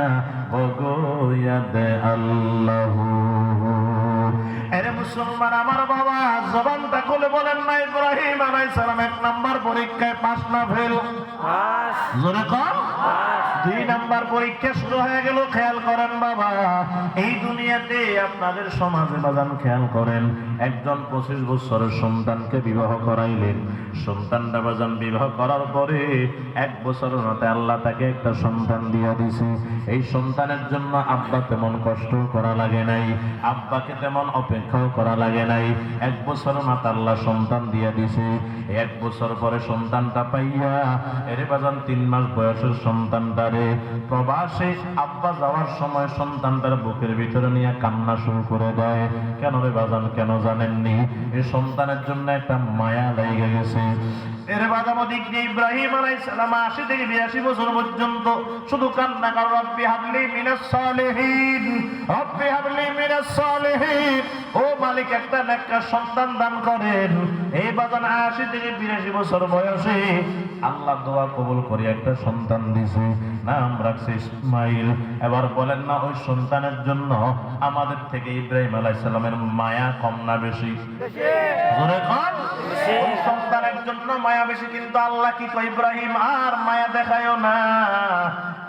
বগয়াত আল্লাহু। এরে মুসলমান আমার বাবা, জবানটা খুলে বলেন না, ইব্রাহিম আলাইহিস সালাম 1 নাম্বার পরীক্ষায় পাস না ফেল? পাস। জোরে কর। 2 নাম্বার পরীক্ষা শুরু হয়ে গেল। খেয়াল করেন বাবা, এই দুনিয়াতে আপনাদের সমাজে বাজান খেয়াল করেন, একজন 25 বছরের সন্তানকে বিবাহ করাইলেন। সন্তানটা বাজান বিবাহ করার পরে 1 বছরের মাথায় আল্লাহ তাকে একটা সন্তান দিয়া দিছে। এই সন্তানের জন্য আব্বা তেমন কষ্ট করা লাগে নাই, আব্বাকে তেমন অপেক্ষাও করা লাগে নাই। 1 বছরের মাথায় আল্লাহ সন্তান দিয়া দিছে। 1 বছর পরে সন্তানটা পাইয়া এর বাজান 3 মাস বয়সের সন্তানটারে প্রবাসে আব্বা যাওয়ার সময় সন্তানটার বুকের ভিতরে নিয়ে কান্না শুরু করে দেয়। কেন রে বাজান, কেন জানেননি? এই সন্তানের জন্য একটা মায়া লেগে গেছে। এর বাদামদিক দিয়ে ইব্রাহিম আলাইহিস সালাম 80 থেকে 82 বছর পর্যন্ত শুধু কান্না করে, রব্বি হাবলি মিনাস সালিহিন, রব্বি হাবলি মিনাস সালিহিন, ও মালিক একটা নেককার সন্তান দান করেন। এই বাদান 80 থেকে 82 বছর বয়সে আল্লাহ দোয়া কবুল করে একটা সন্তান দিয়েছে, নাম রাখছে ইসমাইল। এবার বলেন না, ওই সন্তানের জন্য আমাদের থেকে ইব্রাহিম আলাইহিস সালামের মায়া কম না বেশি? জোরে কর। ওই সন্তানের জন্য মায়া বেশি, কিন্তু আল্লাহ কি কয়, ইব্রাহিম আর মায়া দেখায়ও না,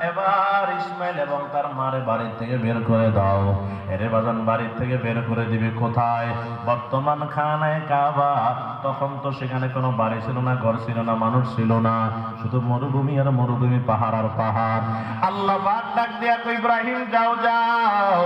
এবার ইসমাইল এবং তার মারে বাড়ি থেকে বের করে দাও। এরে বাজান বাড়ি থেকে বের করে দিবে কোথায়? বর্তমান খানায় কাবা। তখন তো সেখানে কোনো বাড়ি ছিল না, ঘর ছিল না, মানুষ ছিল না, শুধু মরুভূমি আর মরুভূমি, পাহাড় আর পাহাড়। আল্লাহ পাক ডাক দিয়া কই, ইব্রাহিম যাও যাও,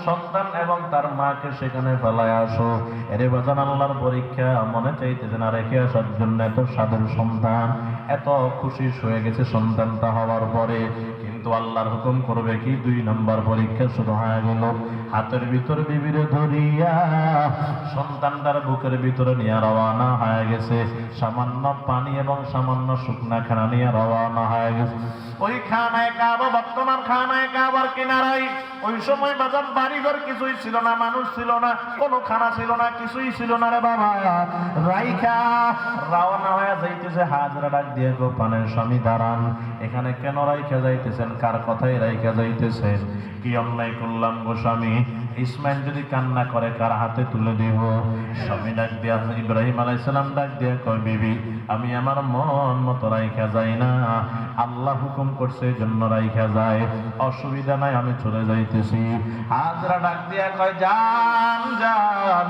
সন্তান এবং তার মাকে সেখানে ফেলায় আসো। এরে বাজান আল্লাহর পরীক্ষা, মনে চাইতেছে না রেখে আসার জন্য, এত সাধের সন্তান, এত খুশি হয়ে গেছে সন্তানটা হওয়ার পরে। কিন্তু আল্লাহর হুকুম করবে কি, 2 নম্বর পরীক্ষা শুরু হয়ে গেল। হাতের ভিতর বিবিরে ধরিয়া সন্তানটার বুকের ভিতরে নিয়ে রওনা হয়ে গেছে। সামান্য পানি এবং সামান্য শুকনা খানা নিয়ে রওনা হয়ে গেছে। ওই খানায় কাবা, বর্তমান খানায় কাবার কিনারায়। ওই সময় বাজার বাড়িঘর কিছুই ছিল না, মানুষ ছিল না, কোনো খানা ছিল না, কিছুই ছিল না রে বাবা। রাইখা রওনা হয়ে যাইতেছে। হাজরা ডাক দিয়ে গো, পানের স্বামী দাঁড়ান, এখানে কেন রাইখা যাইতেছেন? কার কথাই রাইখা যাইতেছেন? কি অন্যায় করলাম গো স্বামী? ইসমাইল যদি কান্না করে কার হাতে তুলে দিব? স্বামী ডাক দিয়া, ইব্রাহিম আলাইহিস সালাম ডাক দিয়া কয়, বিবি আমি আমার মন মতো রাইখা যাই না, আল্লাহ হুকুম করছে এই জন্য রাইখা যায়, অসুবিধা নাই, আমি চলে যাইতেছি। হাজরা ডাক দিয়া কয়, যান যান,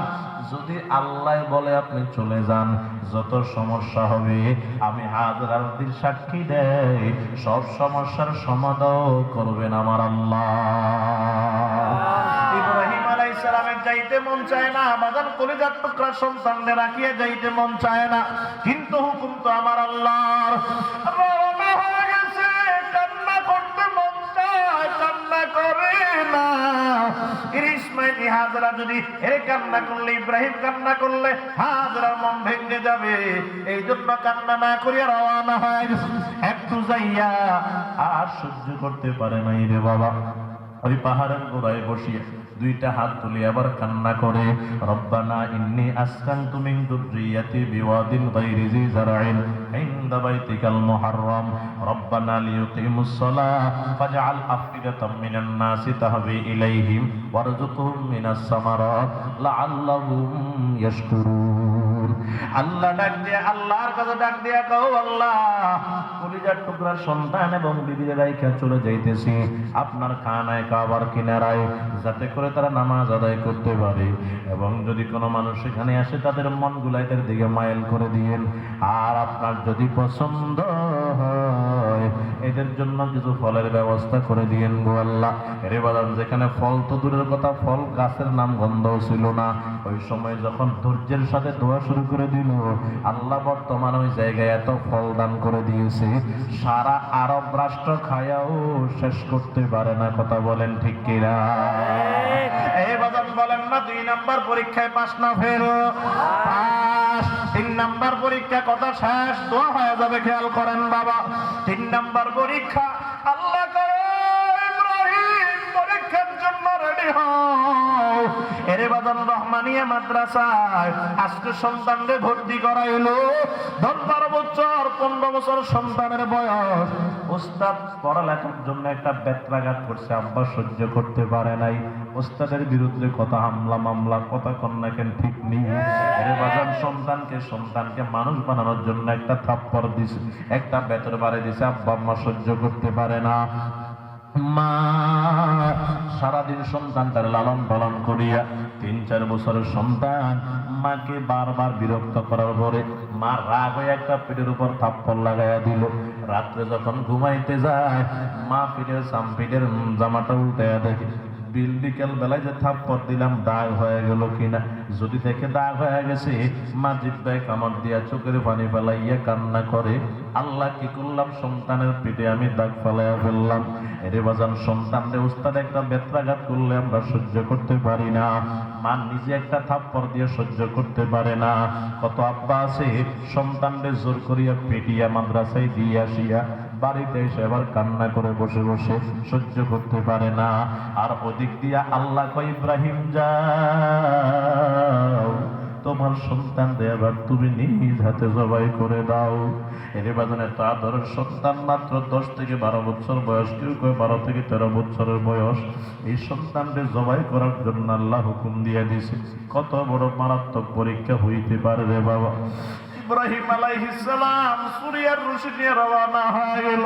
যদি আল্লাহ বলে আপনি চলে যান, যত সমস্যা হবে আমি হাজরার দিন সাক্ষী দেই, সব সমস্যার সমাধান করবেন আমার আল্লাহ। ইব্রাহিম আলাইহিস সালামের যাইতে মন চায় না, বাজান কলিজার টুকরা সন্তানদের রাখিয়ে যাইতে মন চায় না, কিন্তু হুকুম তো আমার আল্লাহর। রওনা হয়ে গেছে, কান্না করতে মন চায়, কান্না করে না। ইসমাইল হাজরা যদি এর কান্না করলে, ইব্রাহিম কান্না করলে হাজরার মন ভেঙে যাবে, এই জন্য কান্না না করিয়া রওনা হয়ে গেছে। একটু যাইয়া আর সহ্য করতে পারে নাই রে বাবা, ওই পাহাড়ের গোড়ায় বসিয়ে 2টা হাত তুলে আবার কান্না করে, রব্বানা ইন্নী আসকানতু মিন যুররিয়াতি বিওয়াদিন গায়রি জি যারইন ইনদা বাইতিকাল মুহাররম রব্বানা লিয়ুকিমুস সালাহ ফাজআল আফইদাতাম মিনান নাসি তাহবি ইলাইহিম ওয়ারযুকহুম মিনাস সামারাত লাআল্লাহুম ইয়াশকুরুন। আল্লাহ ডাক দিয়ে, আল্লাহর কাছে ডাক দিয়া কও, আল্লাহ কলিজার টুকরা সন্তান এবং বিবিদের রাইখা চলে যাইতেছি আপনার খানায় কাবার কিনারায়, যাতে করে তারা নামাজ আদায় করতে পারে, এবং যদি কোনো মানুষ সেখানে আসে তাদের মনগুলা এদের দিকে মাইল করে দিয়েন। আর আপনার যদি পছন্দ হয় এদের জন্য কিছু ফলের ব্যবস্থা করে দিয়েন গো আল্লাহ। এরে বাদান, যেখানে ফল তো দূরের কথা, ফল গাছের নাম গন্ধও ছিল না, ওই সময় যখন ধৈর্যের সাথে দোয়া শুরু করে দিল, আল্লাহ বর্তমান ওই জায়গায় এত ফল দান করে দিয়েছে, সারা আরব রাষ্ট্র খায়াও শেষ করতে পারে না। কথা বলেন ঠিক কিনা? এই বাজান বলেন না, 2 নাম্বার পরীক্ষায় পাস না ফেল? পাস। 3 নাম্বার পরীক্ষা কথা শেষ, দোয়া হয়ে যাবে, খেয়াল করেন বাবা। 3 নাম্বার পরীক্ষা, আল্লাহ করে ইব্রাহিম পরীক্ষার জন্য রেডি হও। এরে বাজান রহমানিয়া মাদ্রাসায় আজকে সন্তানদের ভর্তি করাইলো। 10-12 বছর 15 বছর সন্তানের বয়স, ওস্তাদ পড়ালেখার জন্য একটা বেত্রাঘাত করছে, আব্বা সহ্য করতে পারে নাই, ওস্তাদের বিরুদ্ধে কথা হামলা মামলা, কথা কন্যা কেন ঠিক নেই। এরে বাজান সন্তানকে মানুষ বানানোর জন্য একটা থাপ্পড় দিছে, একটা বেতের বাড়ি দিছে, আব্বা আম্মা সহ্য করতে পারে না। মা সারাদিন সন্তানটার লালন পালন করিয়া 3-4 বছরের সন্তান মাকে বারবার বিরক্ত করার পরে মা রাগ হয়ে একটা পেটের উপর থাপ্পড় লাগাইয়া দিল। রাত্রে যখন ঘুমাইতে যায়, মা পিঠের জামাটা উল্টাইয়া দেখে, বিকাল বেলায় যে থাপ্পড় দিলাম দাগ হয়ে গেল কিনা। যদি দেখে দাগ হয়ে গেছে, মা জিব্বায় কামড় দিয়া চোখের পানি ফেলাইয়া কান্না করে, আল্লাহ কি করলাম, সন্তানের পেটে আমি দাগ ফেলাইয়া ফেললাম। এরে বাজান, সন্তানরে উস্তাদ একটা বেত্রাঘাত করলে আমরা সহ্য করতে পারি না, মা নিজে একটা থাপ্পড় দিয়ে সহ্য করতে পারে না। কত আব্বা আছে সন্তানরে জোর করিয়া পেটিয়া মাদ্রাসায় দিয়ে আসিয়া বাড়িতে এসে আবার কান্না করে বসে বসে সহ্য করতে পারে না। আর ওদিক দিয়া আল্লাহ কয়, ইব্রাহিম যাও, তোমার সন্তানদের এবার তুমি নিজ হাতে জবাই করে দাও। এর বাজানে তো আদরের সন্তান মাত্র 10 থেকে 12 বছর বয়স, কেউ কয় 12 থেকে 13 বছরের বয়স। এই সন্তানদের জবাই করার জন্য আল্লাহ হুকুম দিয়ে দিছে। কত বড় মারাত্মক পরীক্ষা হইতে পারে রে বাবা। ইব্রাহিম আলাইহিস সালাম সুরিয়ার রশি নিয়ে রওনা হয়ে গেল।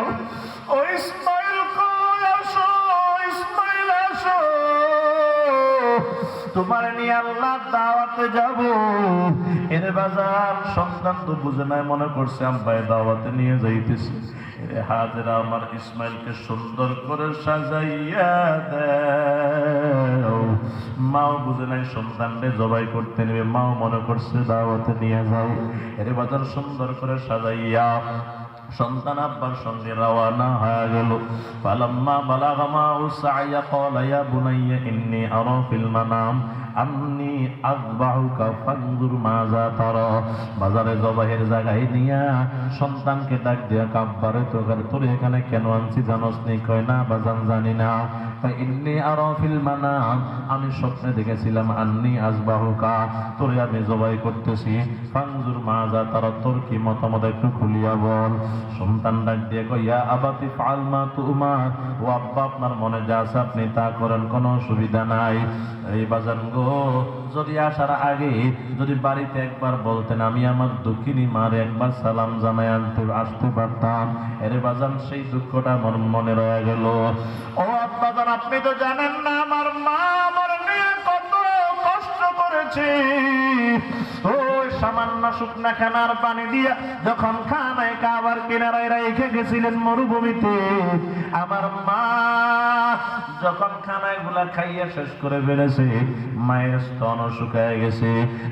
ও ইসমাইল তোমার নিয়ে আল্লাহর দাওয়াতে যাব। এর বাজার সন্তান তো বুঝে নাই, মনে করছে আব্বাই দাওয়াতে নিয়ে যাইতেছে। হাজেরা আমার ইসমাইলকে সুন্দর করে সাজাইয়া দেও। মাও বুঝে নাই সন্তানকে জবাই করতে নেবে, মাও মনে করছে দাওয়াতে নিয়ে যাও। এর বাজার সুন্দর করে সাজাইয়া সন্তান আব্বার সঙ্গে রওয়ানা হয়ে গেল। ফালাম্মা বালাগা মা'হু সা'য়া ক্বালা ইয়া বুনাইয়া ইন্নী আরা ফিল মানাম আন্নী আযবাহুকা ফানজুর মাযা তারা। বাজারে জবাইয়ের জায়গায় নিয়া সন্তানকে ডাক দিয়া, আব্বারে তোরে এখানে কেন আনছি জানোস নি? কয় না বাজান জানি না। ইন্নী আরা ফিল মানাম, আমি স্বপ্নে দেখেছিলাম আন্নী আযবাহুকা, তোরে আমি জবাই করতেছি। ফানজুর মাযা তারা, তোর কি মতামত একটু খুলিয়া বল। সন্তান ডাক দিয়ে কয় ইয়া আবাতি ফাআল মা তুমার, ও আব্বা আপনার মনে যা আছে আপনি তা করেন, কোনো অসুবিধা নাই। এই বাজান গো, যদি আসার আগে যদি বাড়িতে একবার বলতেন, আমি আমার দুঃখিনী মারে একবার সালাম জানাই আসতে পারতাম। এর বাজান সেই দুঃখটা আমার মনে রয়ে গেল। ও আব্বা জান, আপনি তো জানেন না আমার মা আমার নিয়ে কত কষ্ট করেছে। ওই সামান্য শুকনা খানার পানি দিয়া যখন খানায় কাবার কিনারায় রেখে গেছিলেন মরুভূমিতে, আমার মা যখন খানায় গুলা খাইয়া শেষ করে ফেলেছে, মায়ের স্তন শুকায় গেছে।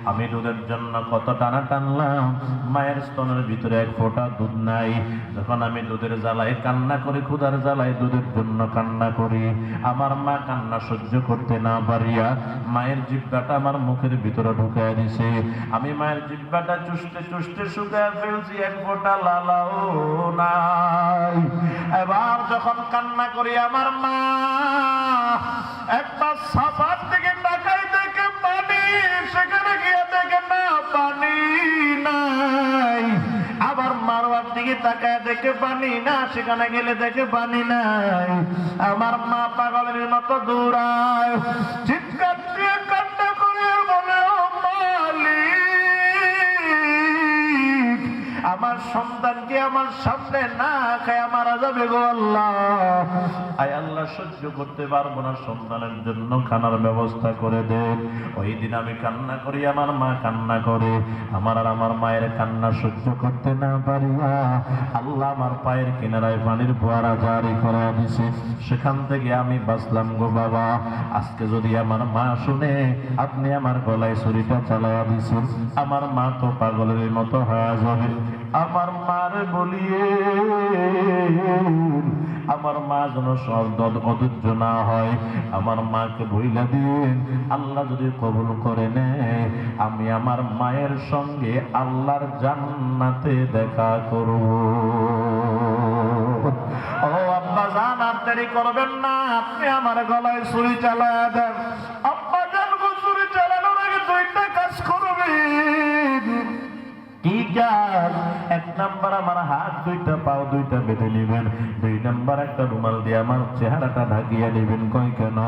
আমি দুধের জন্য কত টানা টানলাম, মায়ের স্তনের ভিতরে এক ফোঁটা দুধ নাই। যখন আমি দুধের জ্বালায় কান্না করি, ক্ষুধার জ্বালায় দুধের জন্য কান্না করি, আমার মা কান্না সহ্য করতে না পারিয়া মায়ের জিহ্বাটা আমার মুখের ভিতরে ঢুকায় দিছে। আমি মায়ের জিহ্বাটা চুষতে চুষতে শুকায় ফেলছি, এক ফোঁটা লালাও নাই। এবার যখন কান্না করি, আমার মা একটা সাফার দিকে তাকাই, দেখে পানি, সেখানে গিয়ে দেখে না পানি নাই। আবার মারওয়ার দিকে তাকায় দেখে পানি না, সেখানে গেলে দেখে পানি নাই। আমার মা পাগলের মতো দৌড়ায়, চিৎকার দিয়ে কান্না করে বলে, ও মালিক, আমার সন্তানকে আমার সামনে না খায় মারা যাবে গো আল্লাহ। আয় আল্লাহ, সহ্য করতে পারবো না, সন্তানের জন্য খানার ব্যবস্থা করে দেন। ওই দিন আমি কান্না করি, আমার মা কান্না করে। আমার আর আমার মায়ের কান্না সহ্য করতে না পারিয়া আল্লাহ আমার পায়ের কিনারায় পানির ফোয়ারা জারি করে দিছে। সেখান থেকে আমি বাঁচলাম গো বাবা। আজকে যদি আমার মা শুনে আপনি আমার গলায় ছুরিটা চালাইয়া দিছেন, আমার মা তো পাগলের মতো হয়ে যাবে। আমার মার বলিয়ে আমার মা যেন অধৈর্য না হয়, আমার মাকে বইলা দিন, আল্লাহ যদি কবুল করে নেয়, আমি আমার মায়ের সঙ্গে আল্লাহর জান্নাতে দেখা করব। ও আব্বা জান, আর দেরি করবেন না, আপনি আমার গলায় ছুরি চালায়া দেন। আব্বা জান, ছুরি চালানোর আগে দুইটা কাজ করবেন। এক নাম্বার আমার হাত দুইটা পাও দুইটা বেঁধে নিবেন, দুই নাম্বার একটা রুমাল দিয়ে আমার চেহারাটা ঢাকিয়ে নিবেন। কই কেন?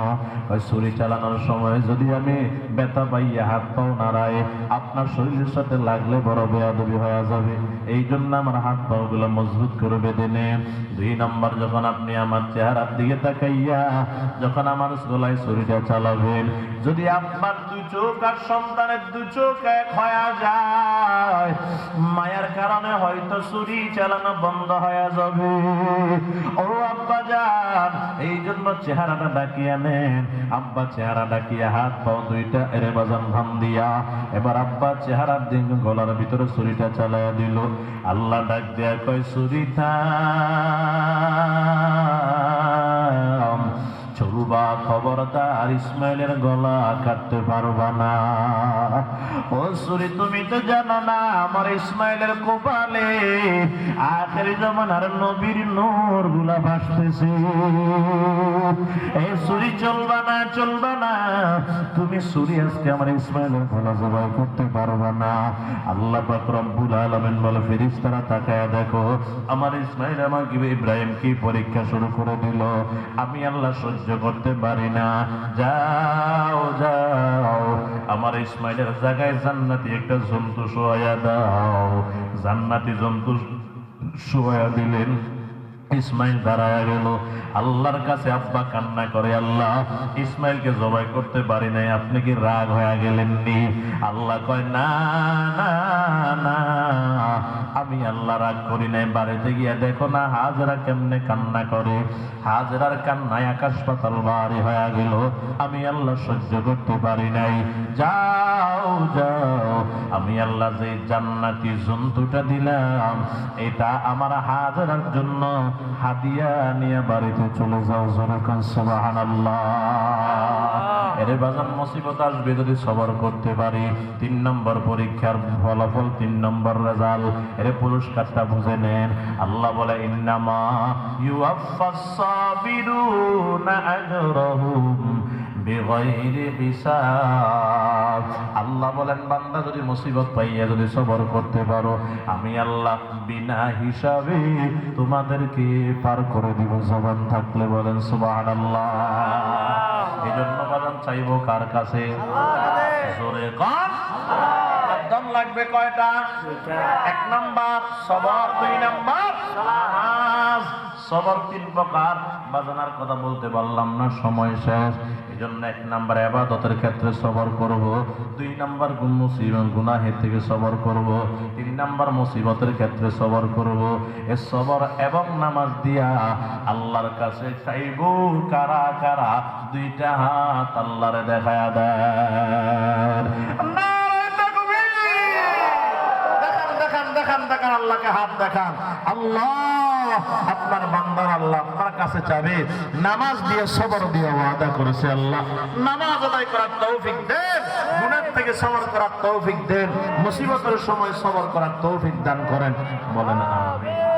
ছুরি চালানোর সময় যদি আমি ব্যথা পাইয়া হাত পাও নাড়াই, আপনার শরীরের সাথে লাগলে বড় বেয়াদবি হয়ে যাবে। এই জন্য আমার হাত পাও গুলো মজবুত করে বেঁধে নেন। দুই নাম্বার, যখন আপনি আমার চেহারার দিকে তাকাইয়া যখন আমার গলায় ছুরিটা চালাবেন, যদি আপনার দুই চোখ আর সন্তানের দুই চোখ এক হয়ে যায়, মায়ের কারণে হয়তো ছুরি চালানো বন্ধ হয়ে যাবে। ও আব্বা জান, এই জন্য চেহারাটা ডাকিয়া নেন। আব্বা চেহারা ডাকিয়া হাত পাও দুইটা এরে বাজান ভাম দিয়া, এবার আব্বা চেহারার দিন গলার ভিতরে ছুরিটা চালাইয়া দিল। আল্লাহ ডাক দেয়া কয়, ছুরিটা চলবা, খবরদার ইসমাইলের গলা কাটতে পারবা না। ও ছুরি, তুমি তো জানো না আমার ইসমাইলের কপালে আখেরি জামানার নবীর নূর গুলা ভাসতেছে। এই ছুরি চলবা না, চলবা না, তুমি ছুরি আজকে আমার ইসমাইলের গলা জবাই করতে পারবা না। আল্লাহ পাক রব্বুল আলামিন বলে, ফেরেশতারা তাকায়া দেখো, আমার ইসমাইল আমাকে ইব্রাহিম কি পরীক্ষা শুরু করে দিল। আমি আল্লাহ সহ্য করতে পারি না, যাও যাও আমার ইসমাইলের জায়গায় জান্নাতি একটা জন্তু শোয়া দাও। জান্নাতি জন্তু শোয়া দিলেন। ইসমাইল দাঁড়ায় গেল, আল্লাহর কাছে আব্বা কান্না করে, আল্লাহ ইসমাইলকে জবাই করতে পারি নাই, আপনি কি রাগ হয়ে গেলেননি? আল্লাহ কয়, না না না, আমি আল্লাহ রাগ করি নাই। বাড়িতে গিয়া দেখো না হাজেরা কেমনে কান্না করে। হাজেরার কান্নায় আকাশ পাতাল ভারী হয়ে গেল, আমি আল্লাহ সহ্য করতে পারি নাই। যাও যাও, আমি আল্লাহ যে জান্নাতি জন্তুটা দিলাম এটা আমার হাজেরার জন্য হাদিয়া নিয়ে বাড়িতে চলে যাও। যেরকম সুবহানাল্লাহ। এর বাজান মুসিবত আসবে যদি সবর করতে পারি। 3 নম্বর পরীক্ষার ফলাফল, 3 নম্বর রেজাল্ট। এর পুরস্কারটা বুঝে নেন। আল্লাহ বলে, ইন্নামা ইউআফফাস সাবিরুনা আজরাহুম বিগাইরি হিসাব। আল্লাহ বলেন, বান্দা যদি মুসিবত পাইয়া যদি সবর করতে পারো, আমি আল্লাহ বিনা হিসাবে তোমাদেরকে পার করে দিব। জবান থাকলে বলেন সুবহানাল্লাহ। এই জন্য বাজান চাইবো কার কাছে? জোরে কন। একদম লাগবে কয়টা? 1 নাম্বার সবর, 2 নাম্বার নামাজ। সবর 3 প্রকার। বাজানার কথা বলতে পারলাম না, সময় শেষ। এই জন্য 1 নাম্বার ইবাদতের ক্ষেত্রে সবর করব, 2 নাম্বার গুনাহের থেকে সবর করব, 3 নাম্বার মুসিবতের ক্ষেত্রে সবর করব। এ সবর এবং নামাজ দিয়া আল্লাহর কাছে চাইব কারা কারা 2টা হাত আল্লাহরে দেখায়া দেন। দেখান দেখান, আল্লাহকে হাত দেখান। আল্লাহ আপনার বান্দার আল্লাহ আপনার কাছে চাবে, নামাজ দিয়ে সবর দিয়ে ওয়াদা করেছে। আল্লাহ নামাজ আদায় করার তৌফিক দেন, গুনাহ থেকে সবর করার তৌফিক দেন, মুসিবতের সময় সবর করার তৌফিক দান করেন। বলেন আমিন।